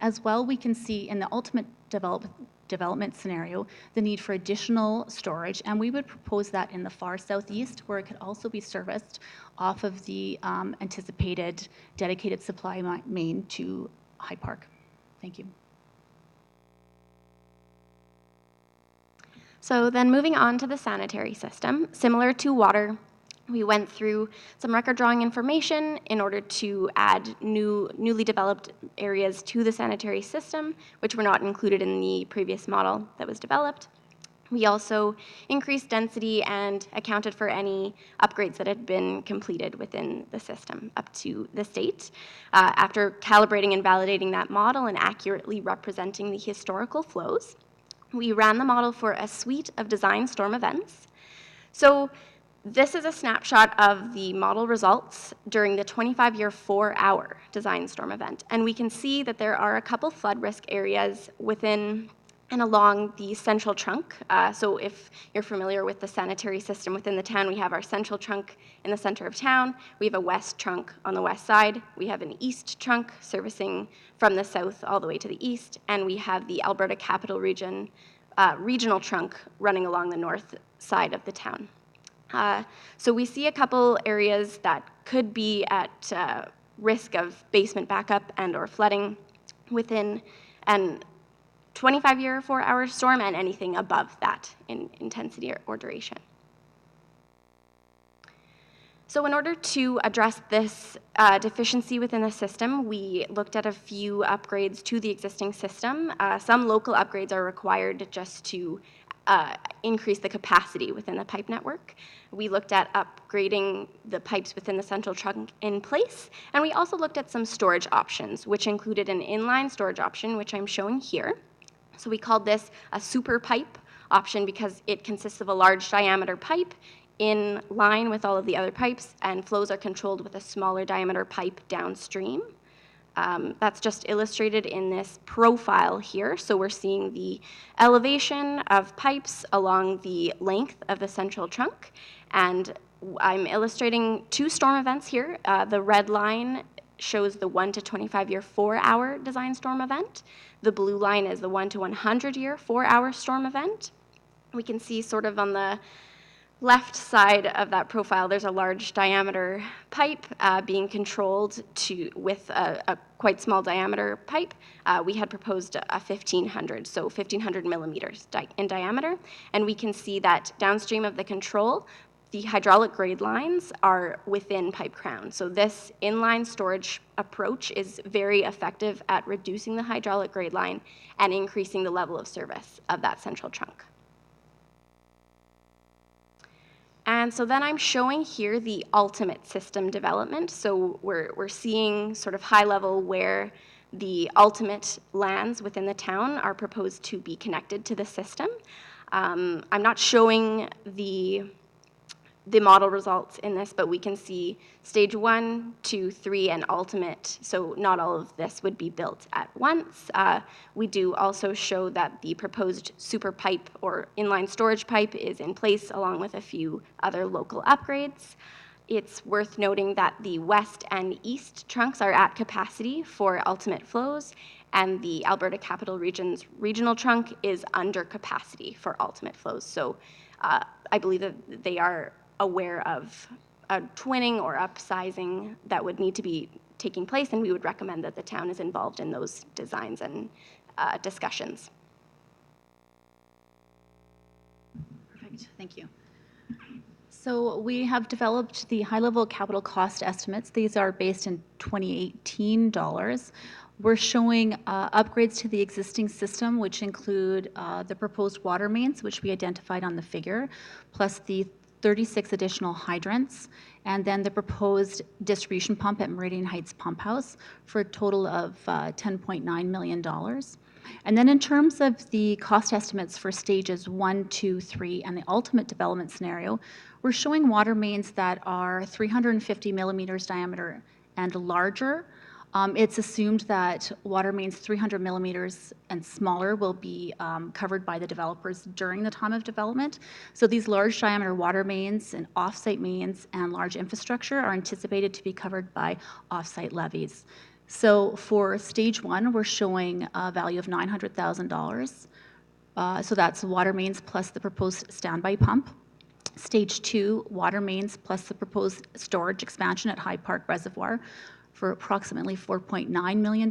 As well, we can see in the ultimate development scenario the need for additional storage, and we would propose that in the far southeast, where it could also be serviced off of the anticipated dedicated supply main to High Park. Thank you. So then moving on to the sanitary system, similar to water, we went through some record drawing information in order to add newly developed areas to the sanitary system, which were not included in the previous model that was developed. We also increased density and accounted for any upgrades that had been completed within the system up to the state. After calibrating and validating that model and accurately representing the historical flows, we ran the model for a suite of design storm events. So This is a snapshot of the model results during the 25-year 4-hour design storm event. And we can see that there are a couple flood risk areas within and along the central trunk. So if you're familiar with the sanitary system within the town, we have our central trunk in the center of town. We have a west trunk on the west side. We have an east trunk servicing from the south all the way to the east. And we have the Alberta Capital Region regional trunk running along the north side of the town. So we see a couple areas that could be at risk of basement backup and or flooding within an 25-year 4-hour storm and anything above that in intensity or duration. So in order to address this deficiency within the system, we looked at a few upgrades to the existing system. Some local upgrades are required just to increase the capacity within the pipe network. We looked at upgrading the pipes within the central trunk in place, and we also looked at some storage options, which included an inline storage option, which I'm showing here. So we called this a super pipe option because it consists of a large diameter pipe in line with all of the other pipes, and flows are controlled with a smaller diameter pipe downstream. That's just illustrated in this profile here. So we're seeing the elevation of pipes along the length of the central trunk. And I'm illustrating 2 storm events here. The red line shows the 1 to 25-year 4-hour design storm event. The blue line is the 1 to 100-year 4-hour storm event. We can see sort of on the left side of that profile, there's a large diameter pipe being controlled with a quite small diameter pipe. We had proposed a 1,500, so 1,500 millimeters in diameter. And we can see that downstream of the control, the hydraulic grade lines are within pipe crown. So this inline storage approach is very effective at reducing the hydraulic grade line and increasing the level of service of that central trunk. And so then I'm showing here the ultimate system development. So we're seeing sort of high level where the ultimate lands within the town are proposed to be connected to the system. I'm not showing the model results in this, but we can see stage 1, 2, 3, and ultimate. So not all of this would be built at once. We do also show that the proposed super pipe or inline storage pipe is in place along with a few other local upgrades. It's worth noting that the west and east trunks are at capacity for ultimate flows, and the Alberta Capital Region's regional trunk is under capacity for ultimate flows. So I believe that they are aware of a twinning or upsizing that would need to be taking place, and we would recommend that the town is involved in those designs and discussions. Perfect, thank you. So we have developed the high-level capital cost estimates. These are based in 2018 dollars. We're showing upgrades to the existing system, which include the proposed water mains, which we identified on the figure, plus the 36 additional hydrants, and then the proposed distribution pump at Meridian Heights Pump House for a total of $10.9 million. And then in terms of the cost estimates for stages 1, 2, 3, and the ultimate development scenario, we're showing water mains that are 350 millimeters diameter and larger. It's assumed that water mains 300 millimeters and smaller will be covered by the developers during the time of development. So these large diameter water mains and off-site mains and large infrastructure are anticipated to be covered by off-site levies. So for stage 1, we're showing a value of $900,000. So that's water mains plus the proposed standby pump. Stage 2, water mains plus the proposed storage expansion at High Park Reservoir for approximately $4.9 million.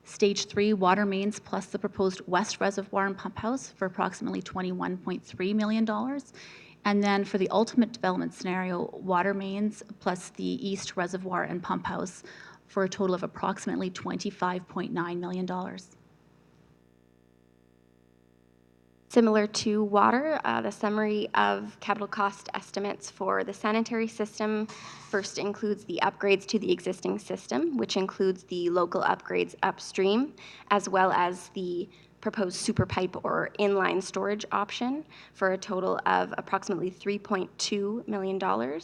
Stage 3, water mains plus the proposed West Reservoir and Pump House for approximately $21.3 million. And then for the ultimate development scenario, water mains plus the East Reservoir and Pump House for a total of approximately $25.9 million. Similar to water, the summary of capital cost estimates for the sanitary system first includes the upgrades to the existing system, which includes the local upgrades upstream, as well as the proposed super pipe or inline storage option for a total of approximately $3.2 million.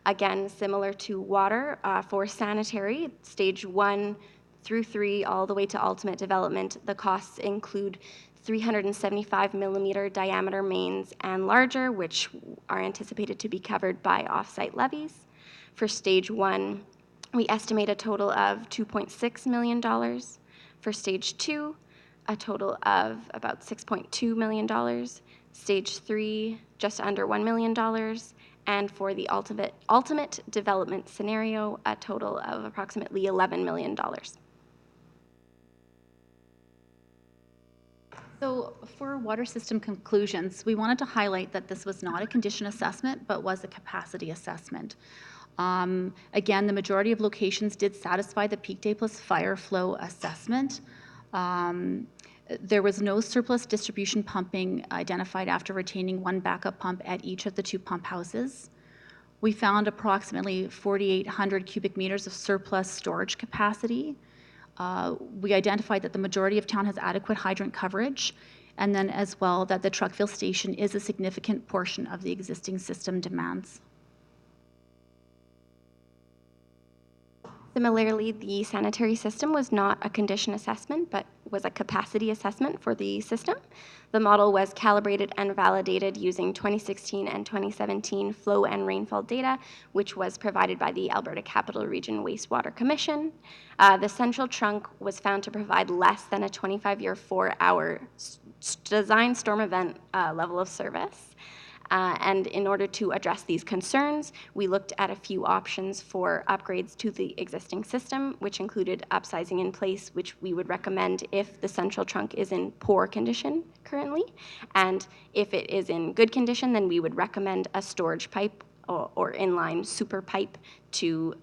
Again, similar to water, for sanitary, stage 1 through 3, all the way to ultimate development, the costs include 375 millimeter diameter mains and larger, which are anticipated to be covered by off-site levies. For stage 1, we estimate a total of $2.6 million. For stage 2, a total of about $6.2 million. Stage 3, just under $1 million. And for the ultimate development scenario, a total of approximately $11 million. So for water system conclusions, we wanted to highlight that this was not a condition assessment, but was a capacity assessment. Again, the majority of locations did satisfy the peak day plus fire flow assessment. There was no surplus distribution pumping identified after retaining one backup pump at each of the 2 pump houses. We found approximately 4,800 cubic meters of surplus storage capacity. We identified that the majority of town has adequate hydrant coverage, and then as well that the truck fill station is a significant portion of the existing system demands. Similarly, the sanitary system was not a condition assessment, but was a capacity assessment for the system. The model was calibrated and validated using 2016 and 2017 flow and rainfall data, which was provided by the Alberta Capital Region Wastewater Commission. The central trunk was found to provide less than a 25-year, 4-hour design storm event level of service. And in order to address these concerns, we looked at a few options for upgrades to the existing system, which included upsizing in place, which we would recommend if the central trunk is in poor condition currently. And if it is in good condition, then we would recommend a storage pipe or inline super pipe to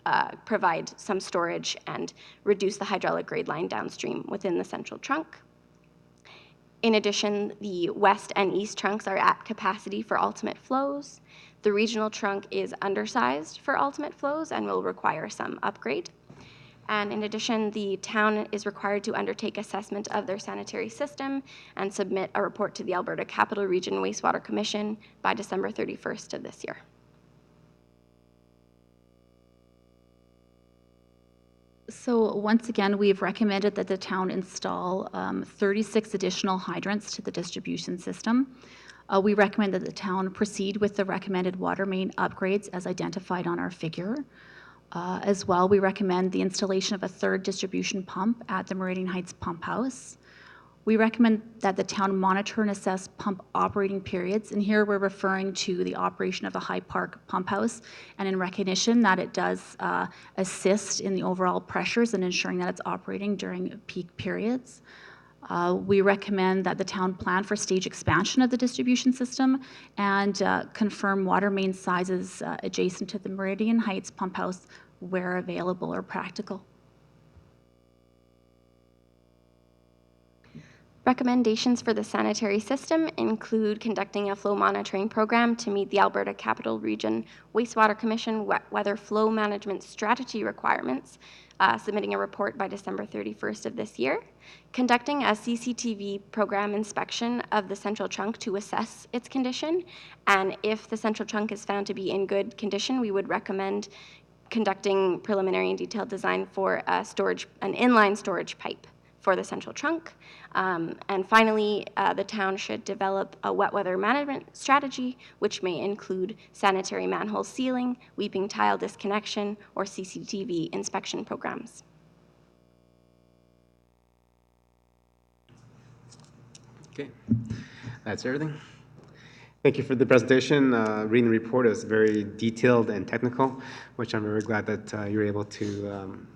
provide some storage and reduce the hydraulic grade line downstream within the central trunk. In addition, the west and east trunks are at capacity for ultimate flows. The regional trunk is undersized for ultimate flows and will require some upgrade. And in addition, the town is required to undertake assessment of their sanitary system and submit a report to the Alberta Capital Region Wastewater Commission by December 31st of this year. So once again, we've recommended that the town install 36 additional hydrants to the distribution system. We recommend that the town proceed with the recommended water main upgrades as identified on our figure. As well, we recommend the installation of a 3rd distribution pump at the Meridian Heights Pump House. We recommend that the town monitor and assess pump operating periods, and here we're referring to the operation of the High Park Pump House, and in recognition that it does assist in the overall pressures and ensuring that it's operating during peak periods. We recommend that the town plan for stage expansion of the distribution system and confirm water main sizes adjacent to the Meridian Heights Pump House where available or practical. Recommendations for the sanitary system include conducting a flow monitoring program to meet the Alberta Capital Region Wastewater Commission wet weather flow management strategy requirements, submitting a report by December 31st of this year, conducting a CCTV program inspection of the central trunk to assess its condition, and if the central trunk is found to be in good condition, we would recommend conducting preliminary and detailed design for an inline storage pipe for the central trunk. And finally, the town should develop a wet weather management strategy, which may include sanitary manhole sealing, weeping tile disconnection, or CCTV inspection programs. Okay, that's everything. Thank you for the presentation. Reading the report is very detailed and technical, which I'm very glad that you were able to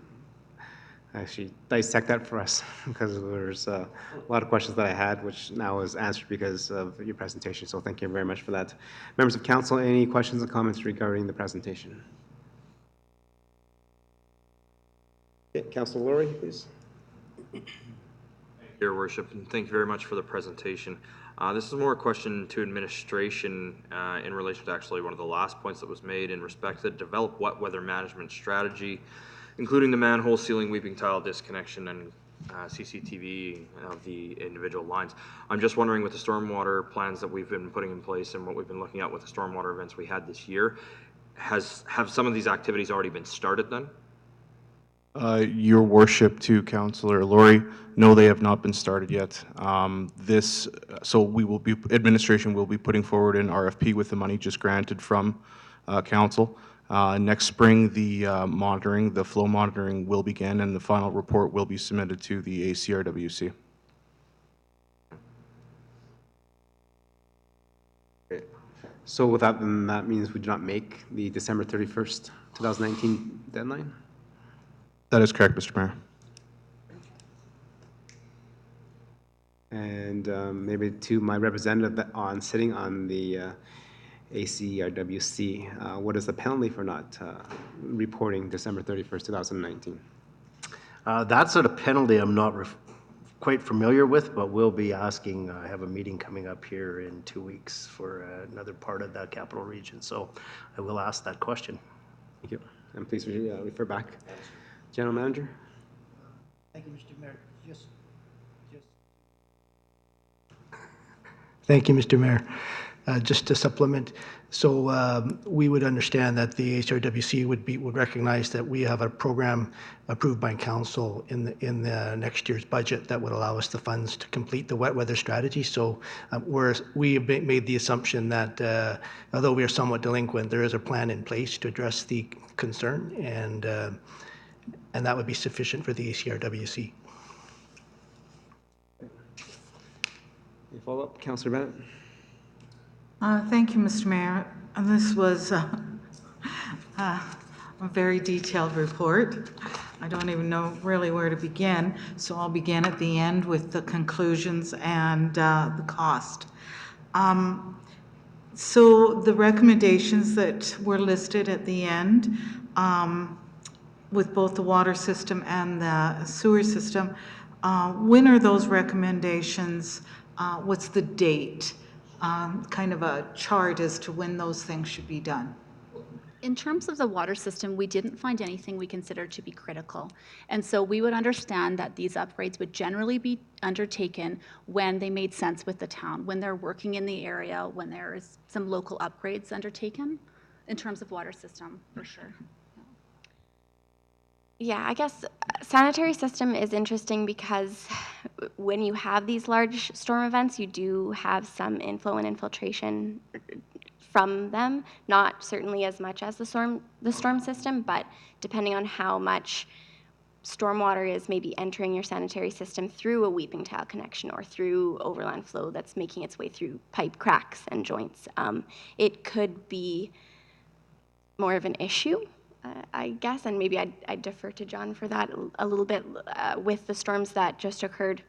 actually dissect that for us, because there's a lot of questions that I had, which now is answered because of your presentation. So thank you very much for that. Members of council, any questions or comments regarding the presentation? Okay, Councilor Laurie, please. Your Worship, and thank you very much for the presentation. This is more a question to administration in relation to actually one of the last points that was made in respect to develop wet weather management strategy, including the manhole sealing, weeping tile disconnection, and CCTV of the individual lines. I'm just wondering, with the stormwater plans that we've been putting in place and what we've been looking at with the stormwater events we had this year, have some of these activities already been started then? Your worship to Councillor Laurie, no, they have not been started yet. So administration will be putting forward an RFP with the money just granted from council. Next spring, the flow monitoring will begin, and the final report will be submitted to the ACRWC. So with that, then that means we do not make the December 31st, 2019 deadline? That is correct, Mr. Mayor. And maybe to my representative sitting on the ACRWC, what is the penalty for not reporting December 31st, 2019? That sort of penalty I'm not quite familiar with, but we'll be asking, I have a meeting coming up here in 2 weeks for another part of that capital region, so I will ask that question. Thank you. And please refer back. General Manager. Thank you, Mr. Mayor. Thank you, Mr. Mayor. Just to supplement, so we would understand that the HRWC would recognize that we have a program approved by council in the next year's budget that would allow us the funds to complete the wet weather strategy. So we have made the assumption that although we are somewhat delinquent, there is a plan in place to address the concern, and that would be sufficient for the ACRWC. Any follow-up, Councillor Bennett? Thank you, Mr. Mayor. This was a very detailed report. I don't even know really where to begin, so I'll begin at the end with the conclusions and the cost. So the recommendations that were listed at the end, with both the water system and the sewer system, when are those recommendations? What's the date? Kind of a chart as to when those things should be done. In terms of the water system, we didn't find anything we considered to be critical. And so we would understand that these upgrades would generally be undertaken when they made sense with the town, when they're working in the area, when there is some local upgrades undertaken in terms of water system, for sure. Yeah, I guess sanitary system is interesting because when you have these large storm events, you do have some inflow and infiltration from them, not certainly as much as the storm system, but depending on how much stormwater is maybe entering your sanitary system through a weeping tile connection or through overland flow that's making its way through pipe cracks and joints, it could be more of an issue. I guess, and maybe I'd defer to John for that a little bit with the storms that just occurred.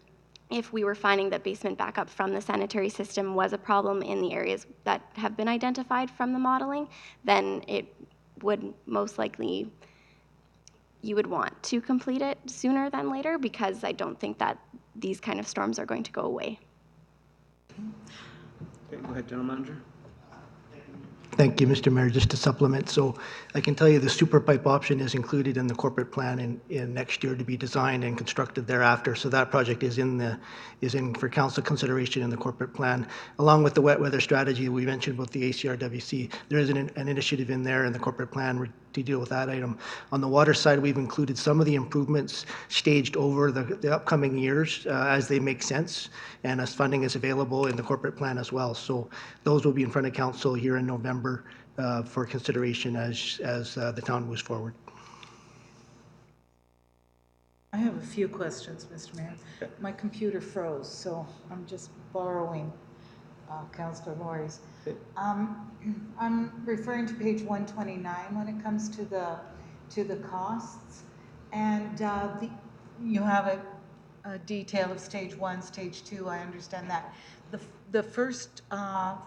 If we were finding that basement backup from the sanitary system was a problem in the areas that have been identified from the modeling, then it would most likely, you would want to complete it sooner than later, because I don't think that these kind of storms are going to go away. Okay, go ahead, General Manager. Thank you, Mr. Mayor. Just to supplement, so I can tell you the super pipe option is included in the corporate plan in next year to be designed and constructed thereafter. So that project is in for council consideration in the corporate plan, along with the wet weather strategy we mentioned with the ACRWC. There is an initiative in there in the corporate plan to deal with that item. On the water side, we've included some of the improvements staged over the upcoming years as they make sense, and as funding is available in the corporate plan as well. So those will be in front of council here in November for consideration as the town moves forward. I have a few questions, Mr. Mayor. My computer froze, so I'm just borrowing Councillor Laurie's. I'm referring to page 129 when it comes to the costs, and you have a detail of stage 1, stage 2. I understand that. The first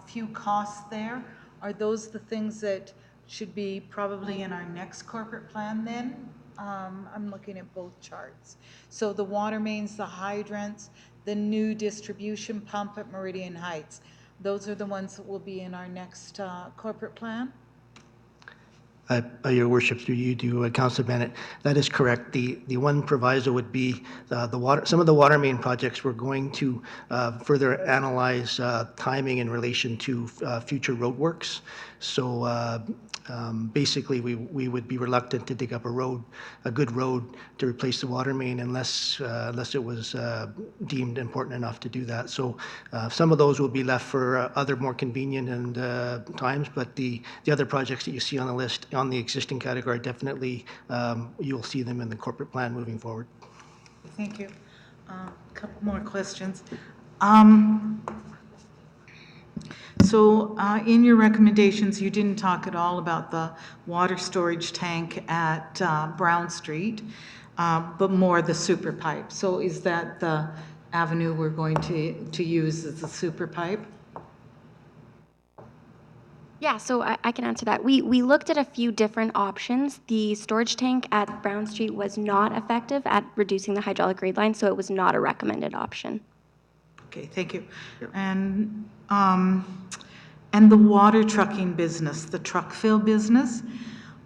few costs there, are those the things that should be probably in our next corporate plan then? I'm looking at both charts. So the water mains, the hydrants, the new distribution pump at Meridian Heights, those are the ones that will be in our next corporate plan? Your worship, through you to Councillor Bennett, that is correct. The one proviso would be the water. Some of the water main projects we're going to further analyze timing in relation to future roadworks. So basically, we would be reluctant to dig up a good road to replace the water main unless it was deemed important enough to do that. So some of those will be left for other more convenient and times, but the other projects that you see on the list on the existing category, definitely you'll see them in the corporate plan moving forward. Thank you. A couple more questions. So in your recommendations, you didn't talk at all about the water storage tank at Brown Street, but more the super pipe. So is that the avenue we're going to use as a super pipe? Yeah, so I can answer that. We looked at a few different options. The storage tank at Brown Street was not effective at reducing the hydraulic grade line, so it was not a recommended option. Okay, thank you. And the water trucking business, the truck fill business,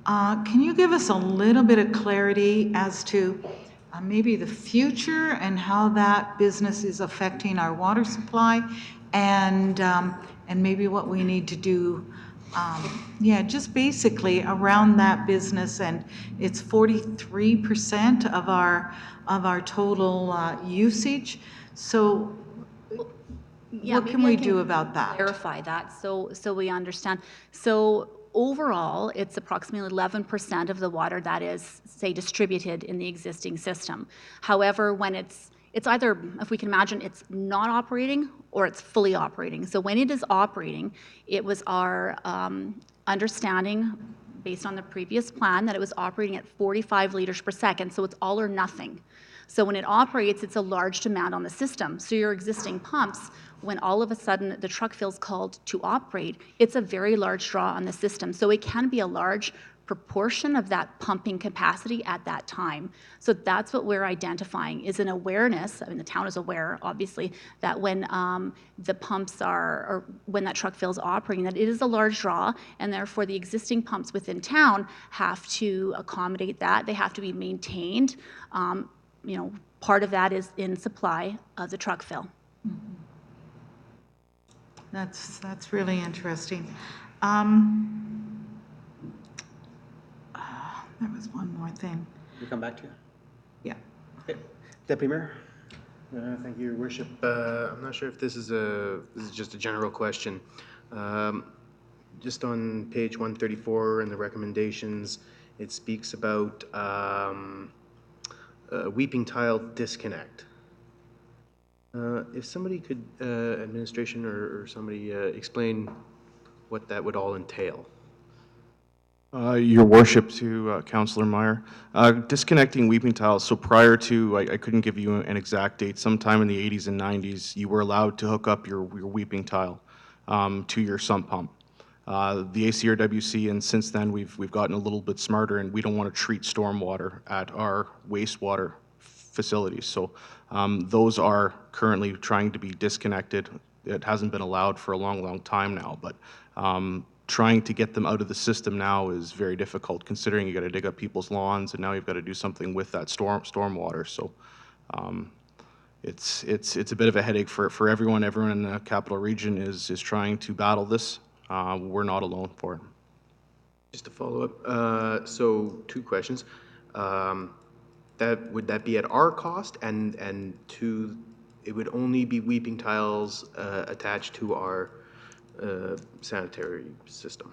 can you give us a little bit of clarity as to maybe the future and how that business is affecting our water supply, and maybe what we need to do, just basically around that business? And it's 43% of our total usage. So what can we do about that? Clarify that so we understand. So overall, it's approximately 11% of the water that is, say, distributed in the existing system. However, when it's either, if we can imagine, it's not operating or it's fully operating. So when it is operating, it was our understanding, based on the previous plan, that it was operating at 45 liters per second, so it's all or nothing. So when it operates, it's a large demand on the system. So your existing pumps, when all of a sudden the truck fill's called to operate, it's a very large draw on the system. So it can be a large proportion of that pumping capacity at that time. So that's what we're identifying, is an awareness. I mean, the town is aware, obviously, that when the pumps or when that truck fill's operating, that it is a large draw, and therefore the existing pumps within town have to accommodate that. They have to be maintained. Part of that is in supply of the truck fill. That's really interesting. There was one more thing. We come back to you? Yeah. Okay. Deputy Mayor? Thank you, Your Worship. I'm not sure if this is just a general question. Just on page 134 in the recommendations, it speaks about weeping tile disconnect. If somebody could, administration or somebody, explain what that would all entail. Your Worship, to Councillor Meyer. Disconnecting weeping tiles, so prior to, I couldn't give you an exact date, sometime in the 80s and 90s, you were allowed to hook up your weeping tile to your sump pump. The ACRWC, and since then we've gotten a little bit smarter, and we don't want to treat stormwater at our wastewater facilities. So those are currently trying to be disconnected. It hasn't been allowed for a long time now, but trying to get them out of the system now is very difficult, considering you got to dig up people's lawns, and now you've got to do something with that stormwater. So it's a bit of a headache for everyone. Everyone in the capital region is trying to battle this. We're not alone for it. Just to follow up, so 2 questions. Would that be at our cost, and 2, it would only be weeping tiles attached to our sanitary system?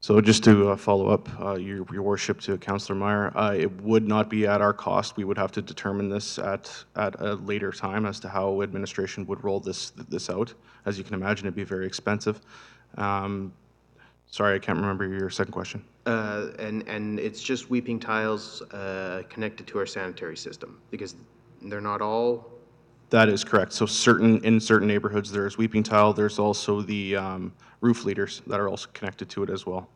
So just to follow up, your Worship, to Councillor Meyer, it would not be at our cost. We would have to determine this at a later time as to how administration would roll this out. As you can imagine, it'd be very expensive. Sorry, I can't remember your second question. And it's just weeping tiles connected to our sanitary system, because they're not all. That is correct. So in certain neighborhoods, there's weeping tile. There's also the roof leaders that are also connected to it as well.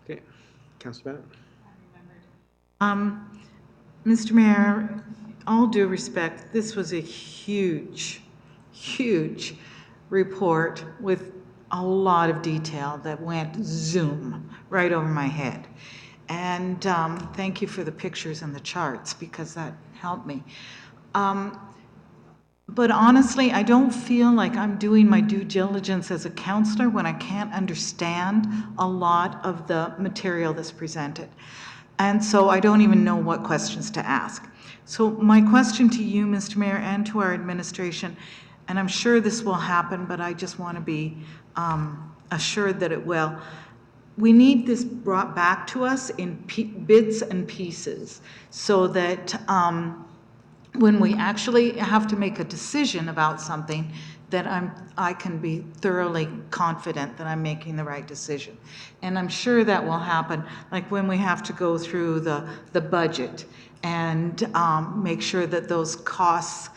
Okay, Councillor Bennett. Mr. Mayor, all due respect, this was a huge report with a lot of detail that went zoom right over my head. And thank you for the pictures and the charts because that helped me. But honestly, I don't feel like I'm doing my due diligence as a counselor when I can't understand a lot of the material that's presented. And so I don't even know what questions to ask. So my question to you, Mr. Mayor, and to our administration, and I'm sure this will happen, but I just want to be assured that it will. We need this brought back to us in bits and pieces so that when we actually have to make a decision about something, that I can be thoroughly confident that I'm making the right decision. And I'm sure that will happen, like when we have to go through the budget and make sure that those costs,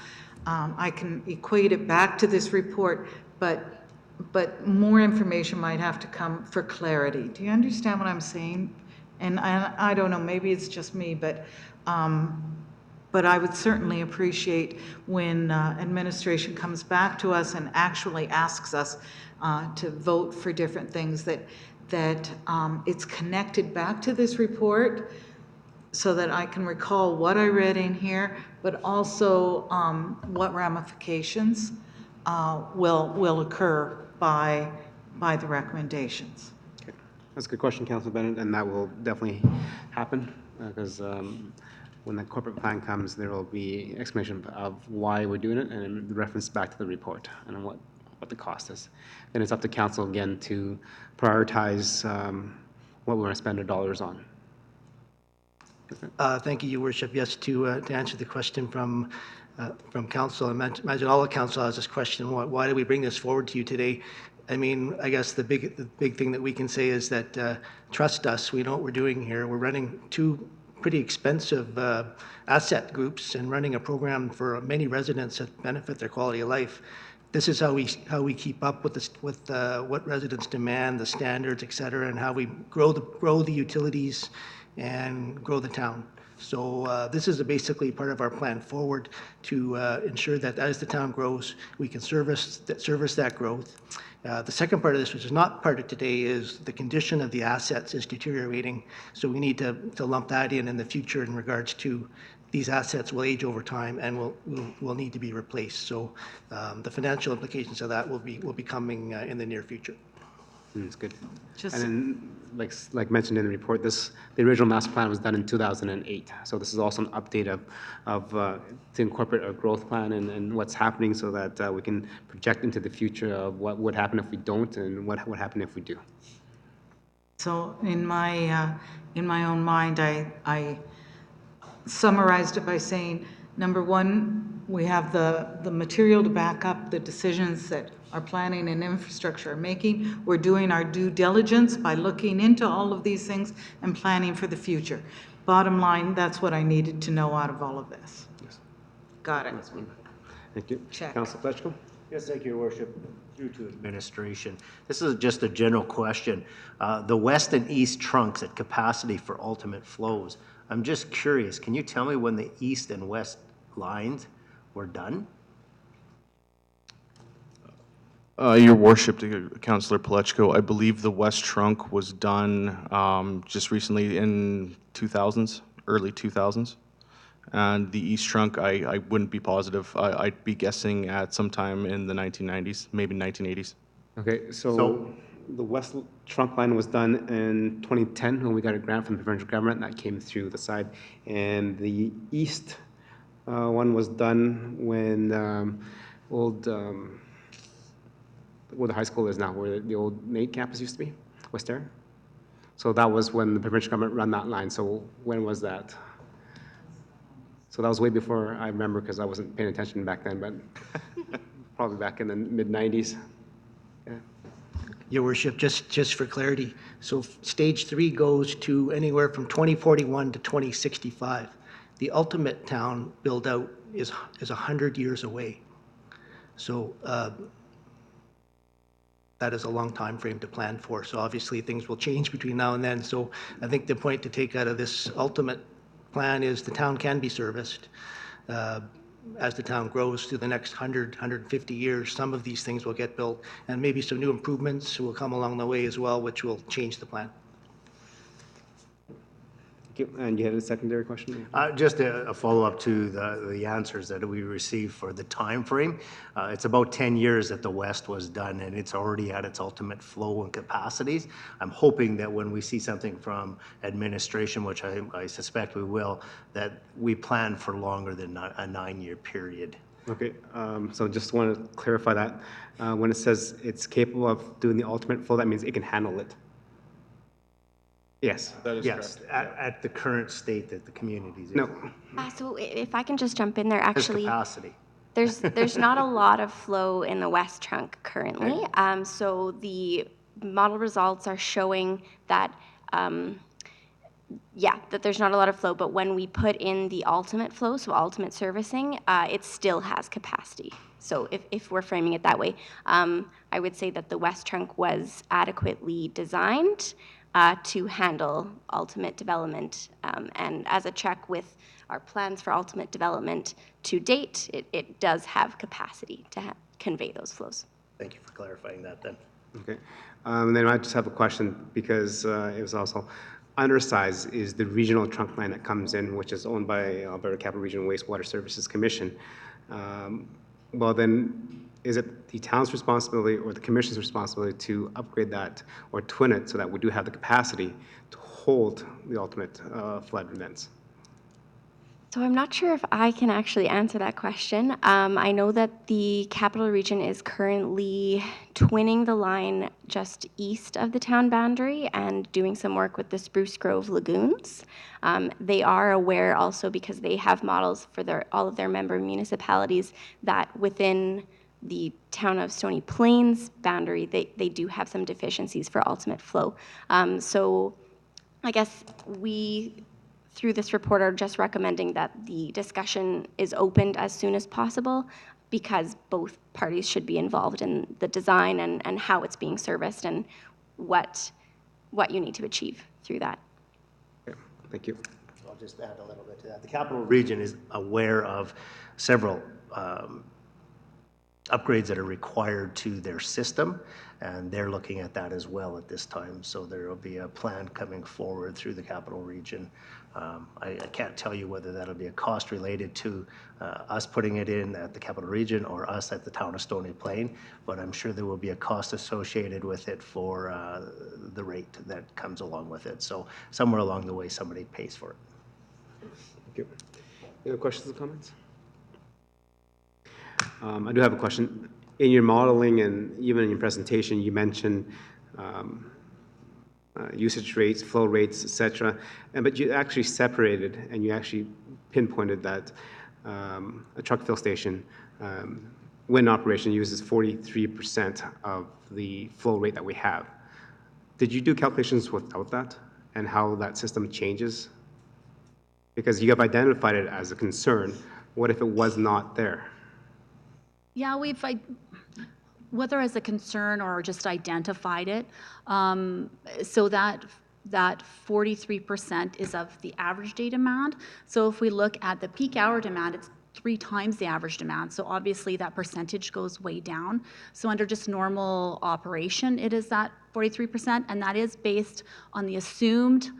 I can equate it back to this report, but more information might have to come for clarity. Do you understand what I'm saying? And I don't know, maybe it's just me, but I would certainly appreciate when administration comes back to us and actually asks us to vote for different things, that it's connected back to this report so that I can recall what I read in here, but also what ramifications will occur by the recommendations. Okay. That's a good question, Councilor Bennett, and that will definitely happen because when the corporate plan comes, there will be explanation of why we're doing it and reference back to the report and what the cost is. Then it's up to council again to prioritize what we're going to spend our dollars on. Thank you, Your Worship. Yes, to answer the question from council, imagine all the council has this question: why do we bring this forward to you today? I mean, I guess the big thing that we can say is that trust us. We know what we're doing here. We're running two pretty expensive asset groups and running a program for many residents that benefit their quality of life. This is how we keep up with what residents demand, the standards, et cetera, and how we grow the utilities and grow the town. So this is basically part of our plan forward to ensure that as the town grows, we can service that growth. The second part of this, which is not part of today, is the condition of the assets is deteriorating. So we need to lump that in the future in regards to these assets will age over time and will need to be replaced. So the financial implications of that will be coming in the near future. That's good. And then, like mentioned in the report, the original master plan was done in 2008. So this is also an update of to incorporate our growth plan and what's happening, so that we can project into the future of what would happen if we don't and what would happen if we do. So in my own mind, I summarized it by saying, number one, we have the material to back up the decisions that our planning and infrastructure are making. We're doing our due diligence by looking into all of these things and planning for the future. Bottom line, that's what I needed to know out of all of this. Yes. Got it. Thank you. Check. Councilor Fletcher? Yes, thank you, Your Worship. Through to administration. This is just a general question. The west and east trunks at capacity for ultimate flows. I'm just curious, can you tell me when the east and west lines were done? Your Worship, Councillor Palechko, I believe the west trunk was done just recently in 2000s, early 2000s. And the east trunk, I wouldn't be positive. I'd be guessing at sometime in the 1990s, maybe 1980s. Okay, so the west trunk line was done in 2010 when we got a grant from the provincial government that came through the side. And the east one was done when where the high school is now, where the old NAIT campus used to be, West Aaron. So that was when the provincial government ran that line. So when was that? So that was way before I remember, because I wasn't paying attention back then, but probably back in the mid-90s. Yeah. Your Worship, just for clarity, so stage 3 goes to anywhere from 2041 to 2065. The ultimate town build out is 100 years away. So that is a long time frame to plan for. So obviously things will change between now and then. So I think the point to take out of this ultimate plan is the town can be serviced. as the town grows through the next 100, 150 years, some of these things will get built, and maybe some new improvements will come along the way as well, which will change the plan. Thank you. And you had a secondary question? Just a follow-up to the answers that we received for the time frame. It's about 10 years that the West was done, and it's already at its ultimate flow and capacities. I'm hoping that when we see something from administration, which I suspect we will, that we plan for longer than a 9-year period. Okay, so just want to clarify that. When it says it's capable of doing the ultimate flow, that means it can handle it. Yes. That is yes, at the current state that the community's in. No. So if I can just jump in there, There's actually. capacity. There's not a lot of flow in the West Trunk currently. So the model results are showing that, that there's not a lot of flow, but when we put in the ultimate flow, so ultimate servicing, it still has capacity. So if we're framing it that way, I would say that the West Trunk was adequately designed to handle ultimate development. And as a check with our plans for ultimate development to date, it does have capacity to convey those flows. Thank you for clarifying that then. Okay. And then I just have a question because it was also undersized is the regional trunk line that comes in, which is owned by Alberta Capital Regional Wastewater Services Commission. Well, then is it the town's responsibility or the commission's responsibility to upgrade that or twin it so that we do have the capacity to hold the ultimate flood events? So I'm not sure if I can actually answer that question. I know that the Capital Region is currently twinning the line just east of the town boundary and doing some work with the Spruce Grove Lagoons. They are aware also, because they have models for all of their member municipalities, that within the town of Stony Plains boundary, they do have some deficiencies for ultimate flow. So I guess we, through this report, are just recommending that the discussion is opened as soon as possible, because both parties should be involved in the design and how it's being serviced and what you need to achieve through that. Okay, thank you. So I'll just add a little bit to that. The Capital Region is aware of several upgrades that are required to their system, and they're looking at that as well at this time. So there will be a plan coming forward through the Capital Region. I can't tell you whether that'll be a cost related to us putting it in at the Capital Region or us at the town of Stony Plain, but I'm sure there will be a cost associated with it for the rate that comes along with it. So somewhere along the way, somebody pays for it. Thank you. Any other questions or comments? I do have a question. In your modeling and even in your presentation, you mentioned usage rates, flow rates, etc. But you actually separated and you actually pinpointed that a truck fill station, when in operation, uses 43% of the flow rate that we have. Did you do calculations without that and how that system changes? Because you have identified it as a concern. What if it was not there? Yeah, we've, whether as a concern or just identified it, so that 43% is of the average day demand. So if we look at the peak hour demand, it's 3 times the average demand. So obviously that percentage goes way down. So under just normal operation, it is that 43%, and that is based on the assumed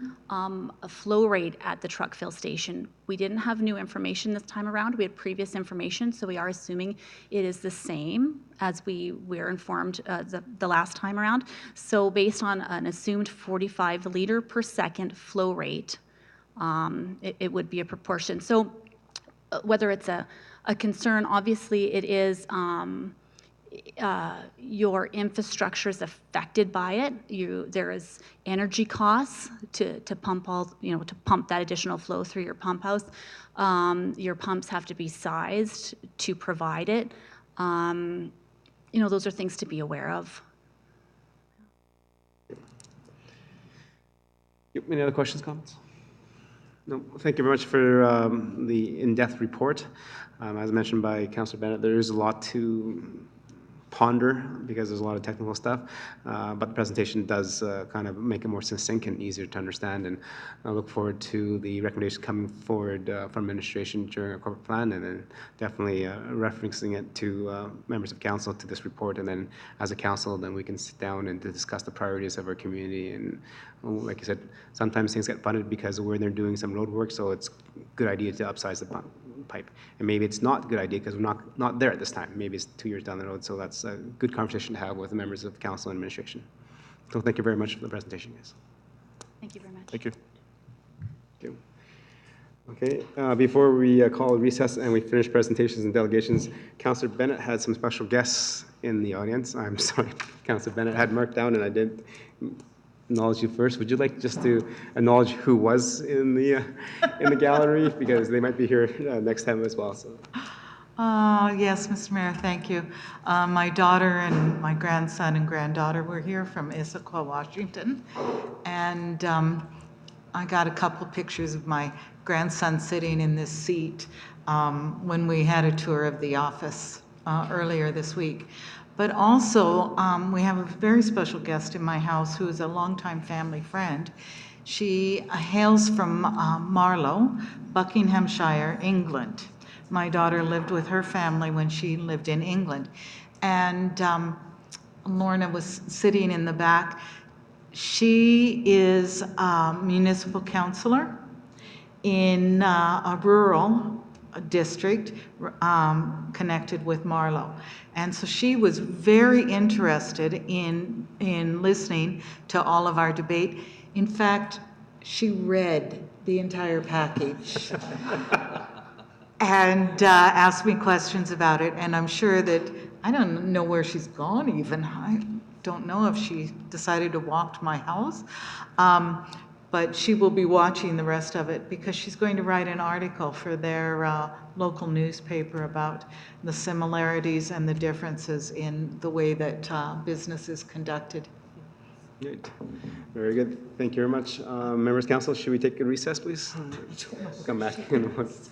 flow rate at the truck fill station. We didn't have new information this time around. We had previous information, so we are assuming it is the same as we were informed the last time around. So based on an assumed 45 liter per second flow rate, it would be a proportion. So whether it's a concern, obviously it is your infrastructure is affected by it. There is energy costs to pump to pump that additional flow through your pump house. Your pumps have to be sized to provide it. Those are things to be aware of. Any other questions, comments? No, thank you very much for the in-depth report. As mentioned by Councillor Bennett, there is a lot to ponder because there's a lot of technical stuff, but the presentation does kind of make it more succinct and easier to understand. And I look forward to the recommendations coming forward from administration during our corporate plan, and then definitely referencing it to members of council to this report. And then as a council, then we can sit down and to discuss the priorities of our community. And like I said, sometimes things get funded because of where they're doing some road work, so it's a good idea to upsize the pipe. And maybe it's not a good idea because we're not there at this time. Maybe it's 2 years down the road, so that's a good conversation to have with the members of council and administration. So thank you very much for the presentation, guys. Thank you very much. Thank you. Thank you. Okay, before we call a recess and we finish presentations and delegations, Councillor Bennett had some special guests in the audience. I'm sorry, Councillor Bennett had marked down and I didn't acknowledge you first. Would you like just to acknowledge who was in the gallery, because they might be here next time as well. So. Yes, Mr. Mayor, thank you. My daughter and my grandson and granddaughter were here from Issaquah, Washington, and I got a couple pictures of my grandson sitting in this seat when we had a tour of the office earlier this week. But also, we have a very special guest in my house who is a longtime family friend. She hails from Marlow, Buckinghamshire, England. My daughter lived with her family when she lived in England. And Lorna was sitting in the back. She is a municipal councillor in a rural district connected with Marlow. And so she was very interested in listening to all of our debate. In fact, she read the entire package and asked me questions about it. And I'm sure that, I don't know where she's gone even. I don't know if she decided to walk to my house. But she will be watching the rest of it because she's going to write an article for their local newspaper about the similarities and the differences in the way that business is conducted. Great. Very good. Thank you very much. Members of council, should we take a recess, please? Come back in a moment.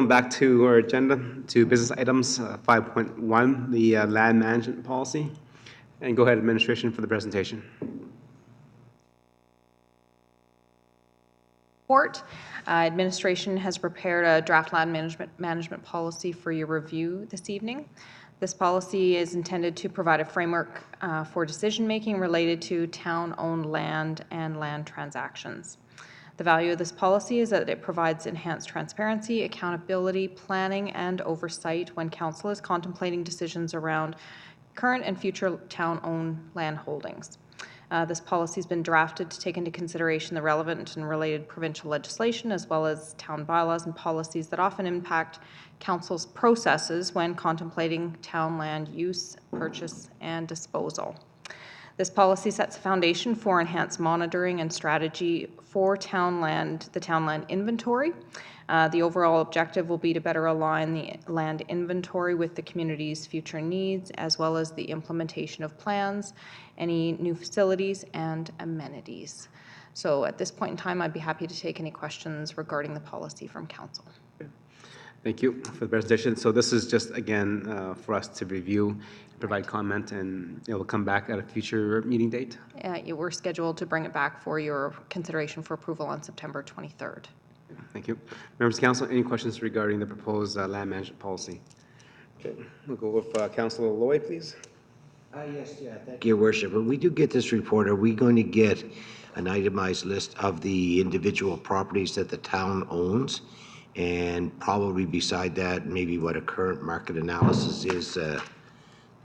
Back to our agenda, to business items 5.1, the land management policy. And go ahead, administration, for the presentation. Report. Administration has prepared a draft land management policy for your review this evening. This policy is intended to provide a framework for decision-making related to town-owned land and land transactions. The value of this policy is that it provides enhanced transparency, accountability, planning, and oversight when council is contemplating decisions around current and future town-owned land holdings. This policy has been drafted to take into consideration the relevant and related provincial legislation, as well as town bylaws and policies that often impact council's processes when contemplating town land use, purchase, and disposal. This policy sets a foundation for enhanced monitoring and strategy for the town land inventory. The overall objective will be to better align the land inventory with the community's future needs, as well as the implementation of plans, any new facilities, and amenities. So at this point in time, I'd be happy to take any questions regarding the policy from council. Thank you for the presentation. So this is just, again, for us to review, provide comment, and it will come back at a future meeting date? We're scheduled to bring it back for your consideration for approval on September 23rd. Thank you. Members of council, any questions regarding the proposed land management policy? Okay, we'll go with Councilor Loy, please. Yes, thank you, Your Worship. When we do get this report, are we going to get an itemized list of the individual properties that the town owns? And probably beside that, maybe what a current market analysis is,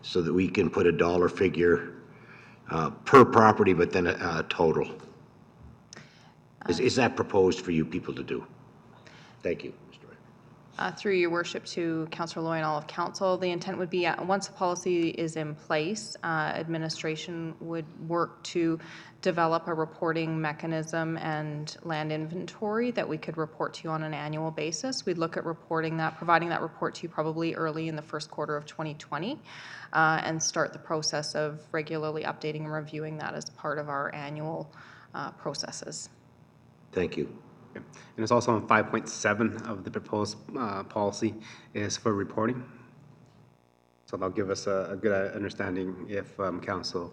so that we can put a dollar figure per property, but then a total. Is that proposed for you people to do? Thank you. Through your worship to Councillor Loy and all of council, the intent would be once the policy is in place, administration would work to develop a reporting mechanism and land inventory that we could report to you on an annual basis. We'd look at reporting that, providing that report to you probably early in the first quarter of 2020, and start the process of regularly updating and reviewing that as part of our annual processes. Thank you. And it's also on 5.7 of the proposed policy is for reporting. So that'll give us a good understanding if council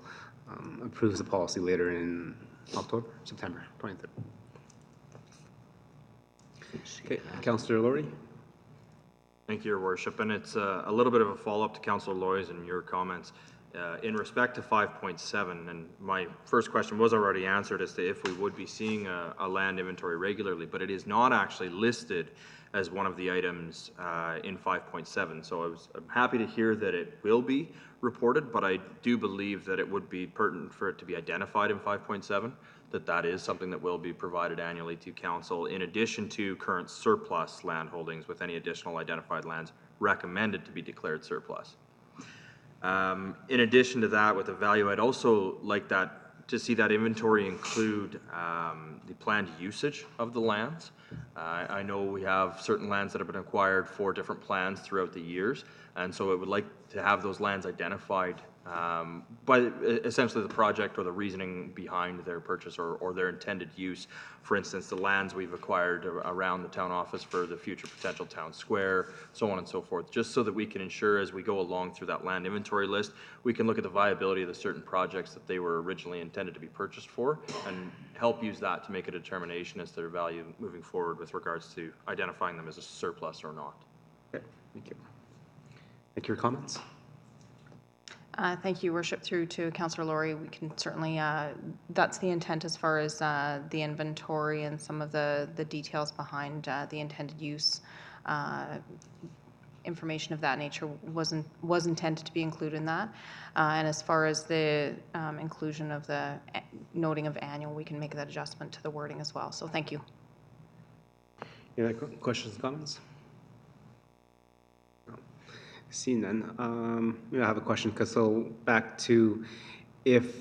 approves the policy later in September 23rd. Okay, Councillor Laurie. Thank you, Your Worship. And it's a little bit of a follow-up to Councillor Loy's and your comments. In respect to 5.7, and my first question was already answered as to if we would be seeing a land inventory regularly, but it is not actually listed as one of the items in 5.7. So I'm happy to hear that it will be reported, but I do believe that it would be pertinent for it to be identified in 5.7, that is something that will be provided annually to council, in addition to current surplus land holdings with any additional identified lands recommended to be declared surplus. In addition to that, with the value, I'd also like to see that inventory include the planned usage of the lands. I know we have certain lands that have been acquired for different plans throughout the years, and so I would like to have those lands identified by essentially the project or the reasoning behind their purchase or their intended use. For instance, the lands we've acquired around the town office for the future potential town square, so on and so forth, just so that we can ensure as we go along through that land inventory list, we can look at the viability of the certain projects that they were originally intended to be purchased for and help use that to make a determination as to their value moving forward with regards to identifying them as a surplus or not. Okay, thank you. Thank you for your comments. Thank you, Worship. Through to Councillor Laurie, we can certainly, that's the intent as far as the inventory and some of the details behind the intended use. Information of that nature was intended to be included in that. And as far as the inclusion of the noting of annual, we can make that adjustment to the wording as well. So thank you. Any other questions, comments? Seeing none, I have a question. So back to if,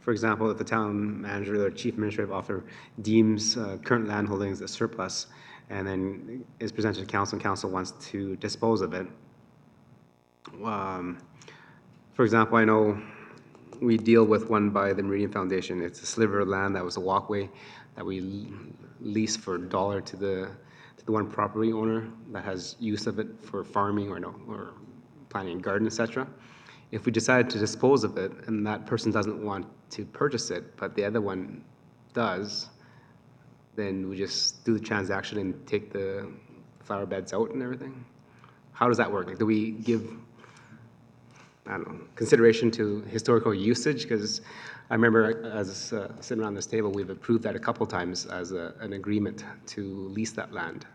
for example, if the town manager or chief administrative officer deems current land holdings as surplus and then is presented to council and council wants to dispose of it. For example, I know we deal with one by the Meridian Foundation. It's a sliver of land that was a walkway that we leased for $1 to to the one property owner that has use of it for farming or no, or planting a garden, etc. If we decide to dispose of it and that person doesn't want to purchase it, but the other one does, then we just do the transaction and take the flower beds out and everything? How does that work? Like, do we give, I don't know, consideration to historical usage? Because I remember as sitting around this table, we've approved that a couple times as an agreement to lease that land.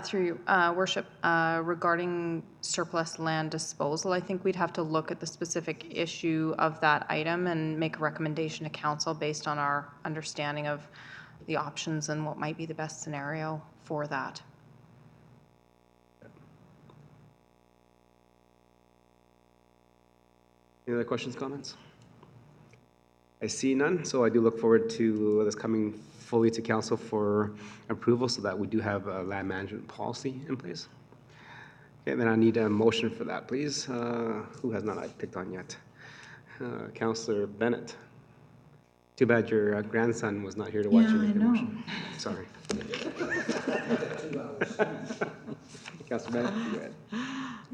Through worship, regarding surplus land disposal, I think we'd have to look at the specific issue of that item and make a recommendation to council based on our understanding of the options and what might be the best scenario for that. Any other questions, comments? I see none, so I do look forward to this coming fully to council for approval so that we do have a land management policy in place. Okay, then I need a motion for that, please. Who has not picked on yet? Councillor Bennett. Too bad your grandson was not here to watch you make the motion. Sorry. Councillor Bennett, go ahead.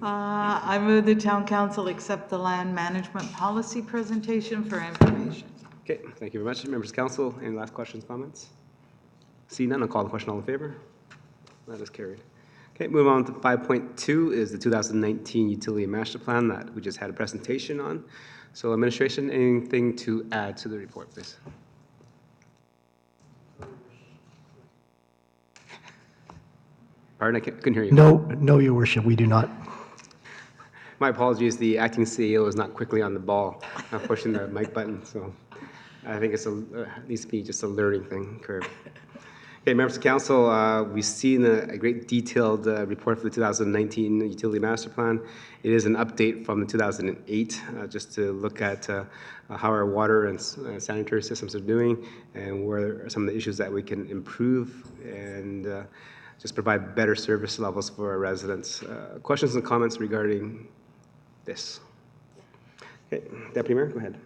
I move the town council accept the land management policy presentation for information. Okay, thank you very much. Members of council, any last questions, comments? See none, I'll call the question. All in favor? That is carried. Okay, move on to 5.2 is the 2019 utility master plan that we just had a presentation on. So administration, anything to add to the report, please? Pardon, I couldn't hear you. No, Your Worship, we do not. My apologies, the acting CEO is not quickly on the ball, not pushing the mic button, so I think it's needs to be just a learning thing, curve. Okay, members of council, we've seen a great detailed report for the 2019 utility master plan. It is an update from the 2008, just to look at how our water and sanitary systems are doing and where are some of the issues that we can improve and just provide better service levels for our residents. Questions and comments regarding this? Okay, Deputy Mayor, go ahead.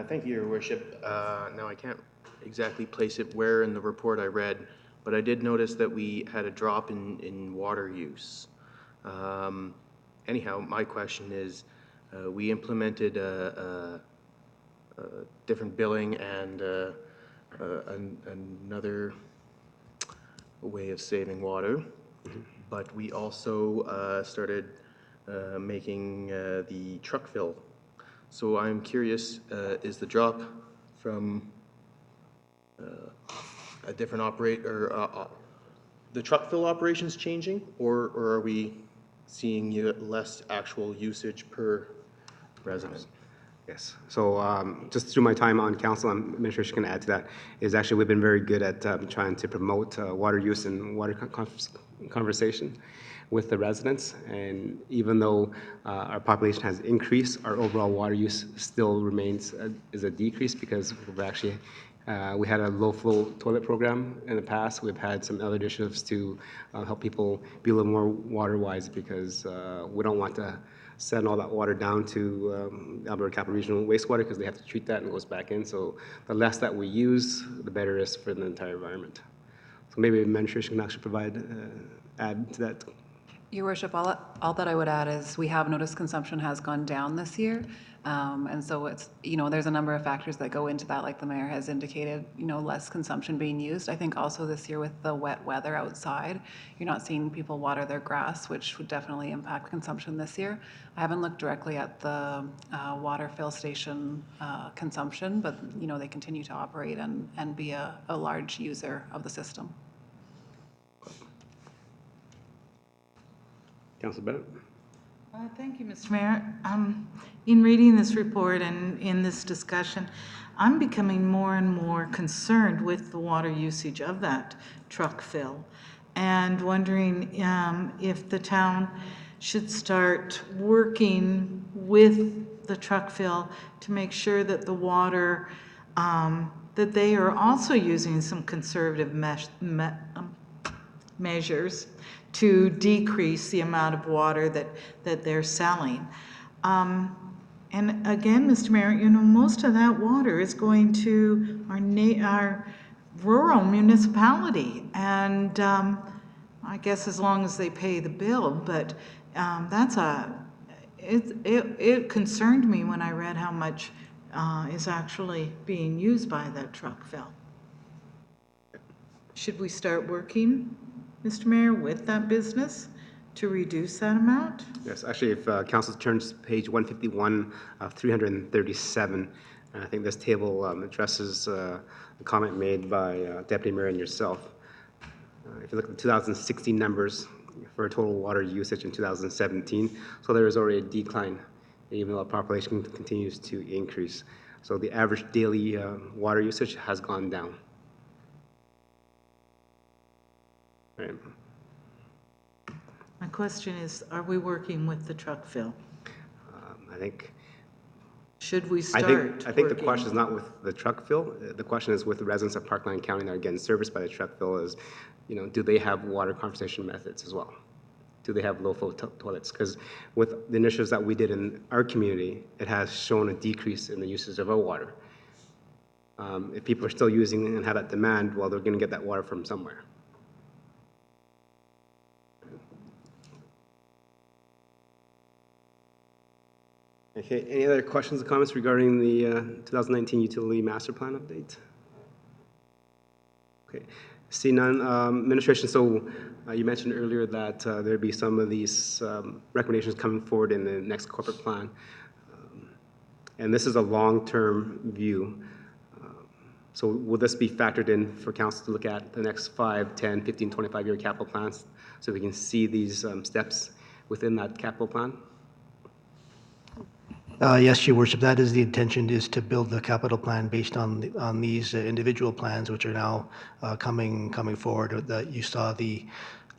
Thank you, Your Worship. Now, I can't exactly place it where in the report I read, but I did notice that we had a drop in water use. Anyhow, my question is, we implemented a different billing and another way of saving water, but we also started making the truck fill. So I'm curious, is the drop from a different the truck fill operations changing, or are we seeing less actual usage per resident? Yes. So just through my time on council, I'm administration can add to that, is actually we've been very good at trying to promote water use and water conversation with the residents. And even though our population has increased, our overall water use still remains is a decrease because we've actually we had a low flow toilet program in the past. We've had some other initiatives to help people be a little more water wise because we don't want to send all that water down to Alberta Capital Regional wastewater because they have to treat that and it goes back in. So the less that we use, the better it is for the entire environment. So maybe administration can actually provide, add to that. Your Worship, all that I would add is we have noticed consumption has gone down this year. And so it's, there's a number of factors that go into that, like the mayor has indicated, less consumption being used. I think also this year with the wet weather outside, you're not seeing people water their grass, which would definitely impact consumption this year. I haven't looked directly at the water fill station consumption, but, they continue to operate and be a large user of the system. Councilor Bennett. Thank you, Mr. Mayor. In reading this report and in this discussion, I'm becoming more and more concerned with the water usage of that truck fill and wondering if the town should start working with the truck fill to make sure that the water, that they are also using some conservative measures to decrease the amount of water that they're selling. And again, Mr. Mayor, most of that water is going to our rural municipality. And I guess as long as they pay the bill, but it concerned me when I read how much is actually being used by that truck fill. Should we start working, Mr. Mayor, with that business to reduce that amount? Yes, actually, if council turns to page 151 of 337, and I think this table addresses the comment made by Deputy Mayor and yourself. If you look at the 2016 numbers for total water usage in 2017, so there is already a decline, even though our population continues to increase. So the average daily water usage has gone down. Right. My question is, are we working with the truck fill? I think. Should we start I think the working? question is not with the truck fill. The question is with the residents of Parkland County that are getting serviced by the truck fill is, do they have water conservation methods as well? Do they have low-flow toilets? Because with the initiatives that we did in our community, it has shown a decrease in the usage of our water. If people are still using and have that demand, well, they're going to get that water from somewhere. Okay, any other questions or comments regarding the 2019 Utility Master Plan update? Okay, see none. Administration, so you mentioned earlier that there'd be some of these recommendations coming forward in the next corporate plan. And this is a long-term view. So will this be factored in for council to look at the next 5, 10, 15, 25-year capital plans so we can see these steps within that capital plan? Yes, Your Worship, that is the intention, is to build the capital plan based on these individual plans, which are now coming forward. That you saw the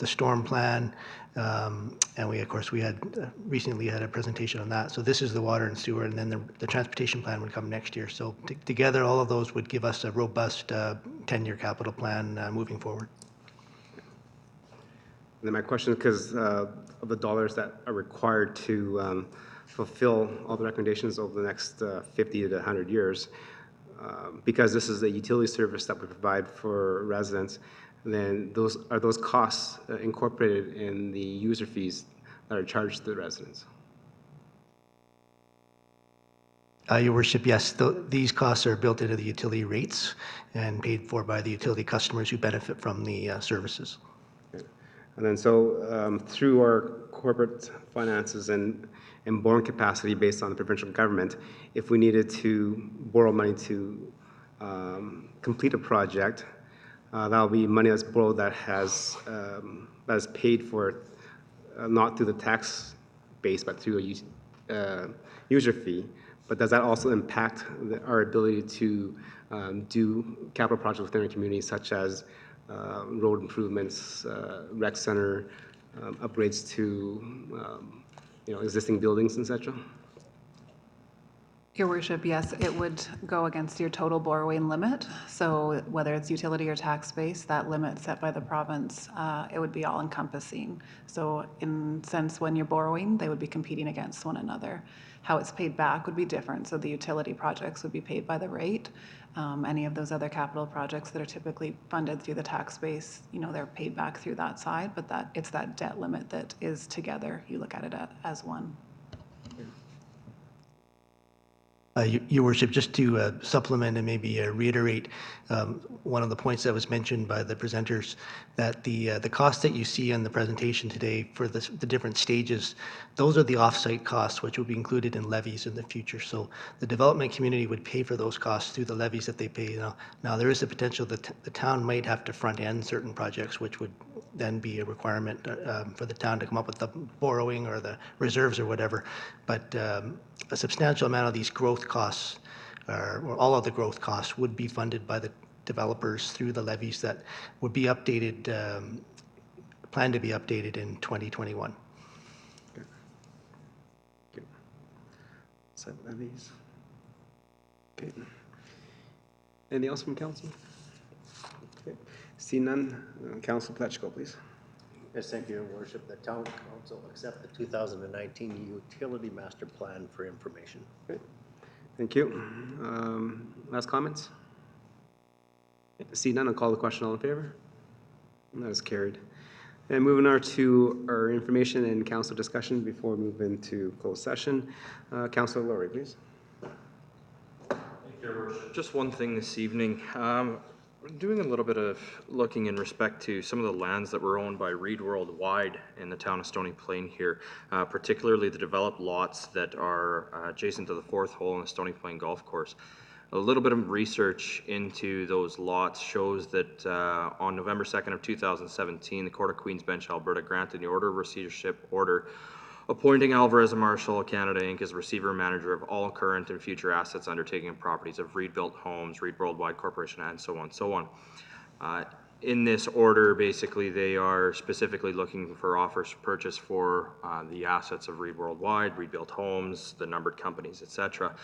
storm plan, and we, of course, we had recently had a presentation on that. So this is the water and sewer, and then the transportation plan would come next year. So together, all of those would give us a robust 10-year capital plan moving forward. And then my question, because of the dollars that are required to fulfill all the recommendations over the next 50 to 100 years, because this is a utility service that we provide for residents, then those costs incorporated in the user fees that are charged to the residents? Your Worship, yes, these costs are built into the utility rates and paid for by the utility customers who benefit from the services. Okay. And then so through our corporate finances and borrowing capacity based on the provincial government, if we needed to borrow money to complete a project, that'll be money that's borrowed that is paid for not through the tax base but through a user fee. But does that also impact our ability to do capital projects within our community, such as road improvements, rec center, upgrades to existing buildings, etc.? Your Worship, yes, it would go against your total borrowing limit. So whether it's utility or tax base, that limit set by the province, it would be all encompassing. So in sense, when you're borrowing, they would be competing against one another. How it's paid back would be different. So the utility projects would be paid by the rate. Any of those other capital projects that are typically funded through the tax base, they're paid back through that side, but it's that debt limit that is together. You look at it as one. Your Worship, just to supplement and maybe reiterate one of the points that was mentioned by the presenters, that the costs that you see in the presentation today for the different stages, those are the off-site costs, which will be included in levies in the future. So the development community would pay for those costs through the levies that they pay. Now there is a potential that the town might have to front-end certain projects, which would then be a requirement for the town to come up with the borrowing or the reserves or whatever. But a substantial amount of these growth costs, or all of the growth costs, would be funded by the developers through the levies that would be updated, planned to be updated in 2021. Okay. Okay. Set levies. Okay. Anything else from council? Okay. See none. Council Pletchko, please. Yes, thank you, Your Worship. The Town Council accept the 2019 Utility Master Plan for information. Okay. Thank you. Last comments? See none, I'll call the question. All in favor? And that is carried. And moving on to our information and council discussion before we move into closed session. Councilor Laurie, please. Just one thing this evening. We're doing a little bit of looking in respect to some of the lands that were owned by Reed Worldwide in the town of Stony Plain here, particularly the developed lots that are adjacent to the fourth hole in the Stony Plain Golf Course. A little bit of research into those lots shows that on November 2nd of 2017, the Court of Queen's Bench, Alberta, granted the order of receivership order appointing Alvarez and Marshall Canada Inc. as receiver and manager of all current and future assets, undertaking, and properties of Reed Built Homes, Reed Worldwide Corporation, and so on, so on. In this order, basically, they are specifically looking for offers to purchase for the assets of Reed Worldwide, Reed Built Homes, the numbered companies, etc.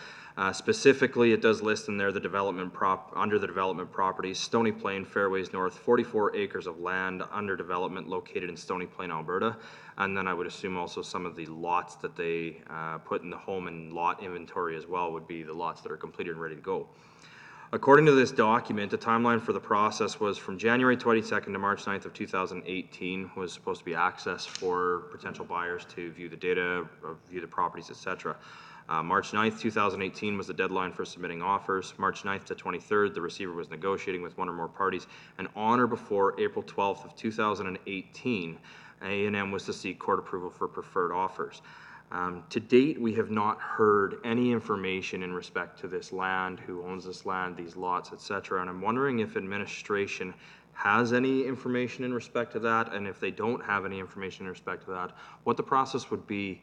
Specifically, it does list in there the development under the development properties, Stony Plain, Fairways North, 44 acres of land under development located in Stony Plain, Alberta. And then I would assume also some of the lots that they put in the home and lot inventory as well would be the lots that are completed and ready to go. According to this document, the timeline for the process was from January 22nd to March 9th of 2018 was supposed to be access for potential buyers to view the data, view the properties, etc. March 9th, 2018 was the deadline for submitting offers. March 9th to 23rd, the receiver was negotiating with one or more parties. And on or before April 12th of 2018, A&M was to seek court approval for preferred offers. To date, we have not heard any information in respect to this land, who owns this land, these lots, etc. And I'm wondering if administration has any information in respect to that, and if they don't have any information in respect to that, what the process would be.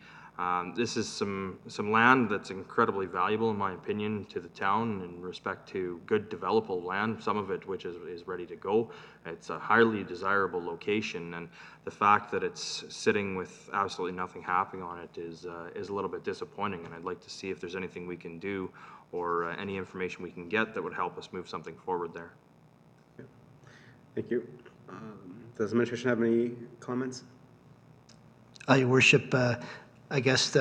This is some land that's incredibly valuable, in my opinion, to the town in respect to good developable land, some of it which is ready to go. It's a highly desirable location, and the fact that it's sitting with absolutely nothing happening on it is a little bit disappointing, and I'd like to see if there's anything we can do or any information we can get that would help us move something forward there. Thank you. Does the administration have any comments? Your worship, I guess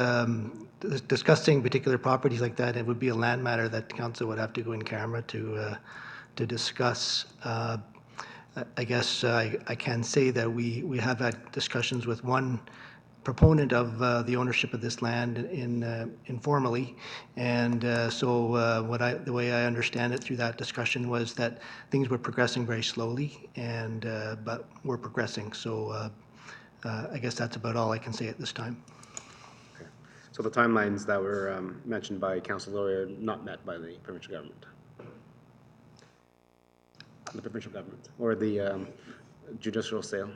discussing particular properties like that, it would be a land matter that council would have to go in camera to discuss. I guess I can say that we have had discussions with one proponent of the ownership of this land informally, and so the way I understand it through that discussion was that things were progressing very slowly, and but we're progressing. So I guess that's about all I can say at this time. Okay. So the timelines that were mentioned by Councilor Laurie are not met by the provincial government. The provincial government or the judicial sale.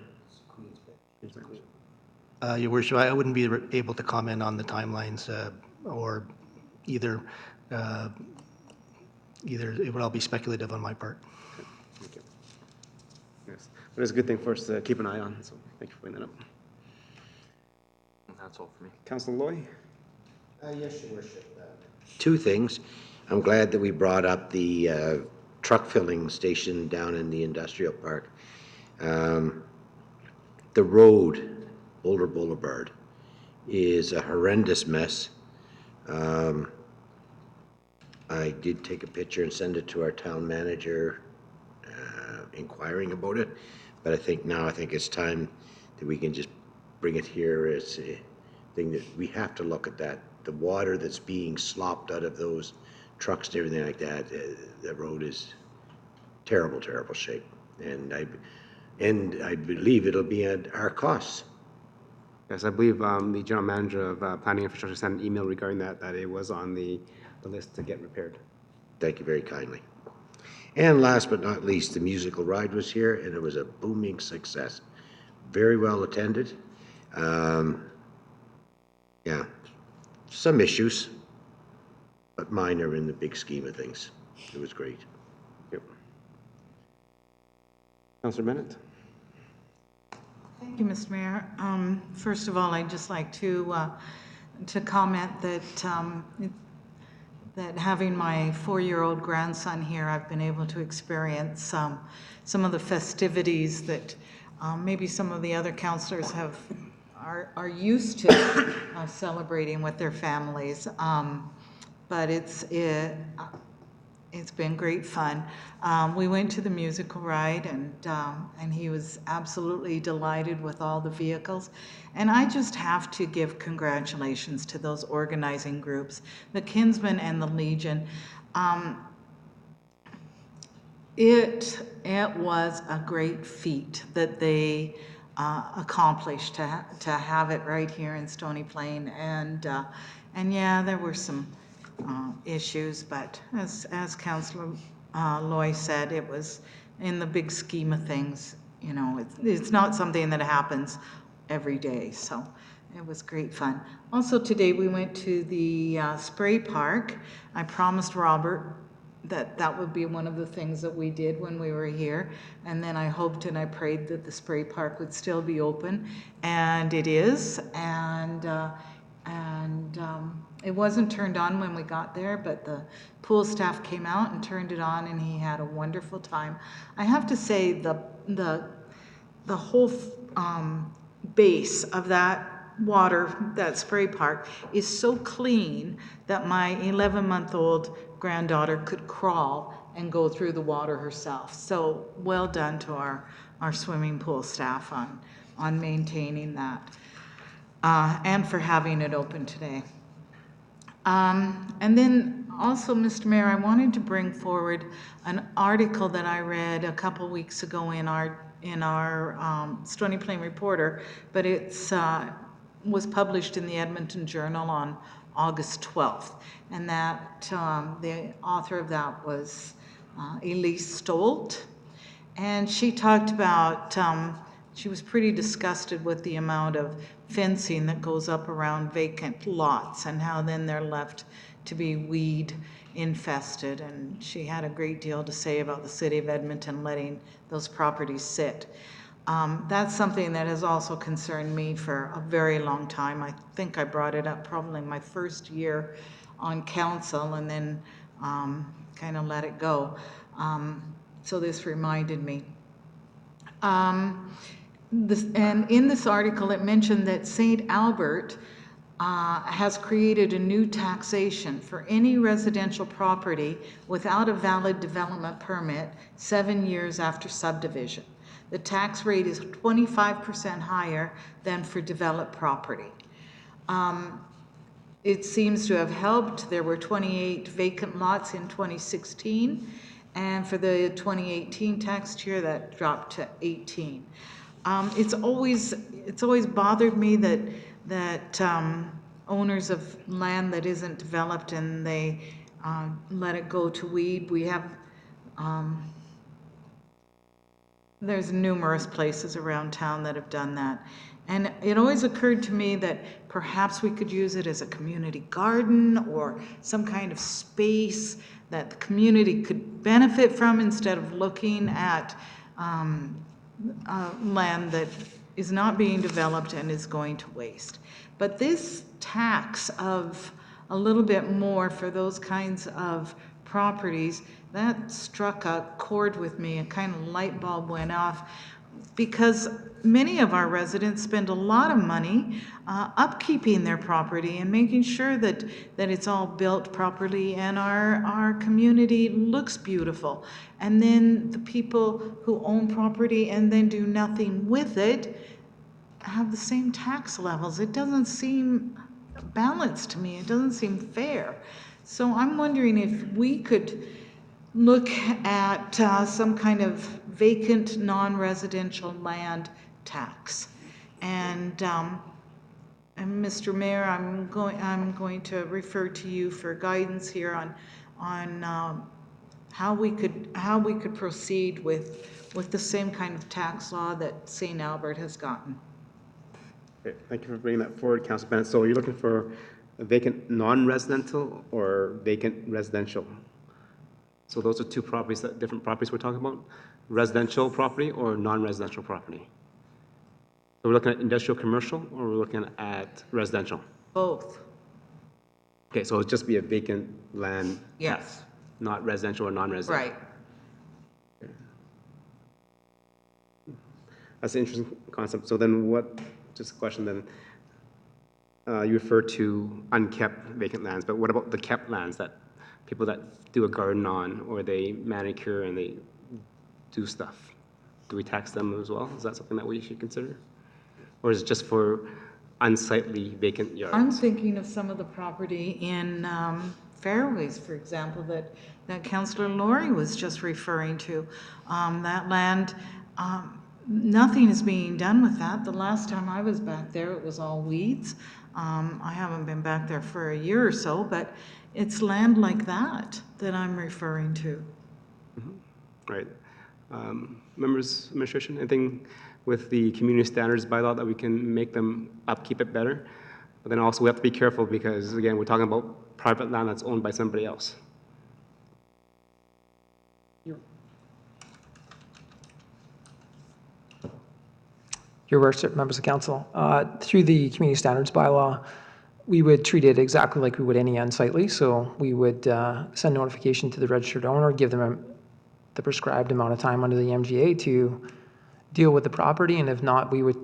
Your worship, I wouldn't be able to comment on the timelines or either it would all be speculative on my part. Okay. Thank you. Yes, but it's a good thing for us to keep an eye on. So thank you for bringing that up. And that's all for me. Councilor Loy. Yes, Your Worship. Two things. I'm glad that we brought up the truck filling station down in the industrial park. The road, Boulder Boulevard, is a horrendous mess. I did take a picture and send it to our town manager inquiring about it, but I think it's time that we can just bring it here as a thing that we have to look at that. The water that's being slopped out of those trucks and everything like that, the road is terrible, terrible shape. And I believe it'll be at our costs. Yes, I believe the general manager of Planning Infrastructure sent an email regarding that it was on the list to get repaired. Thank you very kindly. And last but not least, the musical ride was here, and it was a booming success. Very well attended. Yeah, some issues, but minor in the big scheme of things. It was great. Yep. Councillor Bennett. Thank you, Mr. Mayor. First of all, I'd just like to comment that that having my 4-year-old grandson here, I've been able to experience some of the festivities that maybe some of the other councillors are used to celebrating with their families. But It's been great fun. We went to the musical ride, and he was absolutely delighted with all the vehicles. And I just have to give congratulations to those organizing groups, the Kinsmen and the Legion. It was a great feat that they accomplished to have it right here in Stony Plain, and yeah, there were some issues, but as Councillor Loy said, it was in the big scheme of things. You know, it's not something that happens every day, so it was great fun. Also today we went to the spray park. I promised Robert that would be one of the things that we did when we were here, and then I hoped and I prayed that the spray park would still be open, and it is, and it wasn't turned on when we got there, but the pool staff came out and turned it on, and he had a wonderful time. I have to say the whole base of that water, that spray park, is so clean that my 11-month-old granddaughter could crawl and go through the water herself. So well done to our swimming pool staff on maintaining that and for having it open today. And then also, Mr. Mayor, I wanted to bring forward an article that I read a couple weeks ago in our Stony Plain Reporter, but it's was published in the Edmonton Journal on August 12th, and that the author of that was Elise Stolt, and she talked about she was pretty disgusted with the amount of fencing that goes up around vacant lots and how then they're left to be weed infested, and she had a great deal to say about the city of Edmonton letting those properties sit. That's something that has also concerned me for a very long time. I think I brought it up probably my first year on council and then kind of let it go. So this reminded me. And in this article, it mentioned that St. Albert has created a new taxation for any residential property without a valid development permit 7 years after subdivision. The tax rate is 25% higher than for developed property. It seems to have helped. There were 28 vacant lots in 2016, and for the 2018 tax year, that dropped to 18. It's always bothered me that owners of land that isn't developed and they let it go to weed. We have there's numerous places around town that have done that. And it always occurred to me that perhaps we could use it as a community garden or some kind of space that the community could benefit from instead of looking at land that is not being developed and is going to waste. But this tax of a little bit more for those kinds of properties, that struck a chord with me. A kind of light bulb went off because many of our residents spend a lot of money upkeeping their property and making sure that it's all built properly and our community looks beautiful. And then the people who own property and then do nothing with it have the same tax levels. It doesn't seem balanced to me. It doesn't seem fair. So I'm wondering if we could look at some kind of vacant non-residential land tax. And Mr. Mayor, I'm going to refer to you for guidance here on how we could proceed with the same kind of tax law that St. Albert has gotten. Okay, thank you for bringing that forward, Councilor Bennett. So you're looking for a vacant non-residential or vacant residential? So those are two properties, different properties we're talking about? Residential property or non-residential property? So we're looking at industrial commercial or we're looking at residential? Both. Okay, so it'll just be a vacant land Yes. tax, not residential or non-residential? Right. Okay. That's an interesting concept. So then what, just a question then, you refer to unkept vacant lands, but what about the kept lands that people that do a garden on, or they manicure and they do stuff. Do we tax them as well? Is that something that we should consider? Or is it just for unsightly vacant yards? I'm thinking of some of the property in Fairways, for example, that Councillor Laurie was just referring to. That land, nothing is being done with that. The last time I was back there, it was all weeds. I haven't been back there for a year or so, but it's land like that that I'm referring to. Right. Members, administration, anything with the community standards bylaw that we can make them upkeep it better? But then also we have to be careful because, again, we're talking about private land that's owned by somebody else. Your Worship, members of council, through the community standards bylaw, we would treat it exactly like we would any unsightly. So we would send notification to the registered owner, give them the prescribed amount of time under the MGA to deal with the property, and if not, we would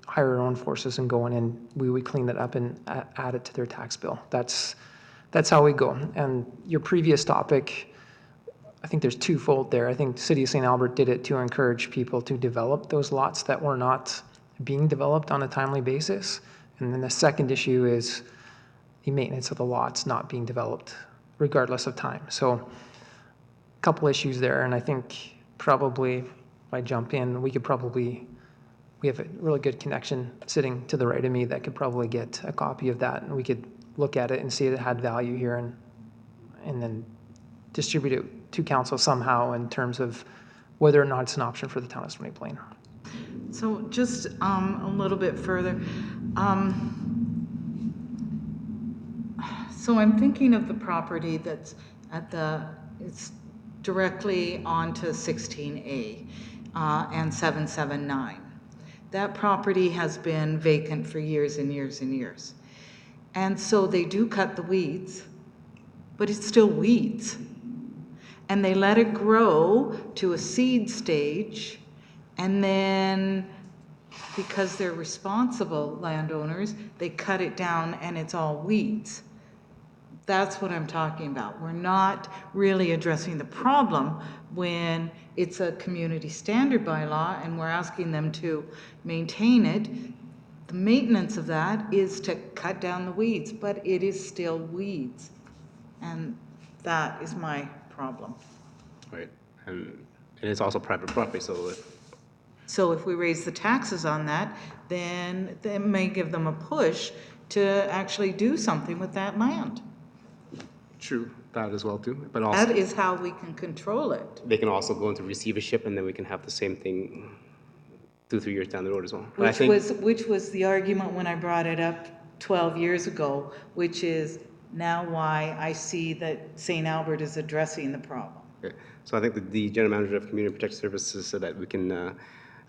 hire our own forces and go in and we would clean it up and add it to their tax bill. That's how we go. And your previous topic, I think there's twofold there. I think the City of St. Albert did it to encourage people to develop those lots that were not being developed on a timely basis. And then the second issue is the maintenance of the lots not being developed regardless of time. So a couple issues there, and I think probably if I jump in, we have a really good connection sitting to the right of me that could probably get a copy of that, and we could look at it and see it had value here and then distribute it to council somehow in terms of whether or not it's an option for the town of Stony Plain. So just a little bit further. So I'm thinking of the property that's it's directly onto 16A and 779. That property has been vacant for years and years and years. And so they do cut the weeds, but it's still weeds. And they let it grow to a seed stage, and then because they're responsible landowners, they cut it down and it's all weeds. That's what I'm talking about. We're not really addressing the problem when it's a community standard bylaw and we're asking them to maintain it. The maintenance of that is to cut down the weeds, but it is still weeds. And that is my problem. Right. And it's also private property, So if we raise the taxes on that, then it may give them a push to actually do something with that land. True, that as well too. But also That is how we can control it. they can also go into receivership, and then we can have the same thing 2-3 years down the road as well. But Which was the argument when I brought it up 12 years ago, which is now why I see that St. Albert is addressing the problem. Okay. So I think that the General Manager of Community Protection Services said that we can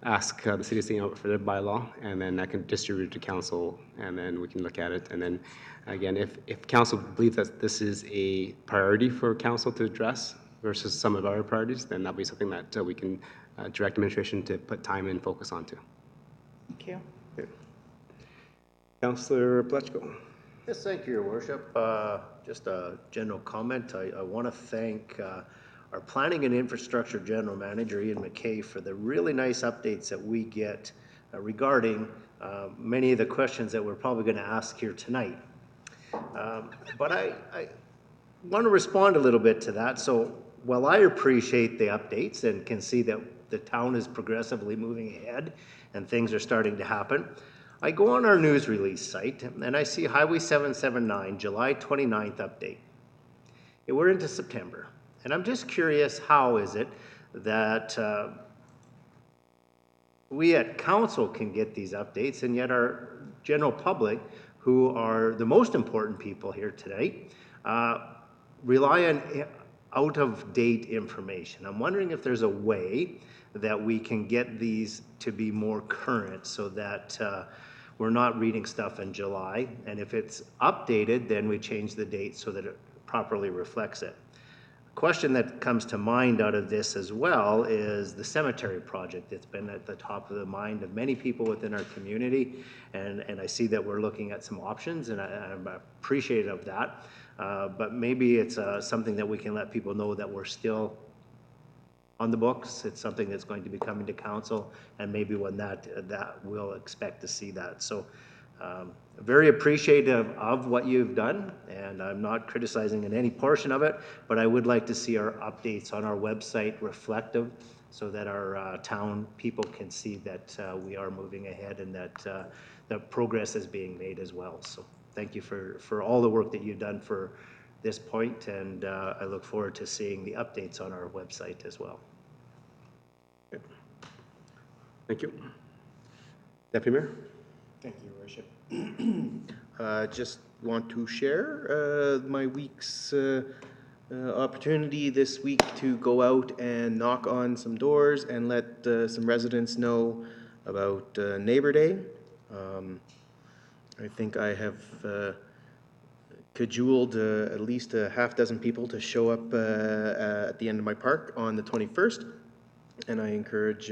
ask the City of St. Albert for their bylaw, and then I can distribute it to council, and then we can look at it. And then, again, if council believes that this is a priority for council to address versus some of our priorities, then that'll be something that we can direct administration to put time and focus onto. Thank you. Okay. Councillor Plechko. Yes, thank you, Your Worship. Just a general comment. I want to thank our Planning and Infrastructure General Manager, Ian McKay, for the really nice updates that we get regarding many of the questions that we're probably going to ask here tonight. But I want to respond a little bit to that. So while I appreciate the updates and can see that the town is progressively moving ahead and things are starting to happen, I go on our news release site and I see Highway 779, July 29th update. We're into September. And I'm just curious, how is it that we at council can get these updates, and yet our general public, who are the most important people here today, rely on out-of-date information. I'm wondering if there's a way that we can get these to be more current so that we're not reading stuff in July, and if it's updated, then we change the date so that it properly reflects it. question that comes to mind out of this as well is the cemetery project. It's been at the top of the mind of many people within our community, and I see that we're looking at some options, and I'm appreciative of that. But maybe it's something that we can let people know that we're still on the books. It's something that's going to be coming to council, and maybe when that we'll expect to see that. So very appreciative of what you've done, and I'm not criticizing in any portion of it, but I would like to see our updates on our website reflective so that our town people can see that we are moving ahead and that that progress is being made as well. So thank you for all the work that you've done for this point, and I look forward to seeing the updates on our website as well. Okay. Thank you. Deputy Mayor? Thank you, Your Worship. Just want to share my week's opportunity this week to go out and knock on some doors and let some residents know about Neighbor Day. I think I have cajoled at least a half dozen people to show up at the end of my park on the 21st, and I encourage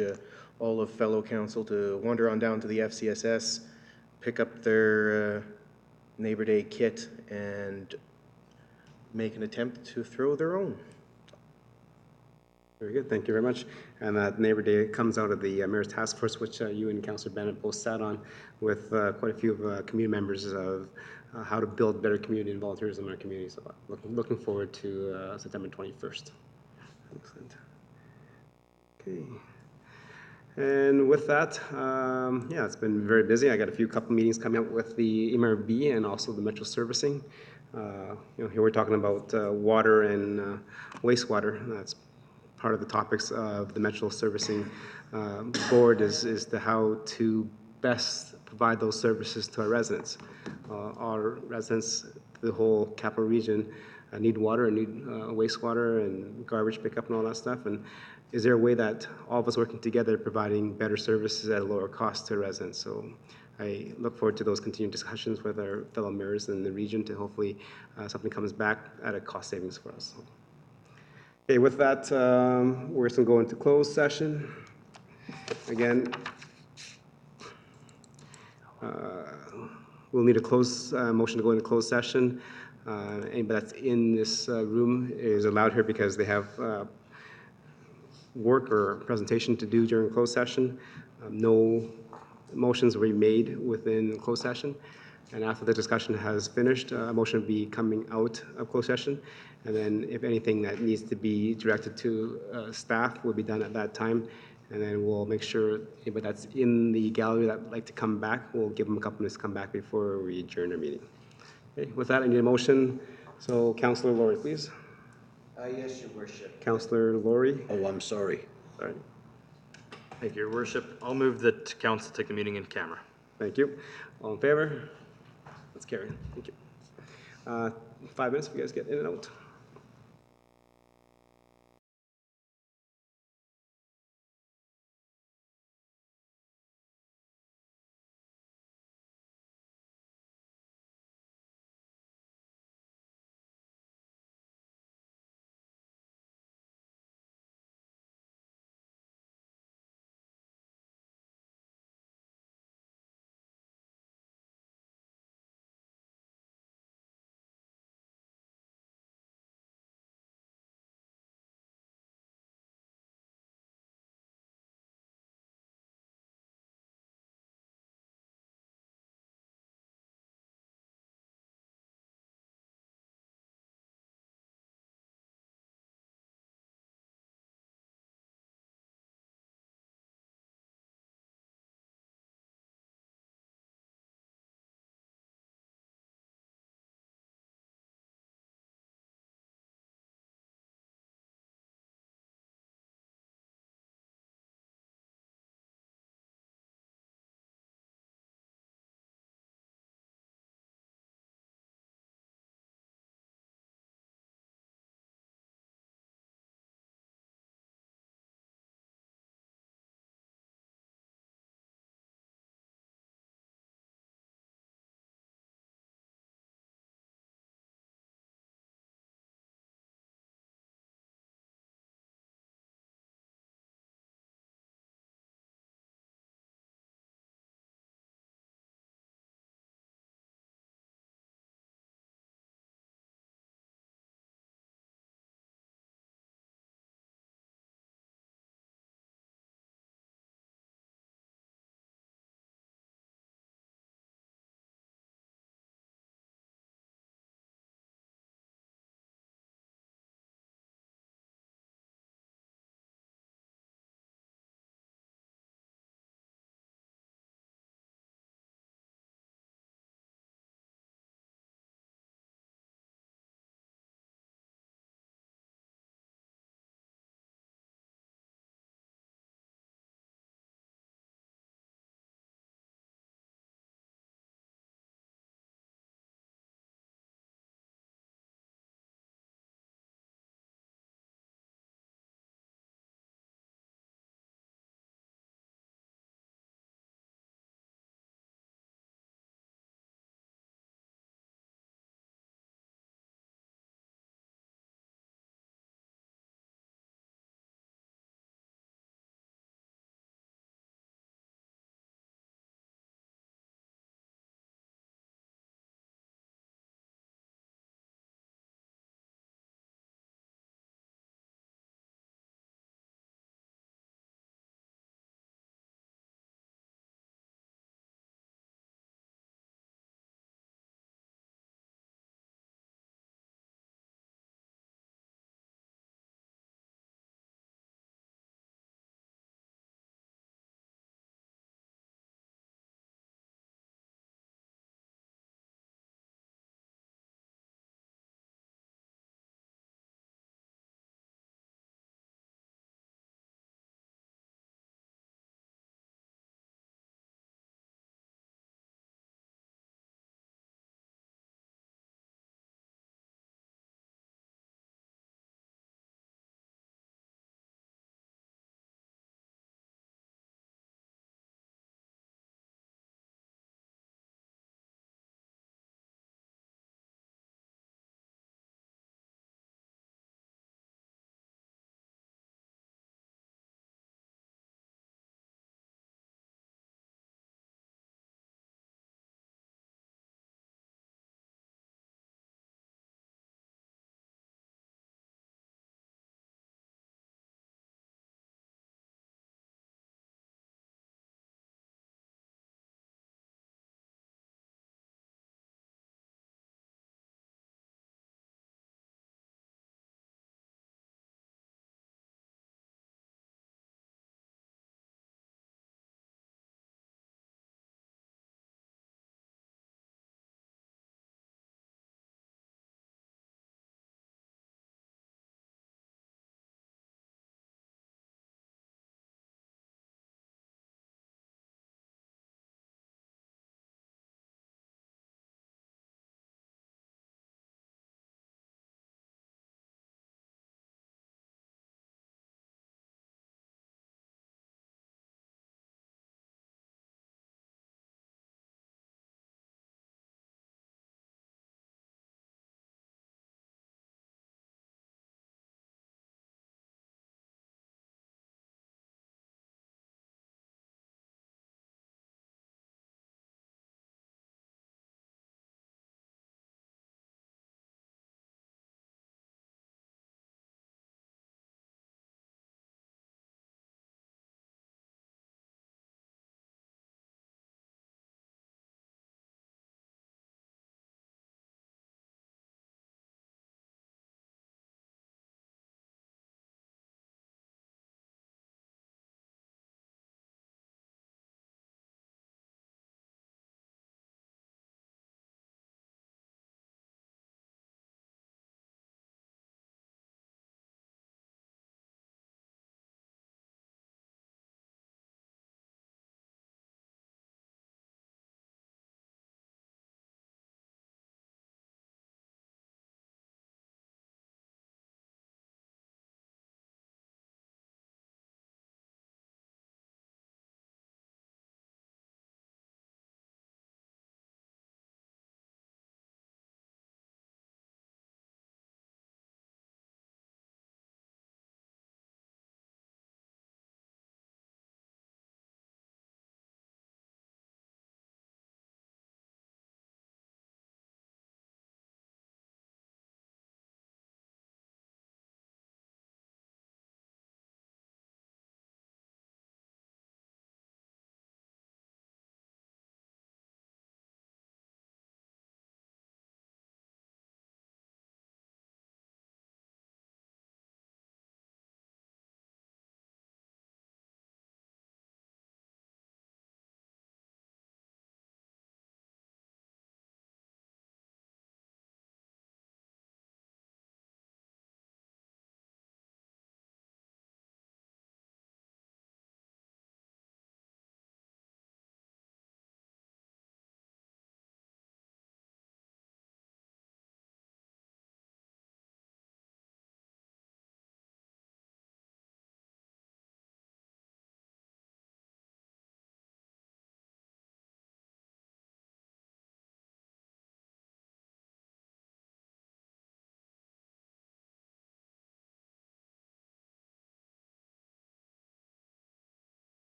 all of fellow council to wander on down to the FCSS, pick up their Neighbor Day kit, and make an attempt to throw their own. Very good, thank you very much. And that Neighbor Day comes out of the Mayor's Task Force, which you and Councillor Bennett both sat on with quite a few community members of how to build better community and volunteerism in our community. So looking forward to September 21st. Excellent. Okay. And with that, yeah, it's been very busy. I got a couple meetings coming up with the MRB and also the Metro Servicing. Here we're talking about water and wastewater. That's part of the topics of the Metro Servicing Board is to how to best provide those services to our residents. Our residents, the whole capital region, need water and need wastewater and garbage pickup and all that stuff. And is there a way that all of us working together providing better services at a lower cost to residents? So I look forward to those continued discussions with our fellow mayors in the region to hopefully something comes back at a cost savings for us. Okay, with that, we're just going to go into closed session. Again, we'll need a motion to go into closed session. Anybody that's in this room is allowed here because they have work or presentation to do during closed session. No motions will be made within closed session. And after the discussion has finished, a motion will be coming out of closed session. And then if anything that needs to be directed to staff will be done at that time. And then we'll make sure anybody that's in the gallery that would like to come back, we'll give them a couple minutes to come back before we adjourn our meeting. Okay, with that, I need a motion. So Councillor Laurie, please. Yes, Your Worship. Councillor Laurie. Oh, I'm sorry. Sorry. Thank you, Your Worship. I'll move that council take the meeting in camera. Thank you. All in favor? Let's carry. Thank you. 5 minutes if you guys get in and out.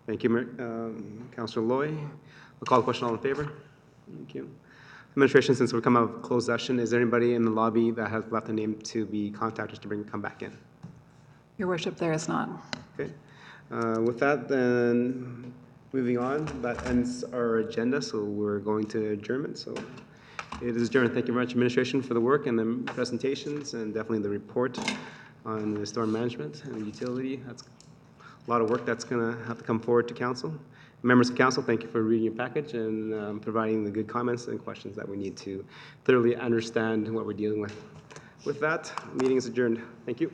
Thank you, Councillor Loy. I'll call the question. All in favor? Thank you. Administration, since we come out of closed session, is there anybody in the lobby that has left a name to be contacted to come back in? Your worship, there is not. Okay. With that, then, moving on, that ends our agenda, so we're going to adjournment. So it is adjourned. Thank you very much, administration, for the work and the presentations, and definitely the report on the storm management and utility. That's a lot of work that's going to have to come forward to council. Members of council, thank you for reading your package and providing the good comments and questions that we need to thoroughly understand what we're dealing with. With that, meeting is adjourned. Thank you.